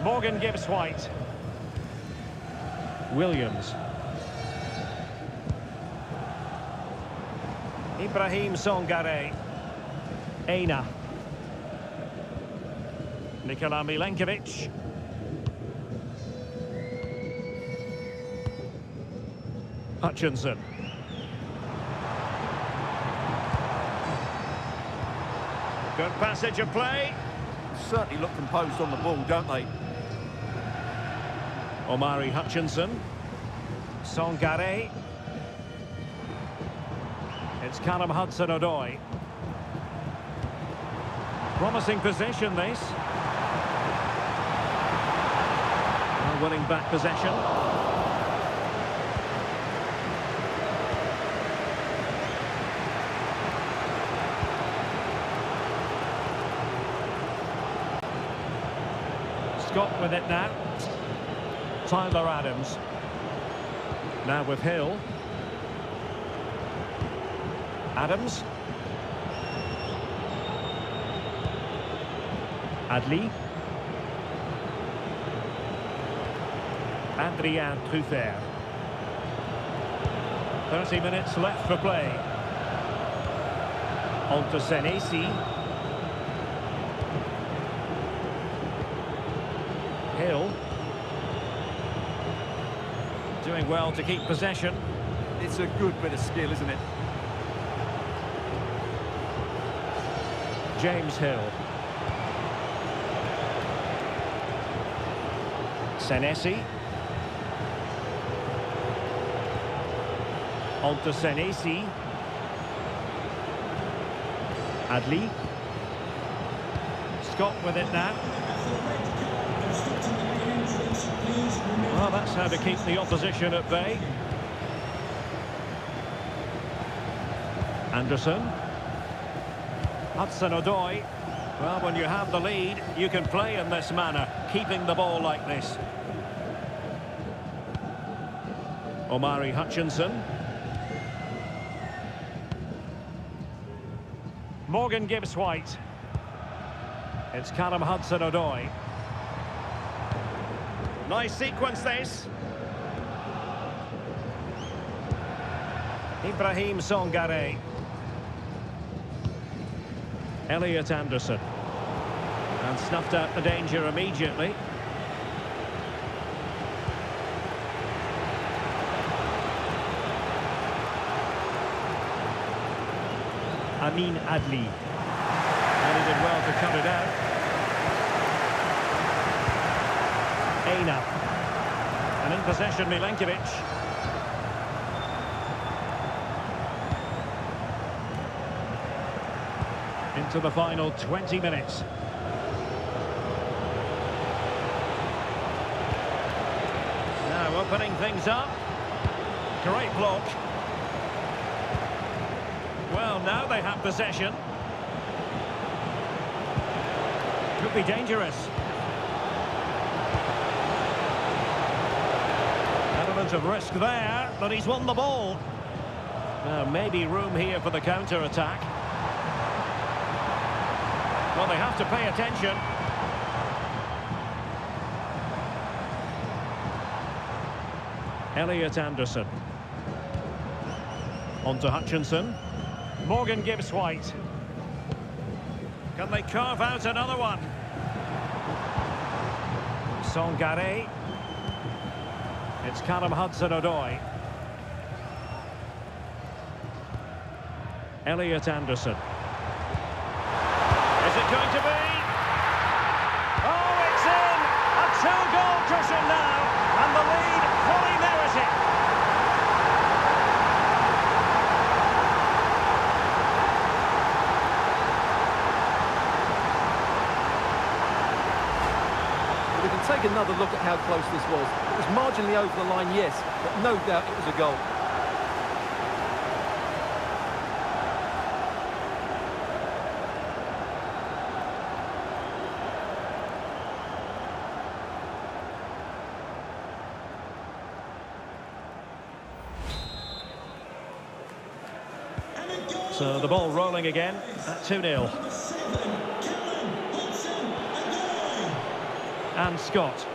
Morgan gives White. Williams. Ibrahim Songare. Aina. Nikola Milenkovic. Hutchinson. Good passage of play. Certainly look composed on the ball, don't they? Omari Hutchinson. Songare. It's Callum Hudson-Odoi. Promising position, this. Well, winning back possession. Scott with it now. Tyler Adams. Now with Hill. Adams. Adli. Adrien Truffert. 30 minutes left for play. On to Senesi. Hill. Doing well to keep possession. It's a good bit of skill, isn't it? James Hill. Senesi. On to Senesi. Adli. Scott with it now. Well, that's how to keep the opposition at bay. Anderson. Hudson-Odoi. Well, when you have the lead, you can play in this manner, keeping the ball like this. Omari Hutchinson. Morgan gives White. It's Callum Hudson-Odoi. Nice sequence, this. Ibrahim Songare. Elliot Anderson. And snuffed out the danger immediately. Amin Adli. And he did well to cut it out. Aina. And in possession, Milenkovic. Into the final 20 minutes. Now opening things up. Great block. Well, now they have possession. Could be dangerous. Element of risk there, but he's won the ball. Now maybe room here for the counter-attack. Well, they have to pay attention. Elliot Anderson. On to Hutchinson. Morgan Gibbs-White. Can they carve out another one? Songare. It's Callum Hudson-Odoi. Elliot Anderson. Is it going to be? Oh, it's in! A two-goal cushion now, and the lead fully merited. We can take another look at how close this was. It was marginally over the line, yes, but no doubt it was a goal. So the ball rolling again at 2-0. And Scott.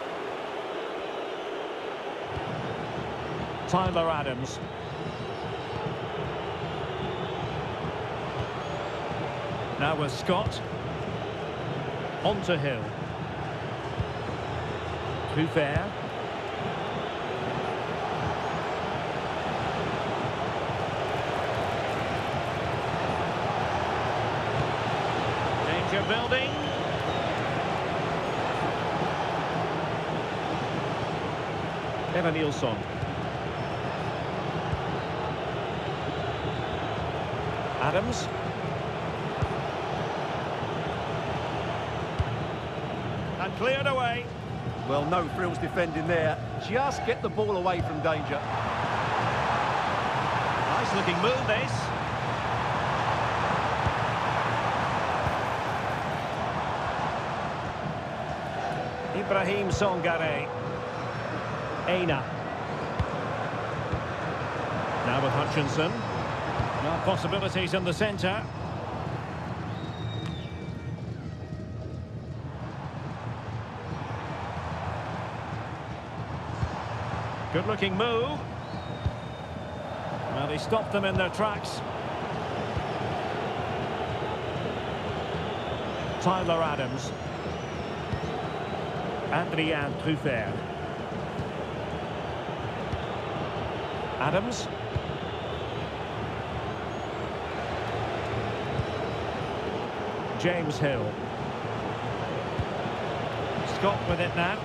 Tyler Adams. Now with Scott. On to Hill. Too fair. Danger building. Evan Nilsson. Adams. And cleared away. Well, no frills defending there. Just get the ball away from danger. Nice looking move, this. Ibrahim Songare. Aina. Now with Hutchinson. Now possibilities in the centre. Good looking move. Well, he stopped them in their tracks. Tyler Adams. Adrien Truffert. Adams. James Hill. Scott with it now.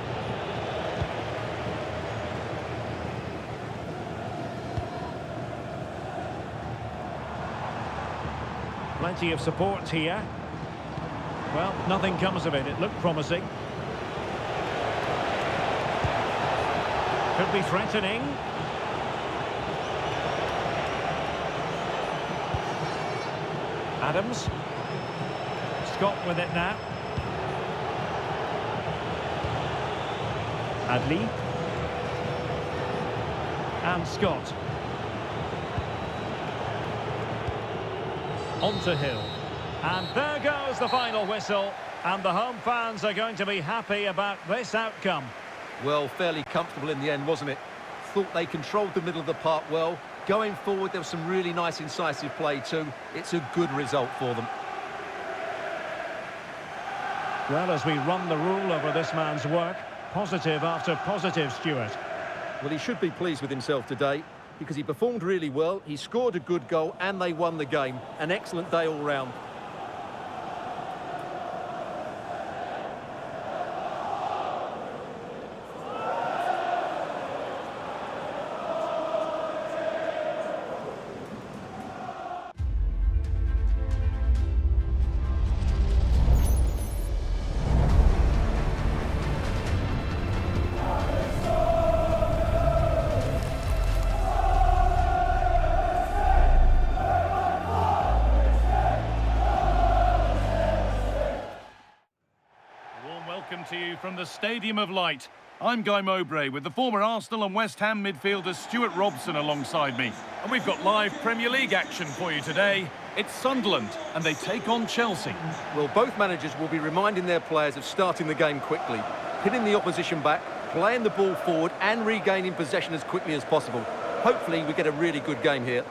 Plenty of support here. Well, nothing comes of it. It looked promising. Could be threatening. Adams. Scott with it now. Adli. And Scott. On to Hill. And there goes the final whistle. And the home fans are going to be happy about this outcome. Well, fairly comfortable in the end, wasn't it? Thought they controlled the middle of the park well. Going forward, there was some really nice incisive play too. It's a good result for them. Well, as we run the rule over this man's work, positive after positive, Stuart. Well, he should be pleased with himself today. because he performed really well, he scored a good goal and they won the game. An excellent day all round. Welcome to you from the Stadium of Light. I'm Guy Mowbray with the former Arsenal and West Ham midfielder Stuart Robson alongside me. And we've got live Premier League action for you today. It's Sunderland and they take on Chelsea. Well, both managers will be reminding their players of starting the game quickly, hitting the opposition back, playing the ball forward and regaining possession as quickly as possible. Hopefully we get a really good game here.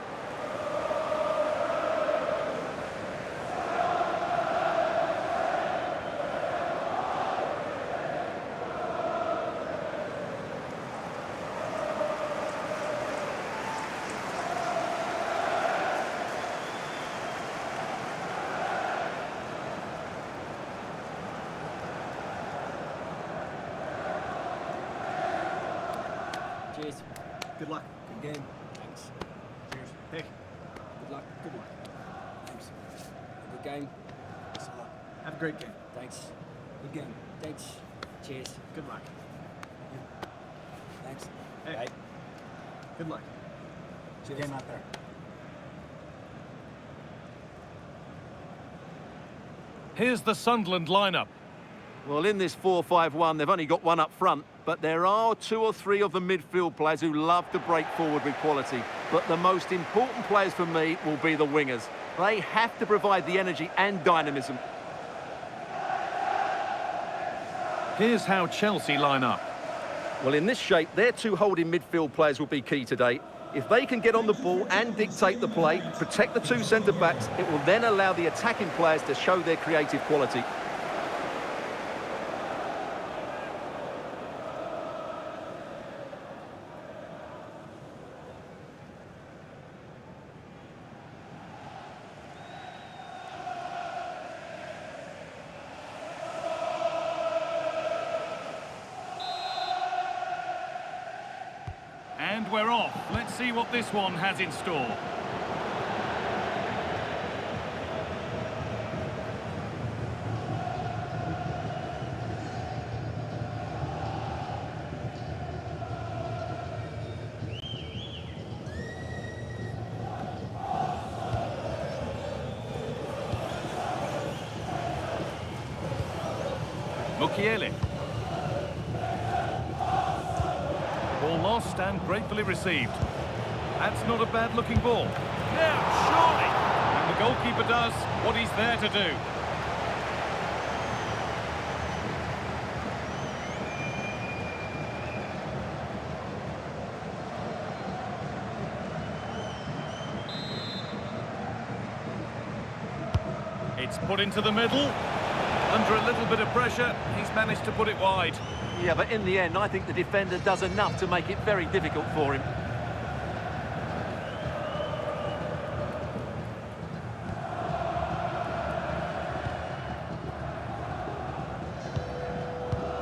Cheers. Good luck. Good game. Thanks. Cheers. Hey. Good luck. Good luck. Thanks. Good game. Thanks a lot. Have a great game. Thanks. Good game. Thanks. Cheers. Good luck. Yeah. Thanks. Hey. Bye. Good luck. Cheers. Good game out there. Here's the Sunderland lineup. Well, in this 4-5-1, they've only got one up front, but there are 2 or 3 of the midfield players who love to break forward with quality. But the most important players for me will be the wingers. They have to provide the energy and dynamism. Here's how Chelsea line up. Well, in this shape, their 2 holding midfield players will be key today. If they can get on the ball and dictate the play, protect the 2 centre-backs, it will then allow the attacking players to show their creative quality. And we're off. Let's see what this one has in store. Mukiele. Ball lost and gratefully received. That's not a bad-looking ball. Now, surely! And the goalkeeper does what he's there to do. It's put into the middle. Under a little bit of pressure, he's managed to put it wide. Yeah, but in the end, I think the defender does enough to make it very difficult for him.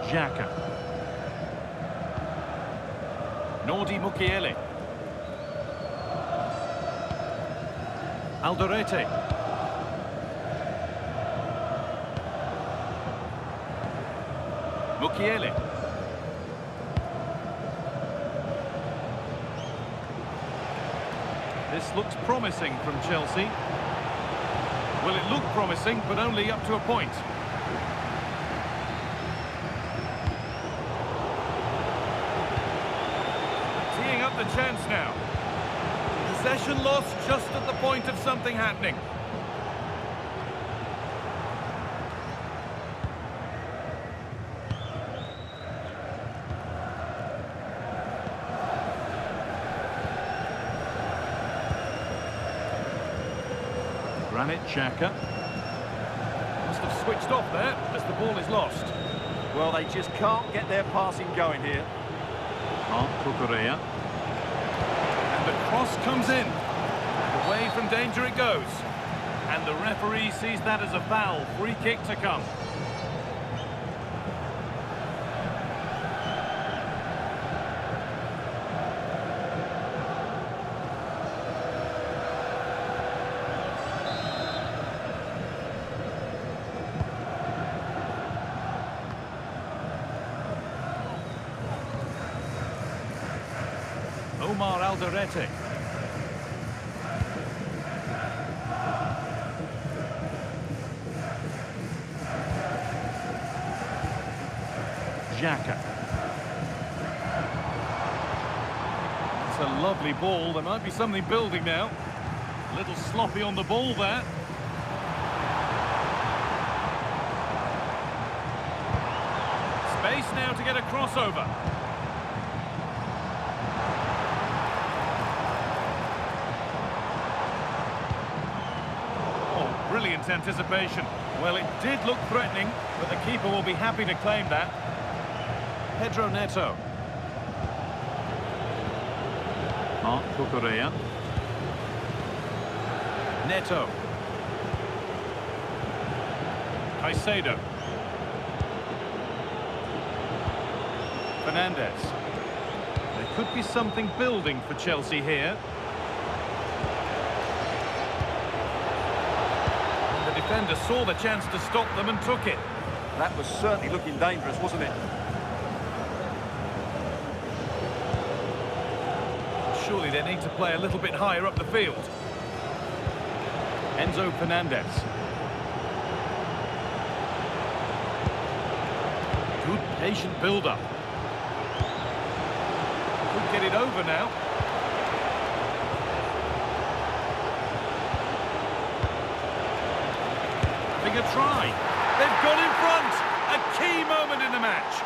Xhaka. Nordi Mukiele. Alderete. Mukiele. This looks promising from Chelsea. Well, it looked promising, but only up to a point. Teeing up the chance now. Possession lost just at the point of something happening. Granit Xhaka. Must have switched off there as the ball is lost. Well, they just can't get their passing going here. Cucurella. And the cross comes in. And away from danger it goes. And the referee sees that as a foul. Free kick to come. Omar Alderete. Xhaka. It's a lovely ball. There might be something building now. A little sloppy on the ball there. Space now to get a crossover. Brilliant anticipation. Well, it did look threatening, but the keeper will be happy to claim that. Pedro Neto. Marc Cucurella. Neto. Caicedo. Fernandes. There could be something building for Chelsea here. The defender saw the chance to stop them and took it. That was certainly looking dangerous, wasn't it? Surely they need to play a little bit higher up the field. Enzo Fernandez. Good patient build-up. Could get it over now. Having a try. They've got in front. A key moment in the match.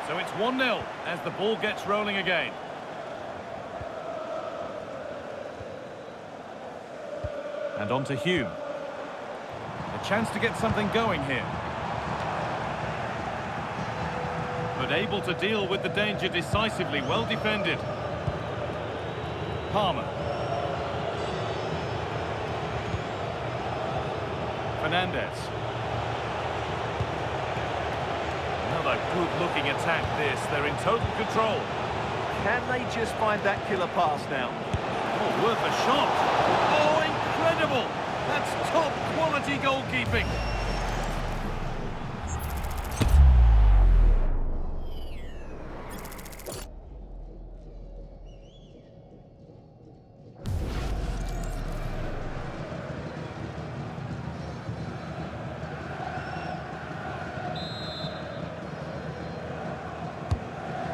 So it's 1-0 as the ball gets rolling again. And on to Hume. A chance to get something going here. But able to deal with the danger decisively, well defended. Palmer. Fernandes. Another good-looking attack this. They're in total control. Can they just find that killer pass now? Oh, worth a shot. Oh, incredible. That's top-quality goalkeeping.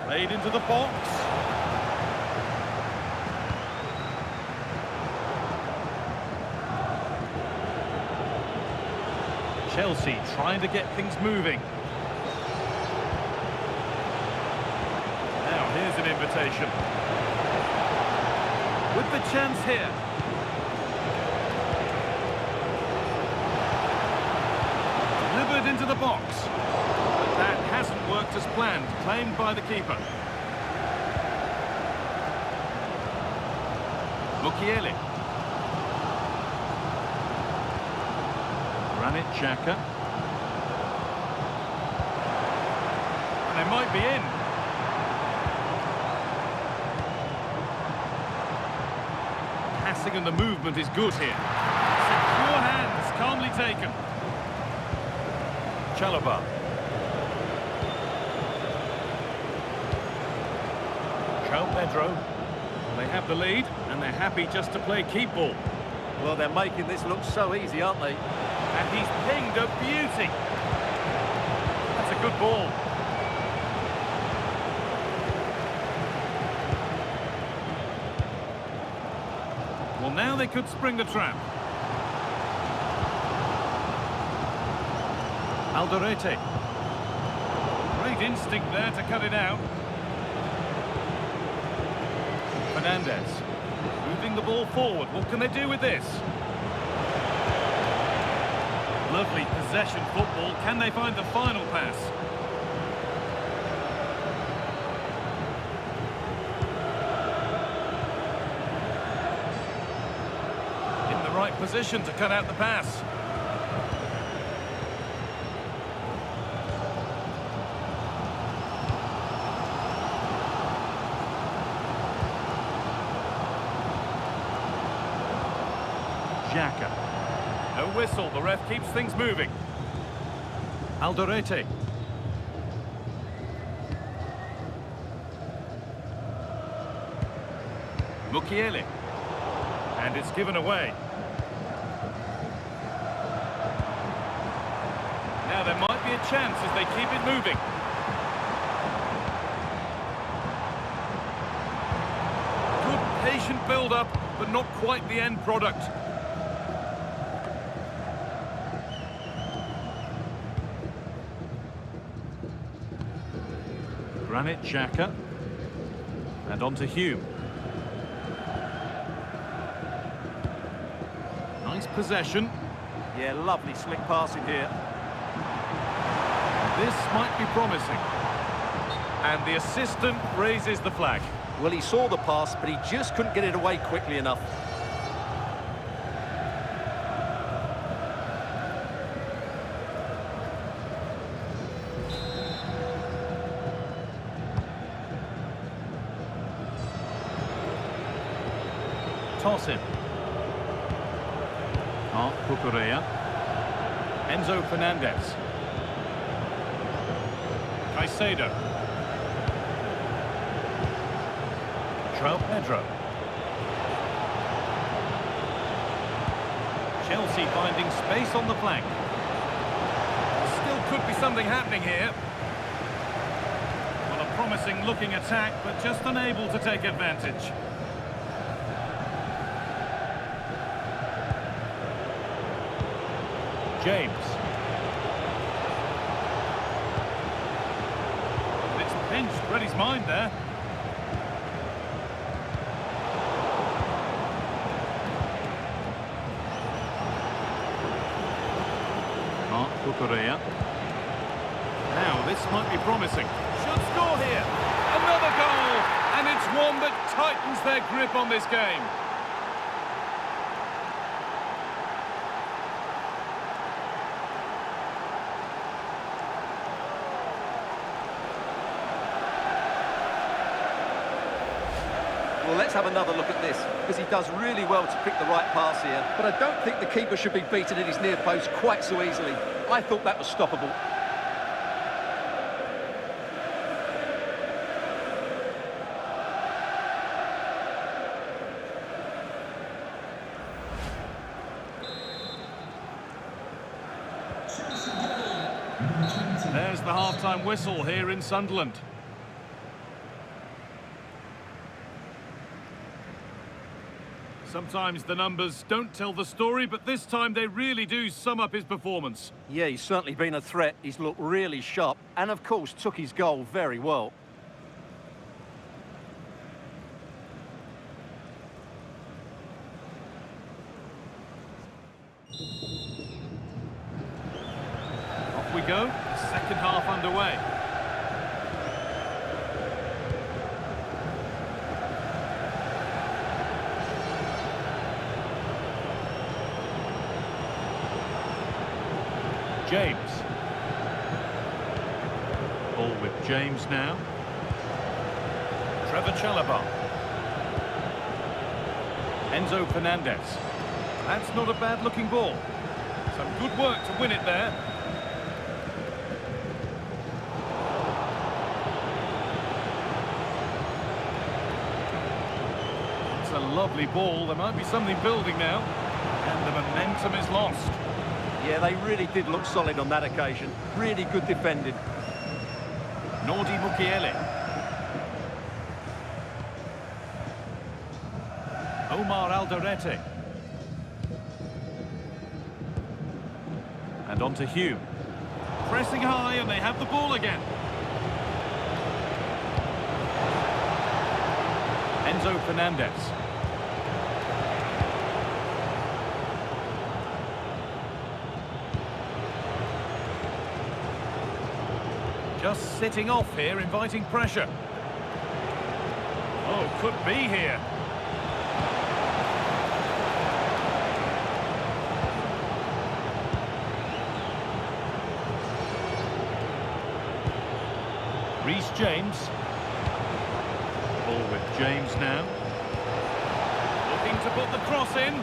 Played into the box. Chelsea trying to get things moving. Now here's an invitation. With the chance here. Delivered into the box. But that hasn't worked as planned. Claimed by the keeper. Mukiele. Granit Xhaka. And they might be in. Passing and the movement is good here. Secure hands, calmly taken. Chalobah. João Pedro. They have the lead and they're happy just to play keep ball. Well, they're making this look so easy, aren't they? And he's pinged a beauty. That's a good ball. Well, now they could spring the trap. Alderete. Great instinct there to cut it out. Fernandez. Moving the ball forward. What can they do with this? Lovely possession football. Can they find the final pass? In the right position to cut out the pass. Xhaka. No whistle, the ref keeps things moving. Alderete. Mukiele. And it's given away. Now there might be a chance as they keep it moving. Good patient build-up, but not quite the end product. Granit Xhaka. And on to Hume. Nice possession. Yeah, lovely slick passing here. This might be promising. And the assistant raises the flag. Well, he saw the pass, but he just couldn't get it away quickly enough. Toss in. Cucurella. Enzo Fernandez. Caicedo. João Pedro. Chelsea finding space on the flank. Still could be something happening here. Well, a promising looking attack, but just unable to take advantage. James. It's pinched, read his mind there. Cucurella. Now this might be promising. Should score here. Another goal, and it's one that tightens their grip on this game. Well, let's have another look at this, because he does really well to pick the right pass here. But I don't think the keeper should be beaten in his near post quite so easily. I thought that was stoppable. There's the half-time whistle here in Sunderland. Sometimes the numbers don't tell the story, but this time they really do sum up his performance. Yeah, he's certainly been a threat. He's looked really sharp and, of course, took his goal very well. Off we go, the second half underway. James. Ball with James now. Trevor Chalobah. Enzo Fernandez. That's not a bad-looking ball. Some good work to win it there. It's a lovely ball. There might be something building now. And the momentum is lost. Yeah, they really did look solid on that occasion. Really good defending. Nordi Mukiele. Omar Alderete. And on to Hume. Pressing high and they have the ball again. Enzo Fernandez. Just sitting off here, inviting pressure. Oh, could be here. Reece James. Ball with James now. Looking to put the cross in.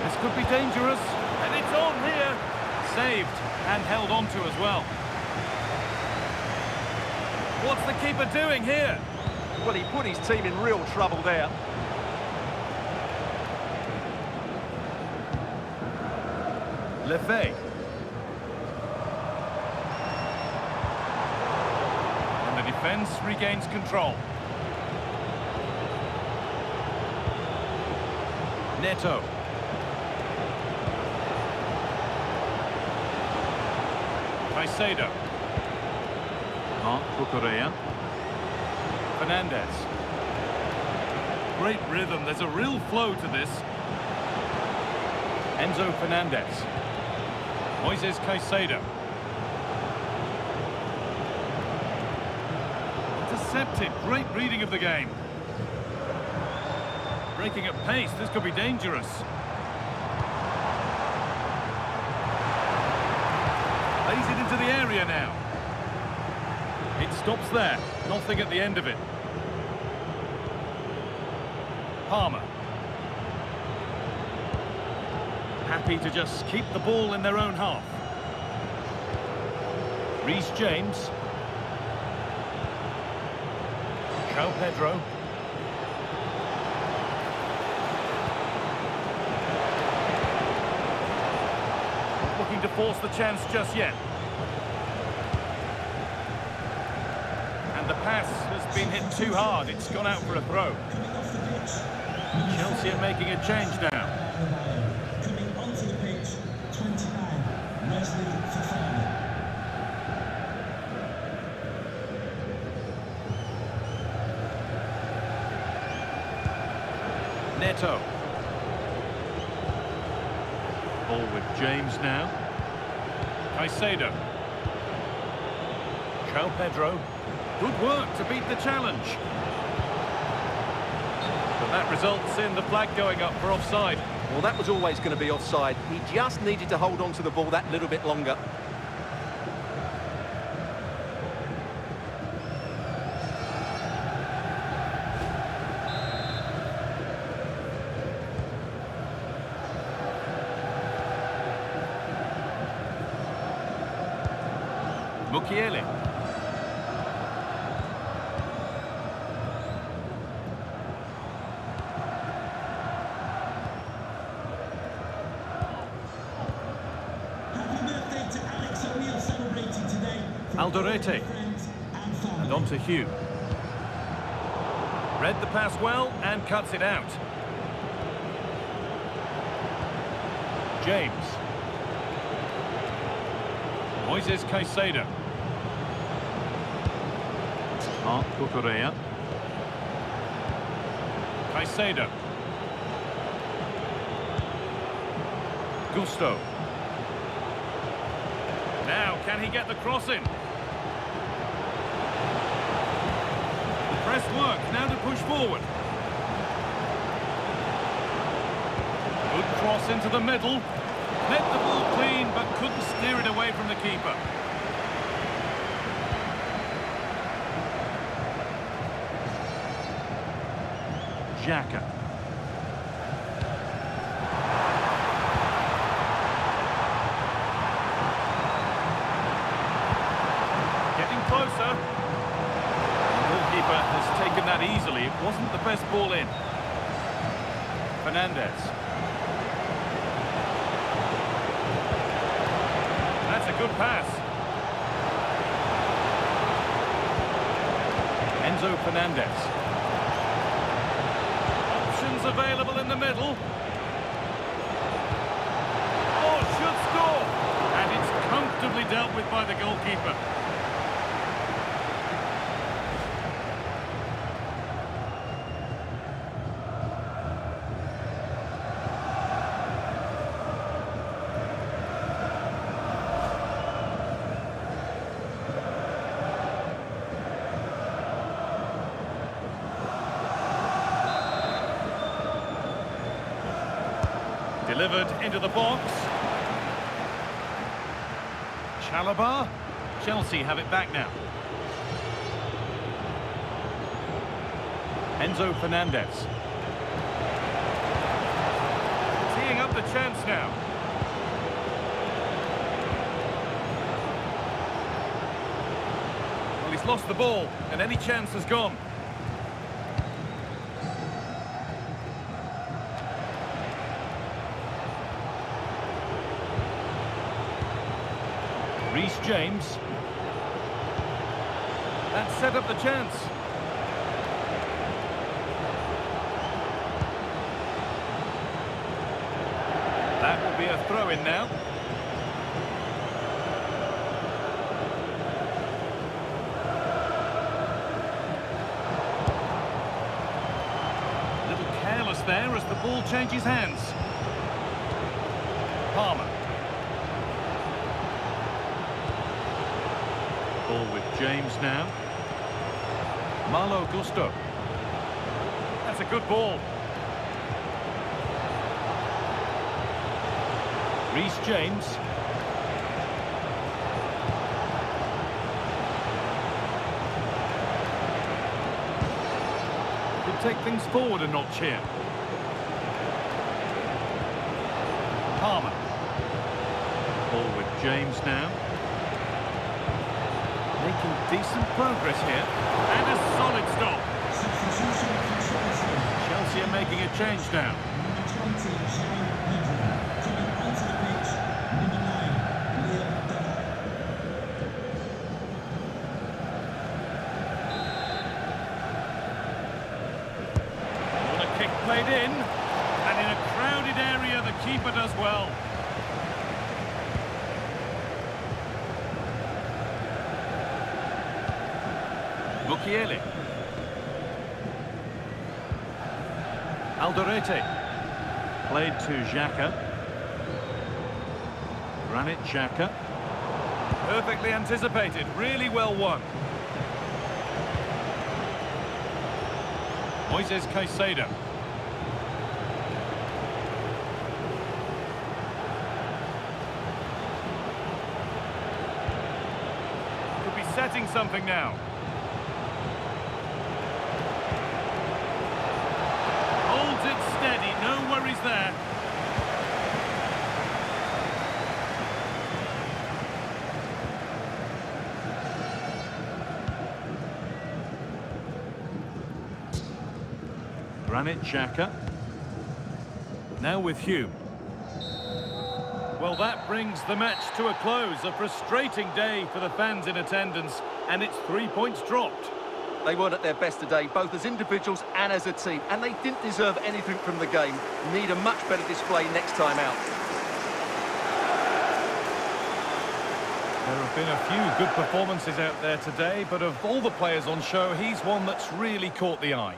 This could be dangerous. And it's on here. Saved and held on to as well. What's the keeper doing here? Well, he put his team in real trouble there. Lefebvre. And the defence regains control. Neto. Caicedo. Cucurella. Fernandez. Great rhythm, there's a real flow to this. Enzo Fernandez. Moises Caicedo. Intercepted, great reading of the game. Breaking at pace, this could be dangerous. Lays it into the area now. It stops there, nothing at the end of it. Palmer. Happy to just keep the ball in their own half. Reece James. João Pedro. Not looking to force the chance just yet. The pass has been hit too hard. It's gone out for a throw. Chelsea are making a change now. Coming onto the pitch, 29, Wesley Fofana. Neto. Ball with James now. Caicedo. João Pedro. Good work to beat the challenge. But that results in the flag going up for offside. Well, that was always going to be offside. He just needed to hold on to the ball that little bit longer. Mukiele. Alderete. And on to Hume. Read the pass well and cuts it out. James. Moises Caicedo. Cucurella. Caicedo. Gusto. Now, can he get the cross in? Press work, now to push forward. Good cross into the middle. Met the ball clean, but couldn't steer it away from the keeper. Xhaka. Getting closer. Has taken that easily. It wasn't the best ball in. Fernandez. That's a good pass. Enzo Fernandez. Options available in the middle. Oh, should score! And it's comfortably dealt with by the goalkeeper. Delivered into the box. Chalobah. Chelsea have it back now. Enzo Fernandez. Teeing up the chance now. Well, he's lost the ball, and any chance has gone. James. That set up the chance. That will be a throw-in now. A little careless there as the ball changes hands. Palmer. Ball with James now. Malo Gusto. That's a good ball. Reece James. Could take things forward a notch here. Palmer. Ball with James now. Making decent progress here. And a solid stop. Chelsea are making a change now. What a kick played in. And in a crowded area, the keeper does well. Mukiele. Alderete. Played to Xhaka. Granit Xhaka. Perfectly anticipated. Really well won. Moises Caicedo. Could be setting something now. Steady, no worries there. Granit Xhaka. Now with Hume. Well, that brings the match to a close. A frustrating day for the fans in attendance, and it's 3 points dropped. They weren't at their best today, both as individuals and as a team, and they didn't deserve anything from the game. Need a much better display next time out. There have been a few good performances out there today, but of all the players on show, he's one that's really caught the eye.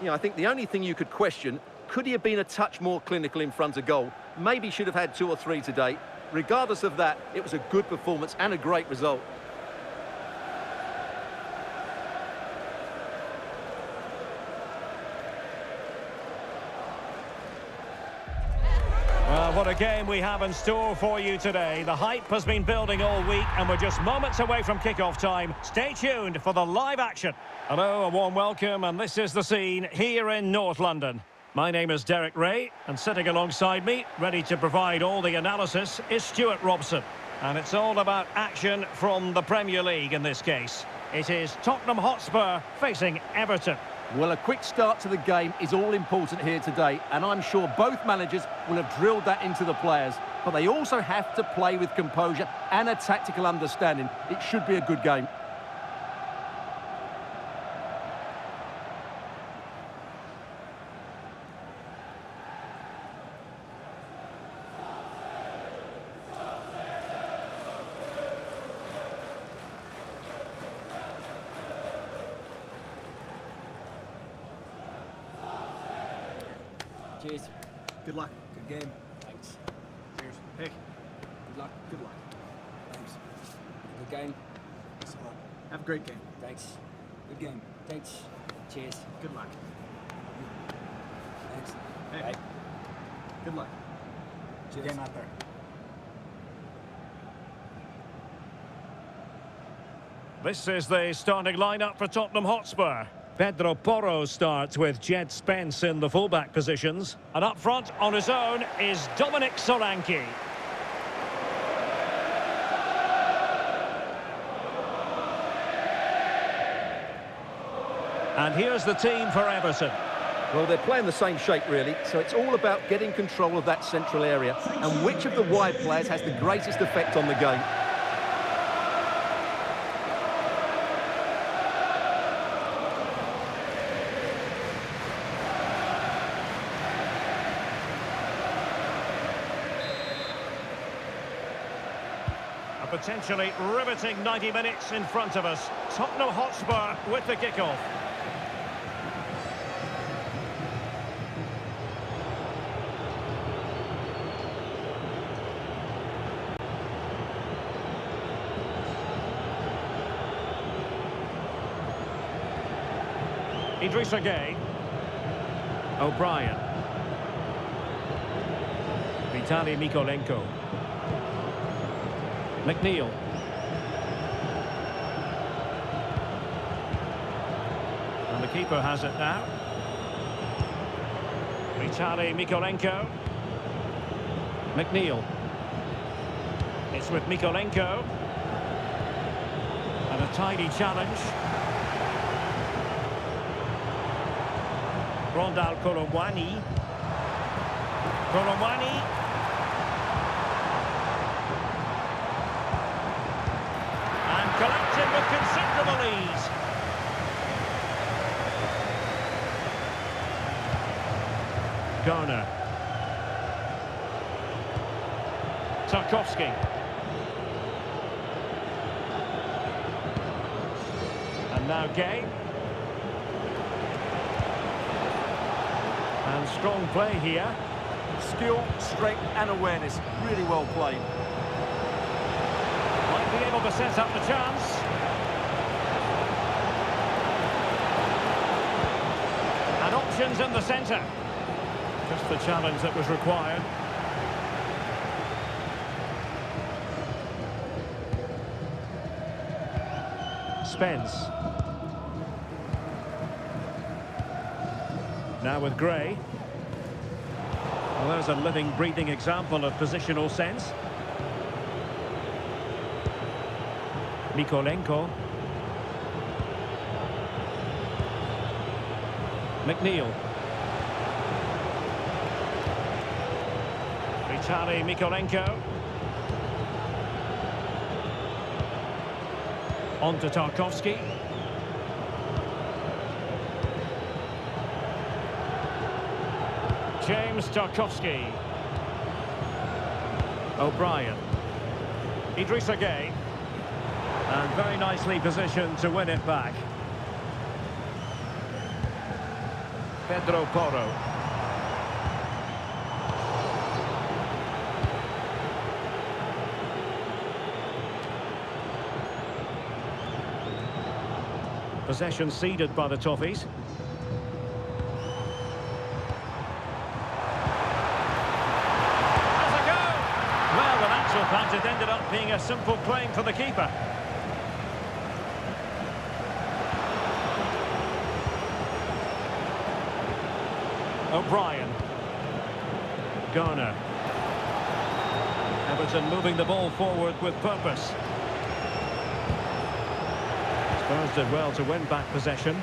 Yeah, I think the only thing you could question, could he have been a touch more clinical in front of goal? Maybe should have had 2 or 3 today. Regardless of that, it was a good performance and a great result. Well, what a game we have in store for you today. The hype has been building all week and we're just moments away from kick-off time. Stay tuned for the live action. Hello, a warm welcome, and this is the scene here in North London. My name is Derek Ray, and sitting alongside me, ready to provide all the analysis, is Stuart Robson. And it's all about action from the Premier League in this case. It is Tottenham Hotspur facing Everton. Well, a quick start to the game is all important here today, and I'm sure both managers will have drilled that into the players. But they also have to play with composure and a tactical understanding. It should be a good game. Cheers. Good luck. Good game. Thanks. Cheers. Hey. Good luck. Good luck. Thanks. Good game. Thanks a lot. Have a great game. Thanks. Good game. Thanks. Cheers. Good luck. Thanks. Hey. Bye. Good luck. Cheers. Game out there. This is the starting lineup for Tottenham Hotspur. Pedro Porro starts with Jed Spence in the fullback positions. And up front on his own is Dominic Solanke. And here's the team for Everton. Well, they're playing the same shape, really, so it's all about getting control of that central area and which of the wide players has the greatest effect on the game. A potentially riveting 90 minutes in front of us. Tottenham Hotspur with the kickoff. Idrissa Gueye. O'Brien. Vitaly Mykolenko. McNeil. And the keeper has it now. Vitaly Mykolenko. McNeil. It's with Mykolenko. And a tidy challenge. Rondal Kolomwani. Kolomwani. And collected with considerable ease. Garner. Tarkowski. And now Gueye. And strong play here. Skill, strength and awareness. Really well played. Might be able to set up the chance. And options in the centre. Just the challenge that was required. Spence. Now with Gray. Well, there's a living, breathing example of positional sense. Mykolenko. McNeil. Vitaly Mykolenko. On to Tarkowski. James Tarkowski. O'Brien. Idrissa Gueye. And very nicely positioned to win it back. Pedro Porro. Possession ceded by the Toffees. But it ended up being a simple claim for the keeper. O'Brien. Garner. Everton moving the ball forward with purpose. Spurs did well to win back possession.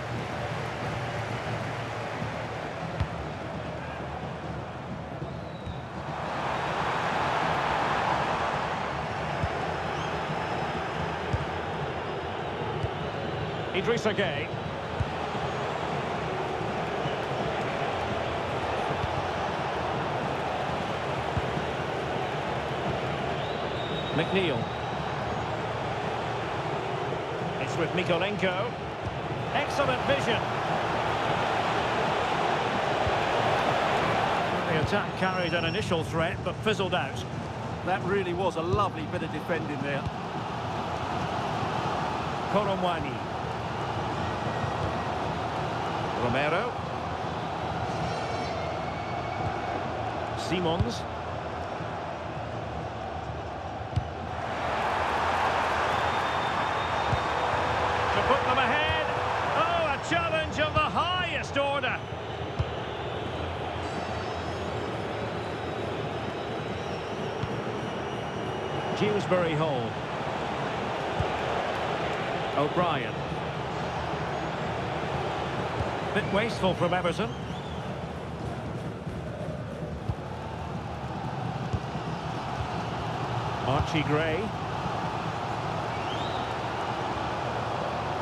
Idrissa Gueye. McNeil. It's with Mykolenko. Excellent vision. The attack carried an initial threat, but fizzled out. That really was a lovely bit of defending there. Koromwani. Romero. Simons. To put them ahead. Oh, a challenge of the highest order. Dewsbury Hall. O'Brien. Bit wasteful from Everton. Archie Gray.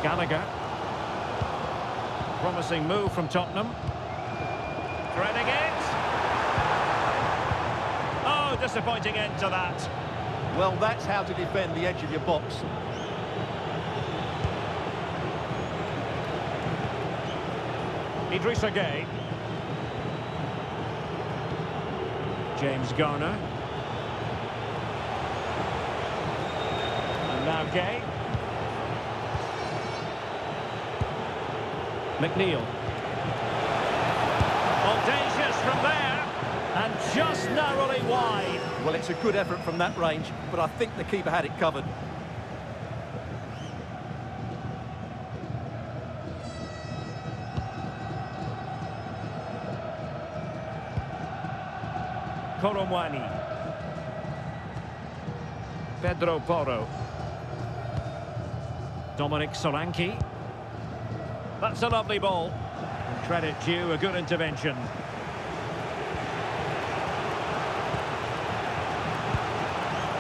Gallagher. Promising move from Tottenham. Threading it. Oh, disappointing end to that. Well, that's how to defend the edge of your box. Idrissa Gueye. James Garner. And now Gueye. McNeil. Audacious from there. And just narrowly wide. Well, it's a good effort from that range, but I think the keeper had it covered. Koromwani. Pedro Porro. Dominic Solanke. That's a lovely ball. And credit due, a good intervention.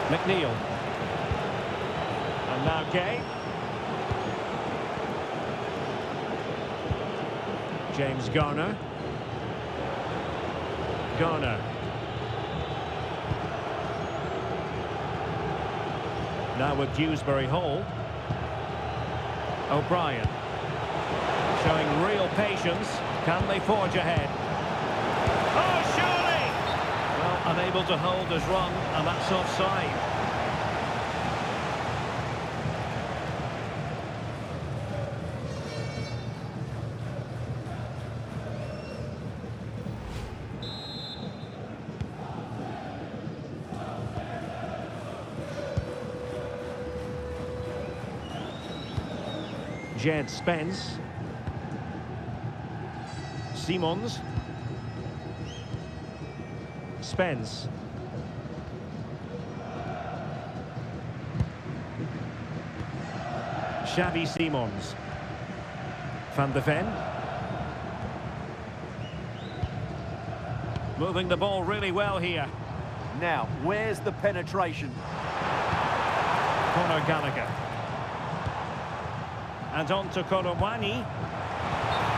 McNeil. And now Gueye. James Garner. Garner. Now with Dewsbury Hall. O'Brien. Showing real patience. Can they forge ahead? Oh, surely! Well, unable to hold his run, and that's offside. Jed Spence. Simons. Spence. Xavi Simons. Van de Ven. Moving the ball really well here. Now, where's the penetration? Conor Gallagher. And on to Koromwani.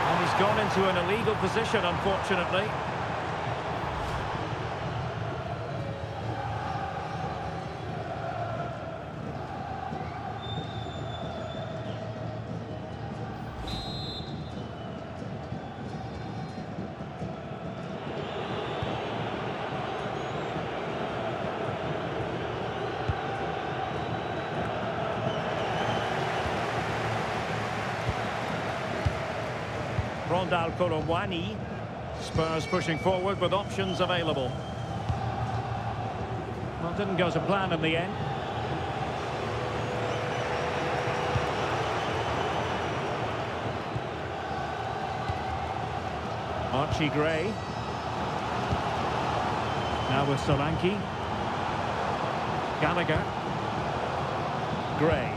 And he's gone into an illegal position, unfortunately. Rondal Koromwani. Spurs pushing forward with options available. Well, didn't go to plan in the end. Archie Gray. Now with Solanke. Gallagher. Gray.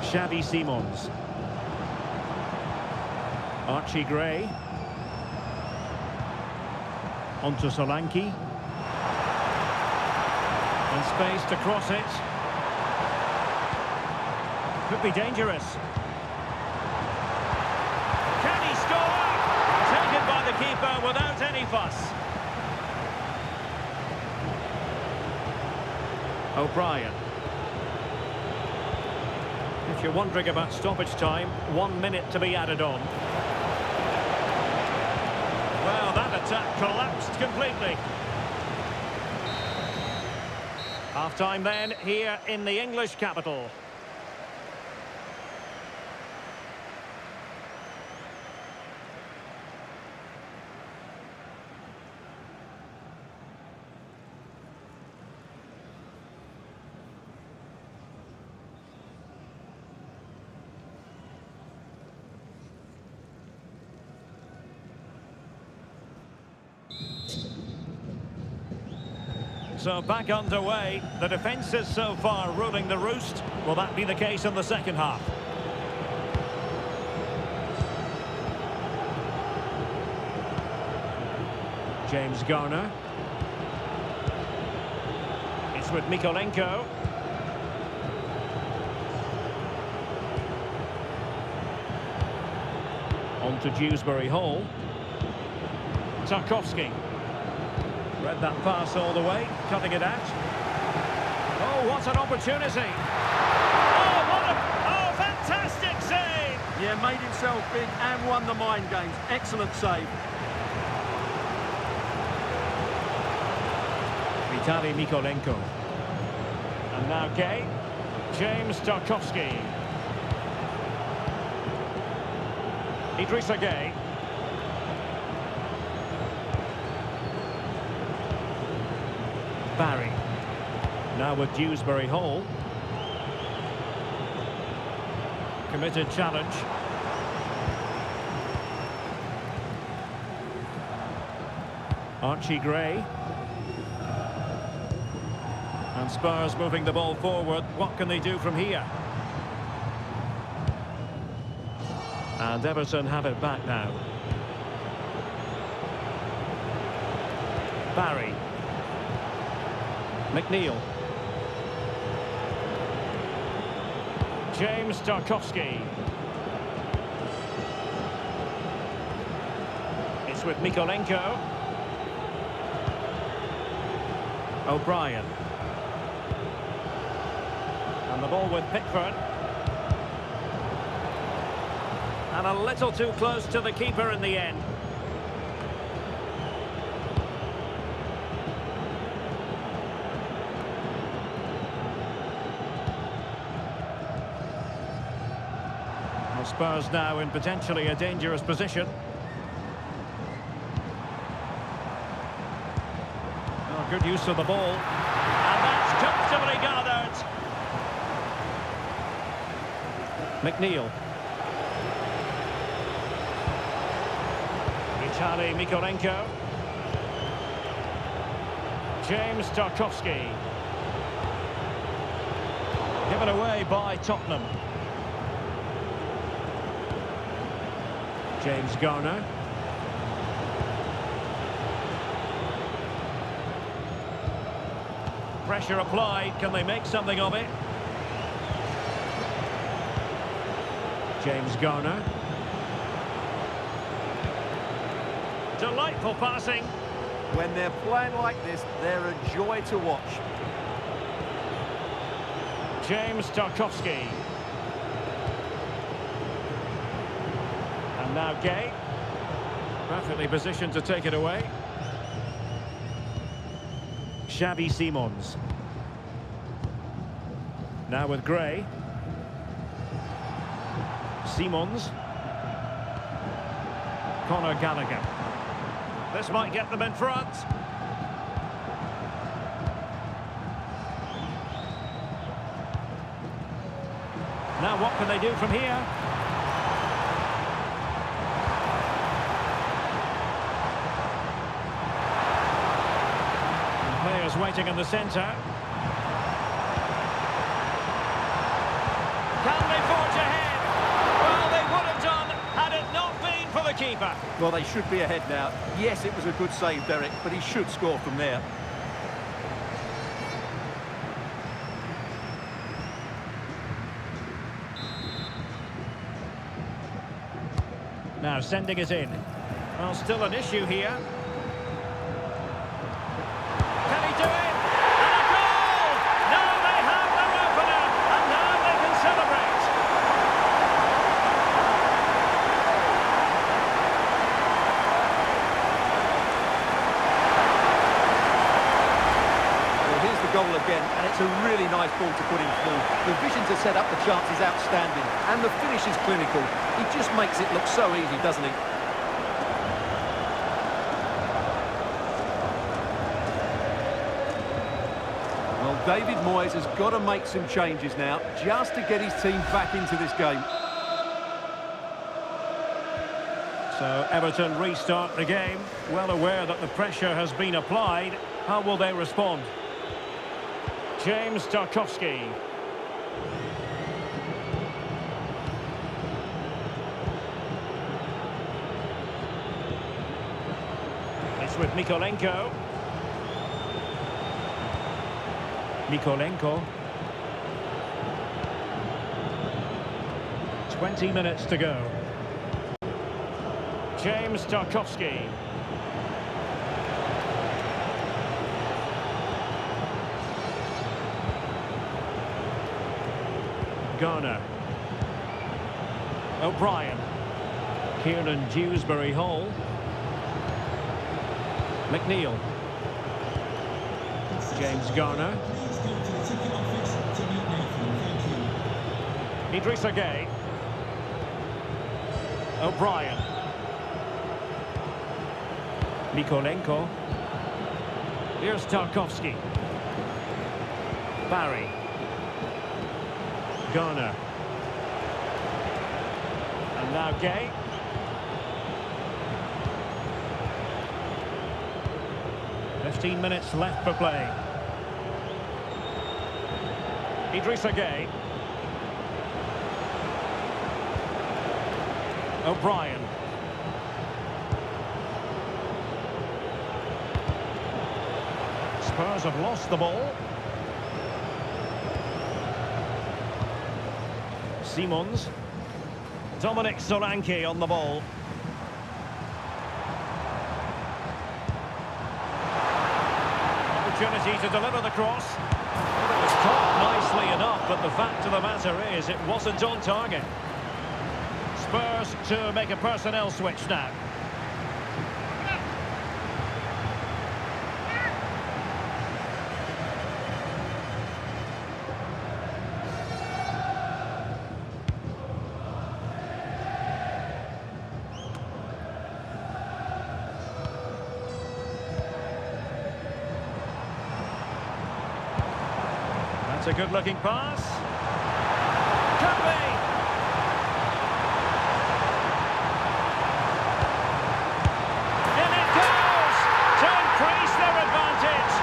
Xavi Simons. Archie Gray. Onto Solanke. And space to cross it. Could be dangerous. Can he score? Taken by the keeper without any fuss. O'Brien. If you're wondering about stoppage time, 1 minute to be added on. Well, that attack collapsed completely. Half-time then, here in the English capital. So back underway. The defence is so far ruling the roost. Will that be the case in the second half? James Garner. It's with Mykolenko. On to Dewsbury Hall. Tarkowski. Read that pass all the way, cutting it out. Oh, what an opportunity! Oh, oh, fantastic save! Yeah, made himself big and won the mind games. Excellent save. Vitaly Mykolenko. And now Gay. James Tarkowski. Idrissa Gay. Barry. Now with Dewsbury Hall. Committed challenge. Archie Gray. And Spurs moving the ball forward. What can they do from here? And Everton have it back now. Barry. McNeil. James Tarkowski. It's with Mykolenko. O'Brien. And the ball with Pickford. And a little too close to the keeper in the end. Spurs now in potentially a dangerous position. Oh, good use of the ball. And that's comfortably gathered. McNeil. Vitaly Mykolenko. James Tarkowski. Given away by Tottenham. James Garner. Pressure applied. Can they make something of it? James Garner. Delightful passing. When they're playing like this, they're a joy to watch. James Tarkowski. And now Gay. Perfectly positioned to take it away. Xavi Simons. Now with Gray. Simons. Conor Gallagher. This might get them in front. Now what can they do from here? And players waiting in the centre. Can they forge ahead? Well, they would have done had it not been for the keeper. Well, they should be ahead now. Yes, it was a good save, Derek, but he should score from there. Now sending it in. Well, still an issue here. Can he do it? And a goal! Now they have their opener, and now they can celebrate. It's a really nice ball to put him through. The vision to set up the chance is outstanding, and the finish is clinical. He just makes it look so easy, doesn't he? Well, David Moyes has got to make some changes now, just to get his team back into this game. So Everton restart the game, well aware that the pressure has been applied. How will they respond? James Tarkowski. It's with Mykolenko. Mykolenko. 20 minutes to go. James Tarkowski. Garner. O'Brien. Kieran Dewsbury-Hall. McNeil. James Garner. Idrissa Gueye. O'Brien. Mykolenko. Here's Tarkowski. Barry. Garner. And now Gueye. "15 minutes left for play. Idrissa Gueye. O'Brien. Spurs have lost the ball. Simons. Dominic Solanke on the ball. Opportunity to deliver the cross. It was caught nicely enough, but the fact of the matter is it wasn't on target. Spurs to make a personnel switch now. That's a good-looking pass. Could be. In it goes to increase their advantage.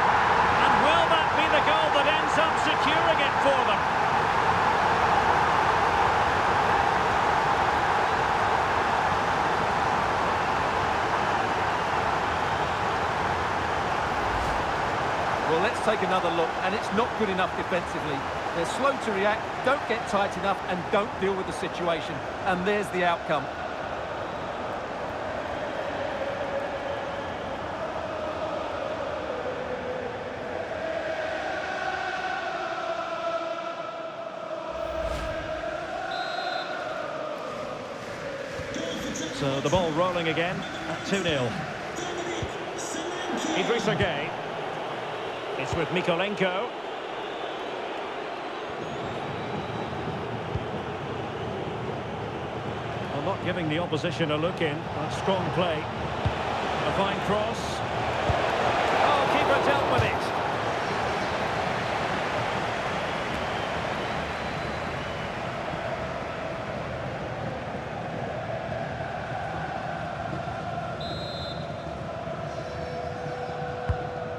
And will that be the goal that ends up securing it for them? Well, let's take another look, and it's not good enough defensively. They're slow to react, don't get tight enough, and don't deal with the situation. And there's the outcome. So the ball rolling again at 2-0. Idrissa Gueye. It's with Mykolenko. Well, not giving the opposition a look in. That's strong play. A fine cross. Oh, keeper dealt with it.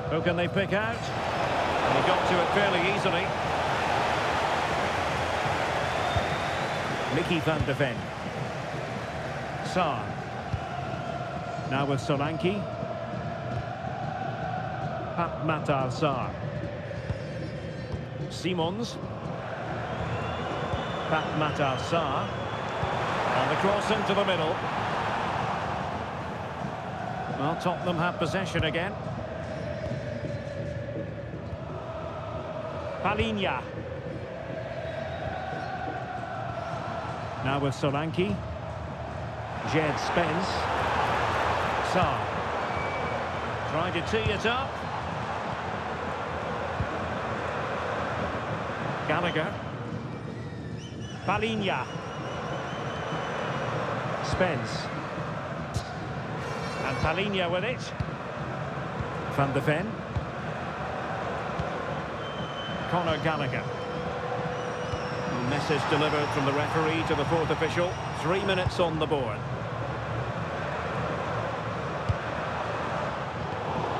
Who can they pick out? And he got to it fairly easily. Mickey van de Ven. Sarr. Now with Solanke. Pat Matar Sarr. Simons. Pat Matar Sarr. And the cross into the middle. Well, Tottenham have possession again. Palinha. Now with Solanke. Jed Spence. Sarr. Trying to tee it up. Gallagher. Balinha. Spence. And Balinha with it. Van de Ven. Conor Gallagher. Message delivered from the referee to the fourth official. 3 minutes on the board.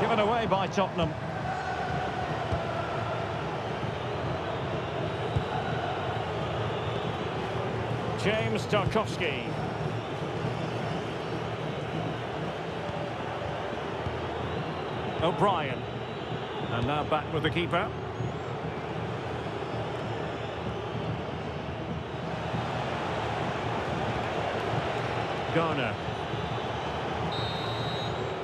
Given away by Tottenham. James Tarkowski. O'Brien. And now back with the keeper. Garner.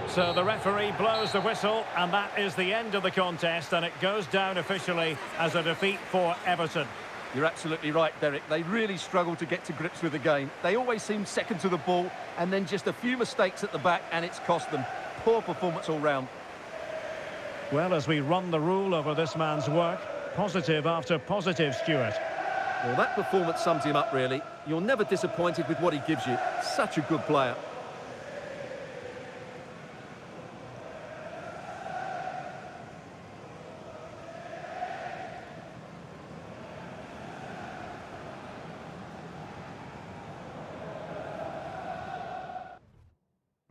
So the referee blows the whistle, and that is the end of the contest, and it goes down officially as a defeat for Everton. You're absolutely right, Derek. They really struggle to get to grips with the game. They always seem second to the ball, and then just a few mistakes at the back, and it's cost them. Poor performance all round. Well, as we run the rule over this man's work, positive after positive, Stuart. Well, that performance sums him up, really. You're never disappointed with what he gives you. Such a good player.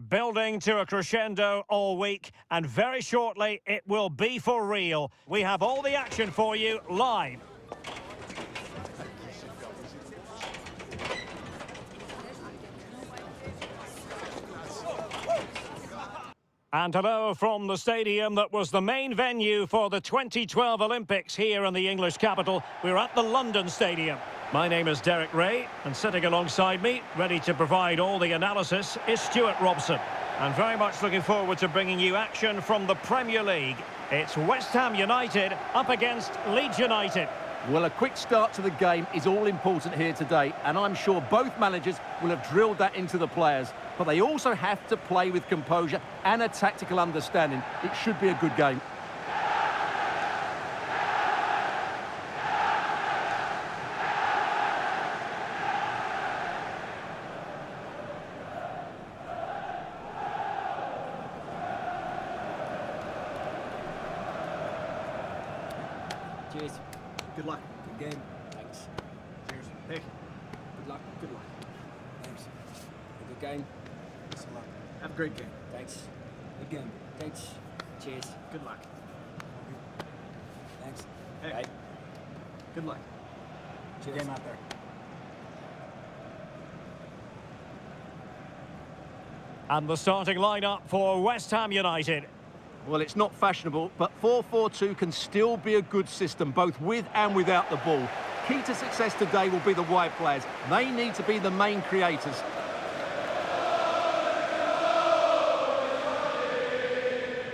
Building to a crescendo all week, and very shortly it will be for real. We have all the action for you live. And hello from the stadium that was the main venue for the 2012 Olympics here in the English capital. We're at the London Stadium. My name is Derek Ray, and sitting alongside me, ready to provide all the analysis, is Stuart Robson. And very much looking forward to bringing you action from the Premier League. It's West Ham United up against Leeds United. Well, a quick start to the game is all important here today, and I'm sure both managers will have drilled that into the players. But they also have to play with composure and a tactical understanding. It should be a good game. Cheers. Good luck. Good game. Thanks. Cheers. Hey. Good luck. Good luck. Thanks. Good game. Thanks a lot. Have a great game. Thanks. Good game. Thanks. Cheers. Good luck. Thanks. Hey. Bye. Good luck. Cheers. Game out there. And the starting lineup for West Ham United. Well, it's not fashionable, but 4-4-2 can still be a good system, both with and without the ball. Key to success today will be the wide players. They need to be the main creators.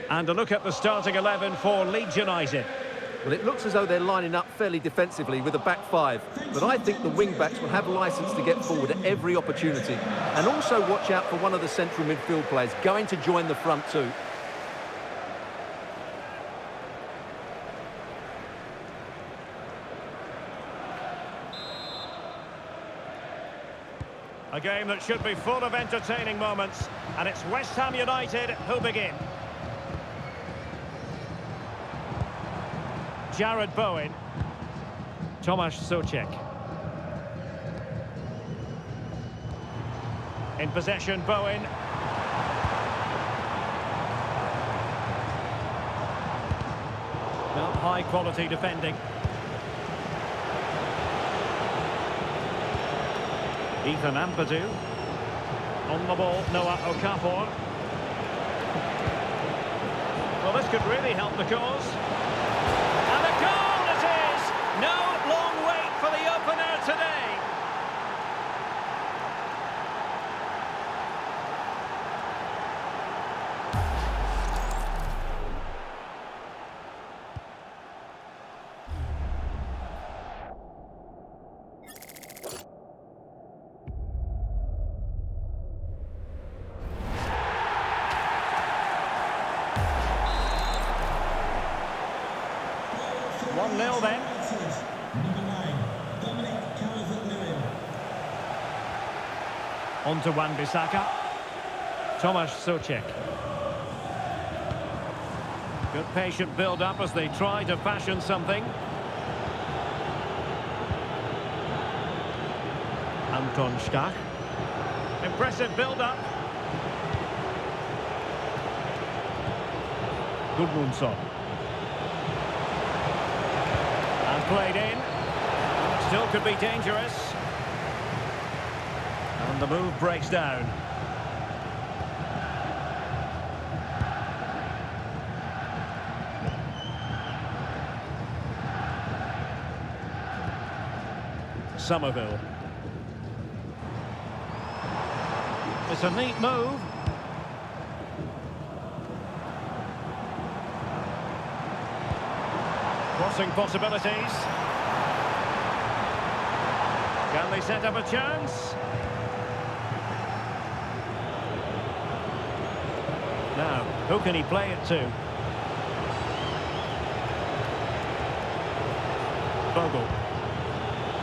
And a look at the starting 11 for Leeds United. Well, it looks as though they're lining up fairly defensively with a back five, but I think the wing-backs will have licence to get forward at every opportunity. And also watch out for one of the central midfield players going to join the front two. A game that should be full of entertaining moments, and it's West Ham United who begin. Jared Bowen. Tomasz Souček. In possession, Bowen. Well, high quality defending. Ethan Ampadu. On the ball, Noah Okafor. Well, this could really help the cause. And a goal it is! No long wait for the opener today. Nil then. On to Wan-Bissaka. Tomasz Souček. Good patient build-up as they try to fashion something. Anton Stach. Impressive build-up. Gudmundsson. And played in. Still could be dangerous. And the move breaks down. Somerville. It's a neat move. Crossing possibilities. Can they set up a chance? Now, who can he play it to? Bogle.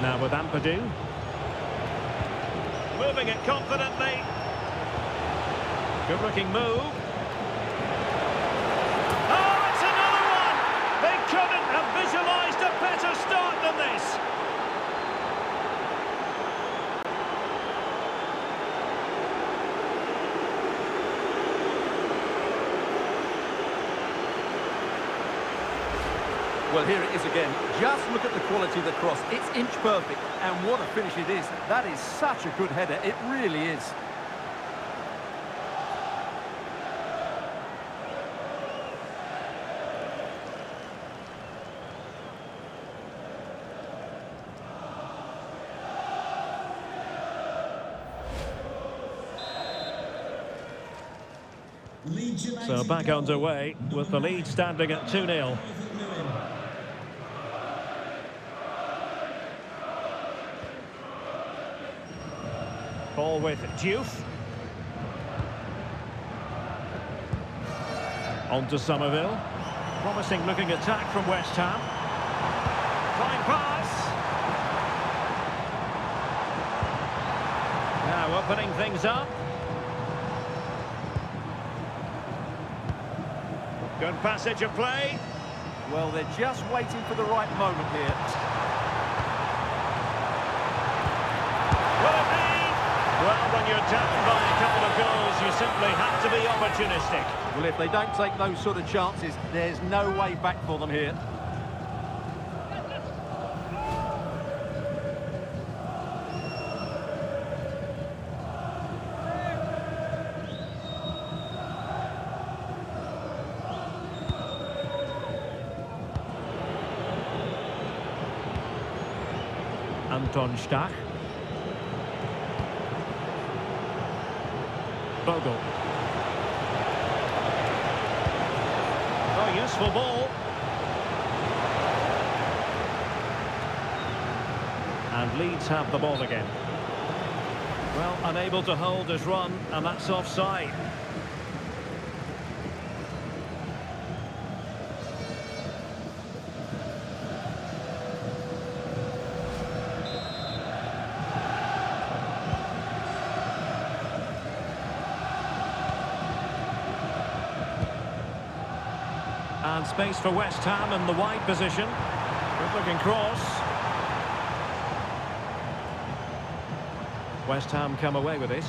Now with Ampadu. Moving it confidently. Good looking move. Oh, it's another one! They couldn't have visualised a better start than this. Well, here it is again. Just look at the quality of the cross. It's inch perfect, and what a finish it is. That is such a good header. It really is. Leeds United So back goal. underway with the lead standing at 2-0. Ball with Diouf. On to Somerville. Promising looking attack from West Ham. Fine pass. Now opening things up. Good passage of play. Well, they're just waiting for the right moment here. Will it be? Well, when you're down by a couple of goals, you simply have to be opportunistic. Well, if they don't take those sort of chances, there's no way back for them here. Anton Stach. Bogle. Oh, useful ball. And Leeds have the ball again. Well, unable to hold his run, and that's offside. And space for West Ham in the wide position. Good looking cross. West Ham come away with it.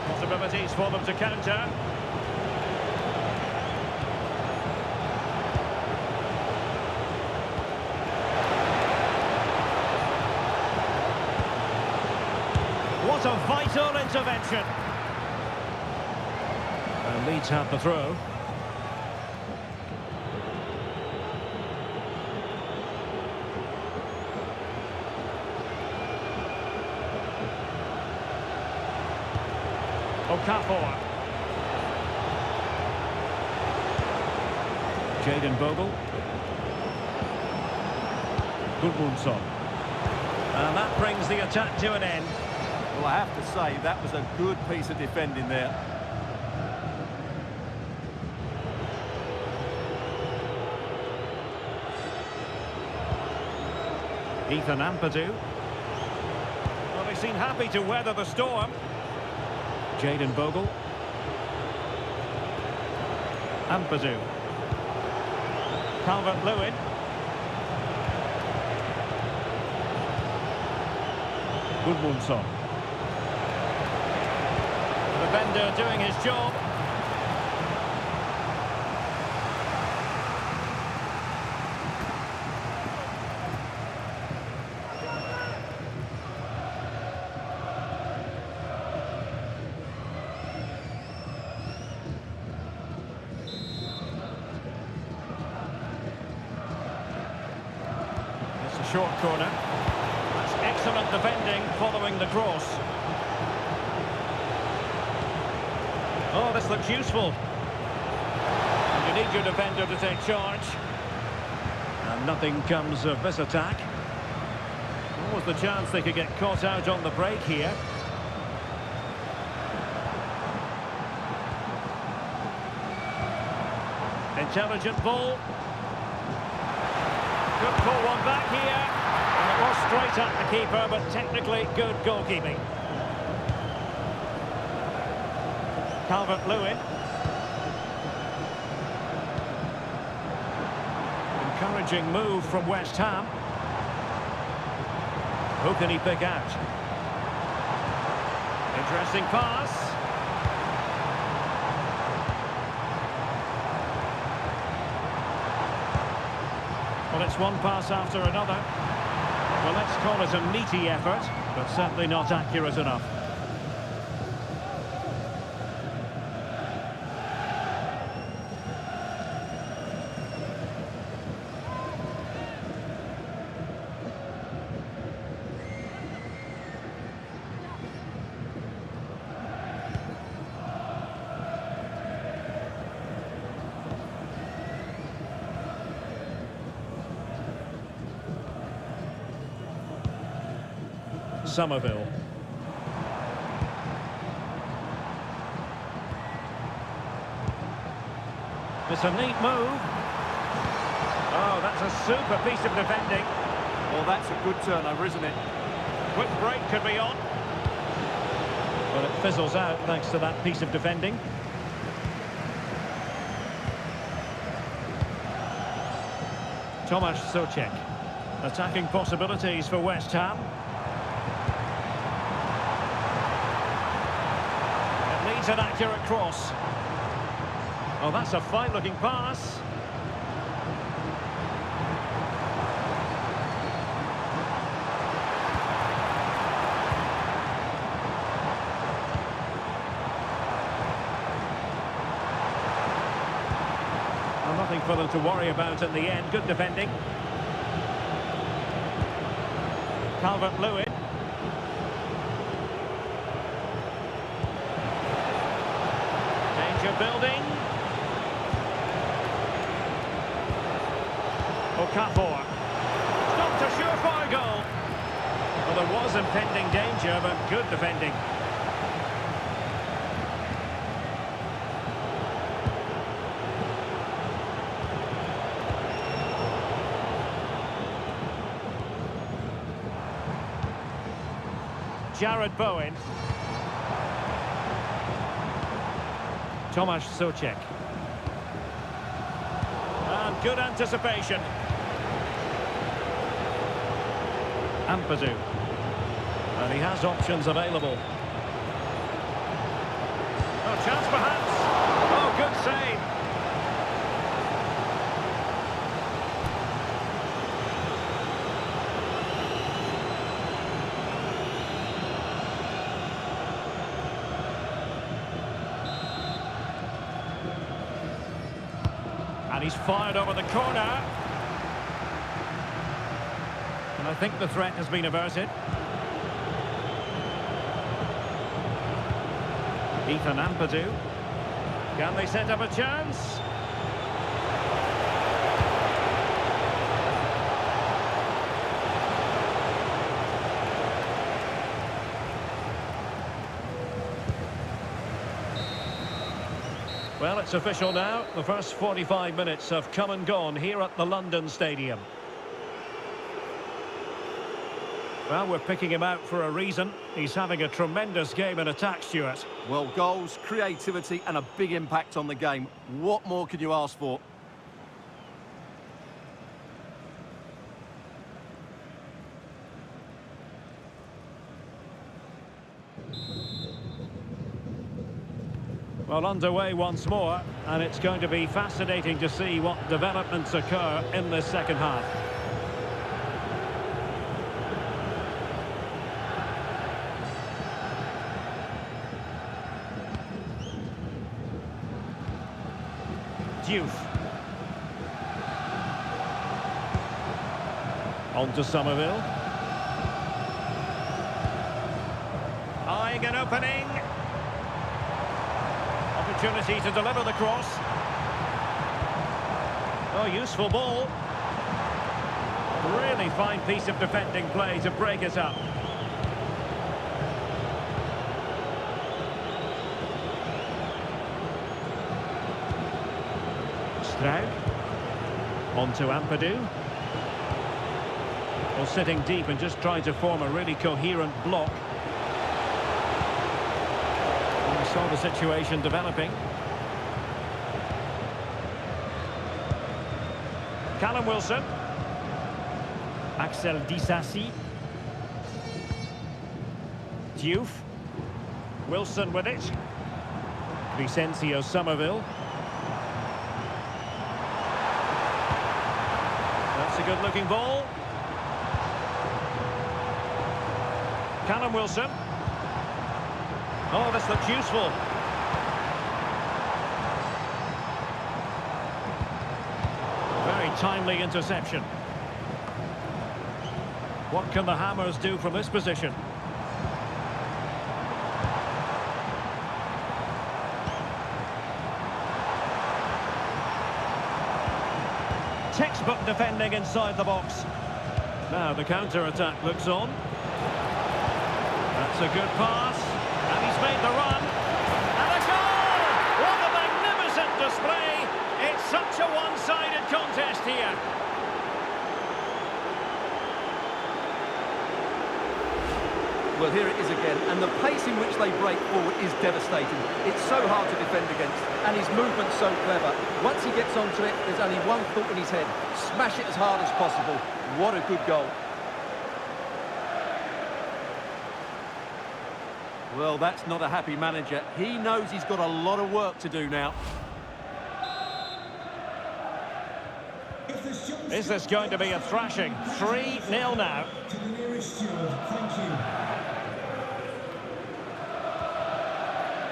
Possibilities for them to counter. What a vital intervention. And Leeds have the throw. Okafor. Jayden Bogle. Gudmundsson. And that brings the attack to an end. Well, I have to say, that was a good piece of defending there. Ethan Ampadu. Well, they seem happy to weather the storm. Jayden Bogle. Ampadu. Calvert-Lewin. Gudmundsson. The defender doing his job. Short corner. That's excellent defending following the cross. Oh, this looks useful. And you need your defender to take charge. And nothing comes of this attack. What was the chance they could get caught out on the break here? Intelligent ball. Could pull one back here. And it was straight at the keeper, but technically good goalkeeping. Calvert-Lewin. Encouraging move from West Ham. Who can he pick out? Interesting pass. Well, it's one pass after another. Well, let's call it a meaty effort, but certainly not accurate enough. Somerville. It's a neat move. Oh, that's a super piece of defending. Well, that's a good turnover, isn't it? Quick break could be on. Well, it fizzles out thanks to that piece of defending. Tomasz Souček. Attacking possibilities for West Ham. An accurate cross. Oh, that's a fine-looking pass. Well, nothing for them to worry about in the end. Good defending. Calvert-Lewin. Building. Okafor. Stopped a surefire goal. Well, there was impending danger, but good defending. Jared Bowen. Tomasz Souček. And good anticipation. Ampadu. And he has options available. Oh, chance perhaps. Oh, good save. And he's fired over the corner. And I think the threat has been averted. Ethan Ampadu. Can they set up a chance? Well, it's official now. The first 45 minutes have come and gone here at the London Stadium. Well, we're picking him out for a reason. He's having a tremendous game in attack, Stuart. Well, goals, creativity and a big impact on the game. What more can you ask for? Well, underway once more, and it's going to be fascinating to see what developments occur in this second half. Diouf. On to Somerville. Eyeing an opening. Opportunity to deliver the cross. Oh, useful ball. Really fine piece of defending play to break it up. Stroud. On to Ampadu. Well, sitting deep and just trying to form a really coherent block. We saw the situation developing. Callum Wilson. Axel Disasi. Diouf. Wilson with it. Vicencio Somerville. That's a good-looking ball. Callum Wilson. Oh, this looks useful. Very timely interception. What can the Hammers do from this position? Textbook defending inside the box. Now the counter-attack looks on. That's a good pass. And he's made the run. And a goal! What a magnificent display! It's such a one-sided contest here. Well, here it is again, and the pace in which they break forward is devastating. It's so hard to defend against, and his movement's so clever. Once he gets onto it, there's only one thought in his head. Smash it as hard as possible. What a good goal. Well, that's not a happy manager. He knows he's got a lot of work to do now. Is this going to be a thrashing? 3-0 now. To the nearest steward, thank you.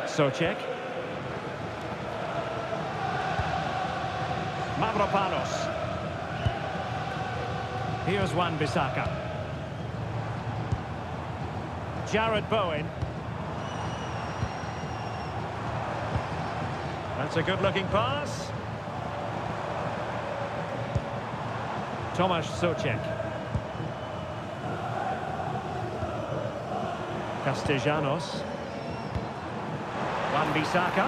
Socek. Mavropanos. Here's Wan-Bissaka. Jared Bowen. That's a good-looking pass. Tomasz Socek. Castellanos. Wan-Bissaka.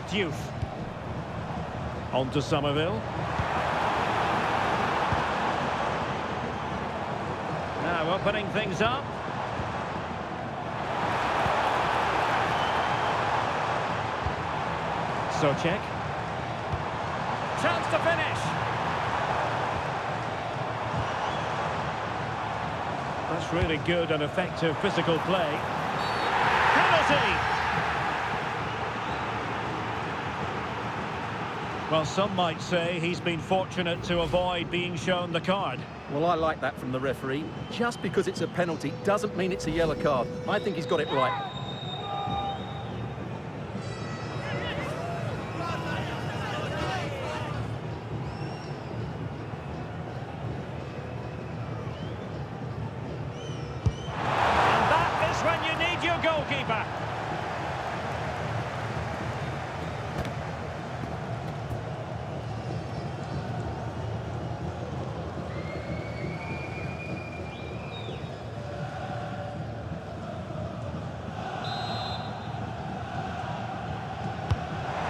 Diouf. On to Somerville. Now opening things up. Socek. Chance to finish. That's really good and effective physical play. Penalty! Well, some might say he's been fortunate to avoid being shown the card. Well, I like that from the referee. Just because it's a penalty doesn't mean it's a yellow card. I think he's got it right. Goalkeeper.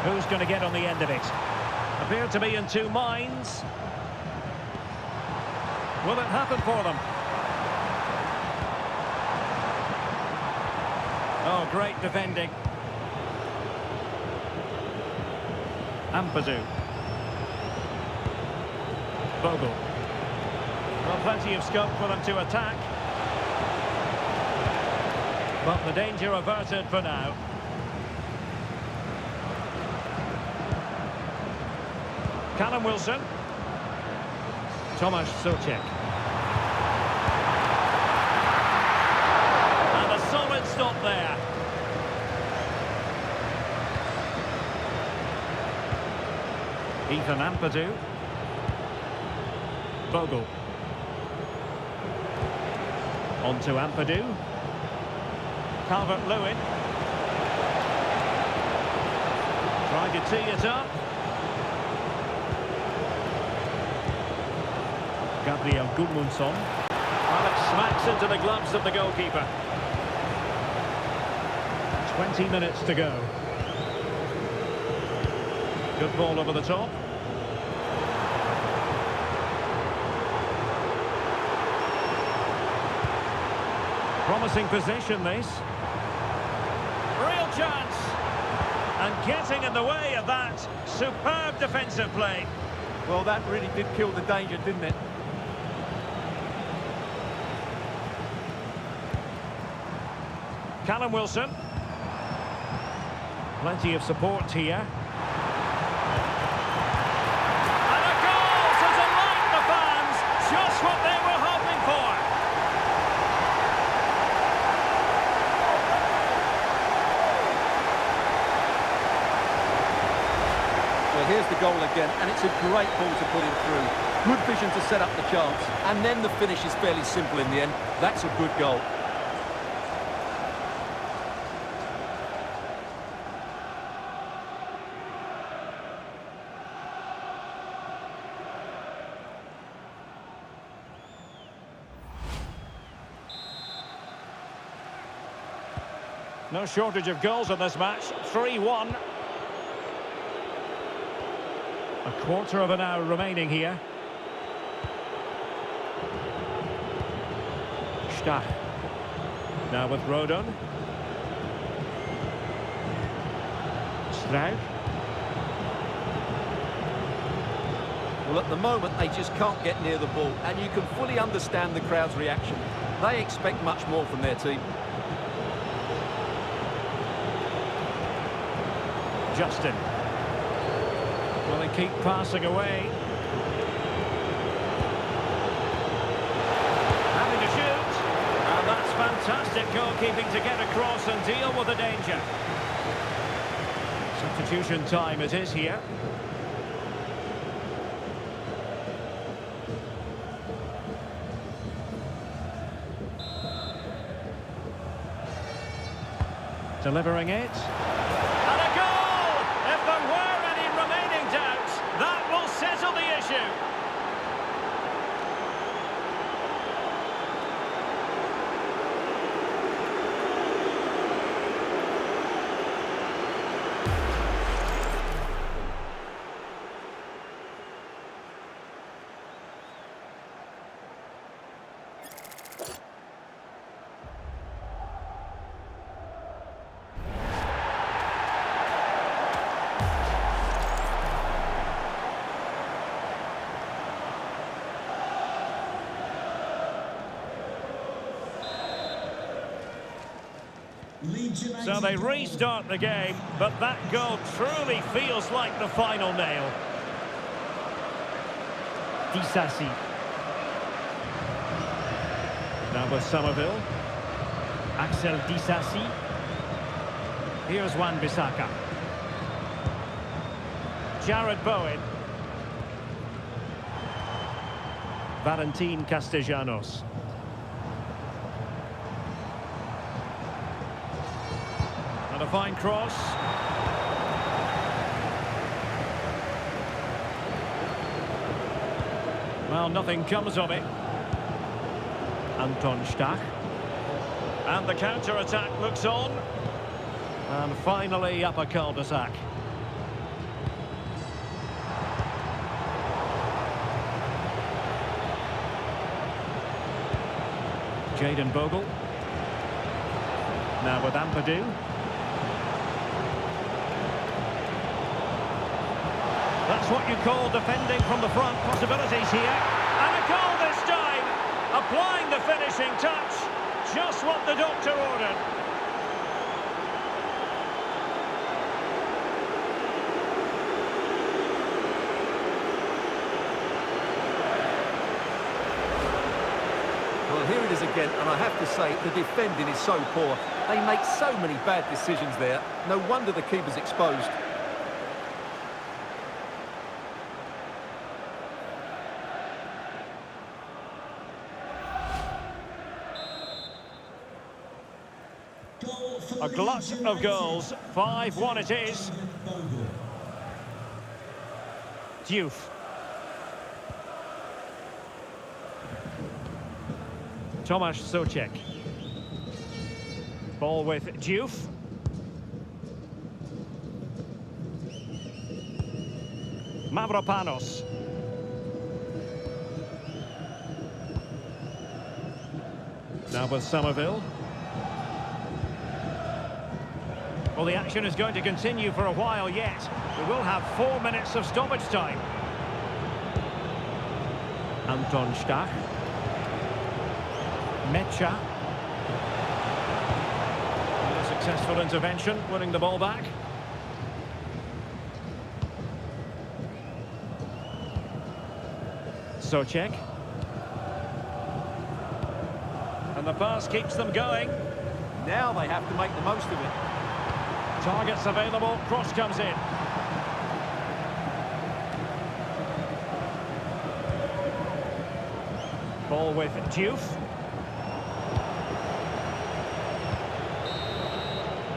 Who's going to get on the end of it? Appear to be in two minds. Will it happen for them? Oh, great defending. Ampadu. Bogle. Well, plenty of scope for them to attack. But the danger averted for now. Callum Wilson. Tomasz Suchek. And a solid stop there. Ethan Ampadu. Bogle. On to Ampadu. Calvert-Lewin. Trying to tee it up. Gabriel Gudmundsson. Well, it smacks into the gloves of the goalkeeper. 20 minutes to go. Good ball over the top. Promising position, this. Real chance. And getting in the way of that. Superb defensive play. Well, that really did kill the danger, didn't it? Callum Wilson. Plenty of support here. And a goal to delight the fans. Just what they were hoping for. Well, here's the goal again, and it's a great ball to put him through. Good vision to set up the chance, and then the finish is fairly simple in the end. That's a good goal. No shortage of goals in this match. 3-1. A quarter of an hour remaining here. Stach. Now with Rodon. Struijk. Well, at the moment, they just can't get near the ball, and you can fully understand the crowd's reaction. They expect much more from their team. Justin. Will they keep passing away? Having to shoot. And that's fantastic goalkeeping to get across and deal with the danger. Substitution time it is here. Delivering it. And a goal! If there were any remaining doubts, that will settle the issue. Leeds United. So they restart the game, but that goal truly feels like the final nail. Disasi. Now with Somerville. Axel Disasi. Here's Wan-Bissaka. Jared Bowen. Valentin Castellanos. And a fine cross. Well, nothing comes of it. Anton Stach. And the counter-attack looks on. And finally up a cul-de-sac. Jayden Bogle. Now with Ampadu. That's what you call defending from the front. Possibilities here. And a goal this time. Applying the finishing touch. Just what the doctor ordered. Well, here it is again, and I have to say, the defending is so poor. They make so many bad decisions there. No wonder the keeper's exposed. A glut of goals. 5-1 it is. Diouf. Tomasz Souček. Ball with Diouf. Mavropanos. Now with Somerville. Well, the action is going to continue for a while yet. We will have 4 minutes of stoppage time. Anton Stach. Mecha. A successful intervention, winning the ball back. Souček. And the pass keeps them going. Now they have to make the most of it. Targets available, cross comes in. Ball with Diouf.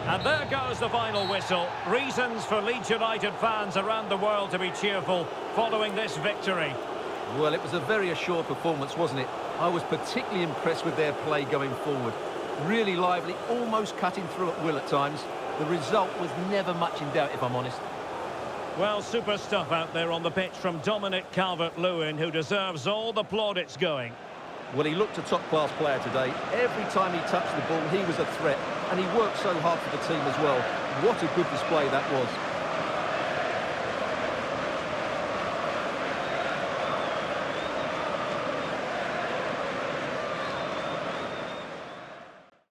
And there goes the final whistle. Reasons for Leeds United fans around the world to be cheerful following this victory. Well, it was a very assured performance, wasn't it? I was particularly impressed with their play going forward. Really lively, almost cutting through at will at times. The result was never much in doubt, if I'm honest. Well, super stuff out there on the pitch from Dominic Calvert-Lewin, who deserves all the plaudits going. Well, he looked a top-class player today. Every time he touched the ball, he was a threat. And he worked so hard for the team as well. What a good display that was.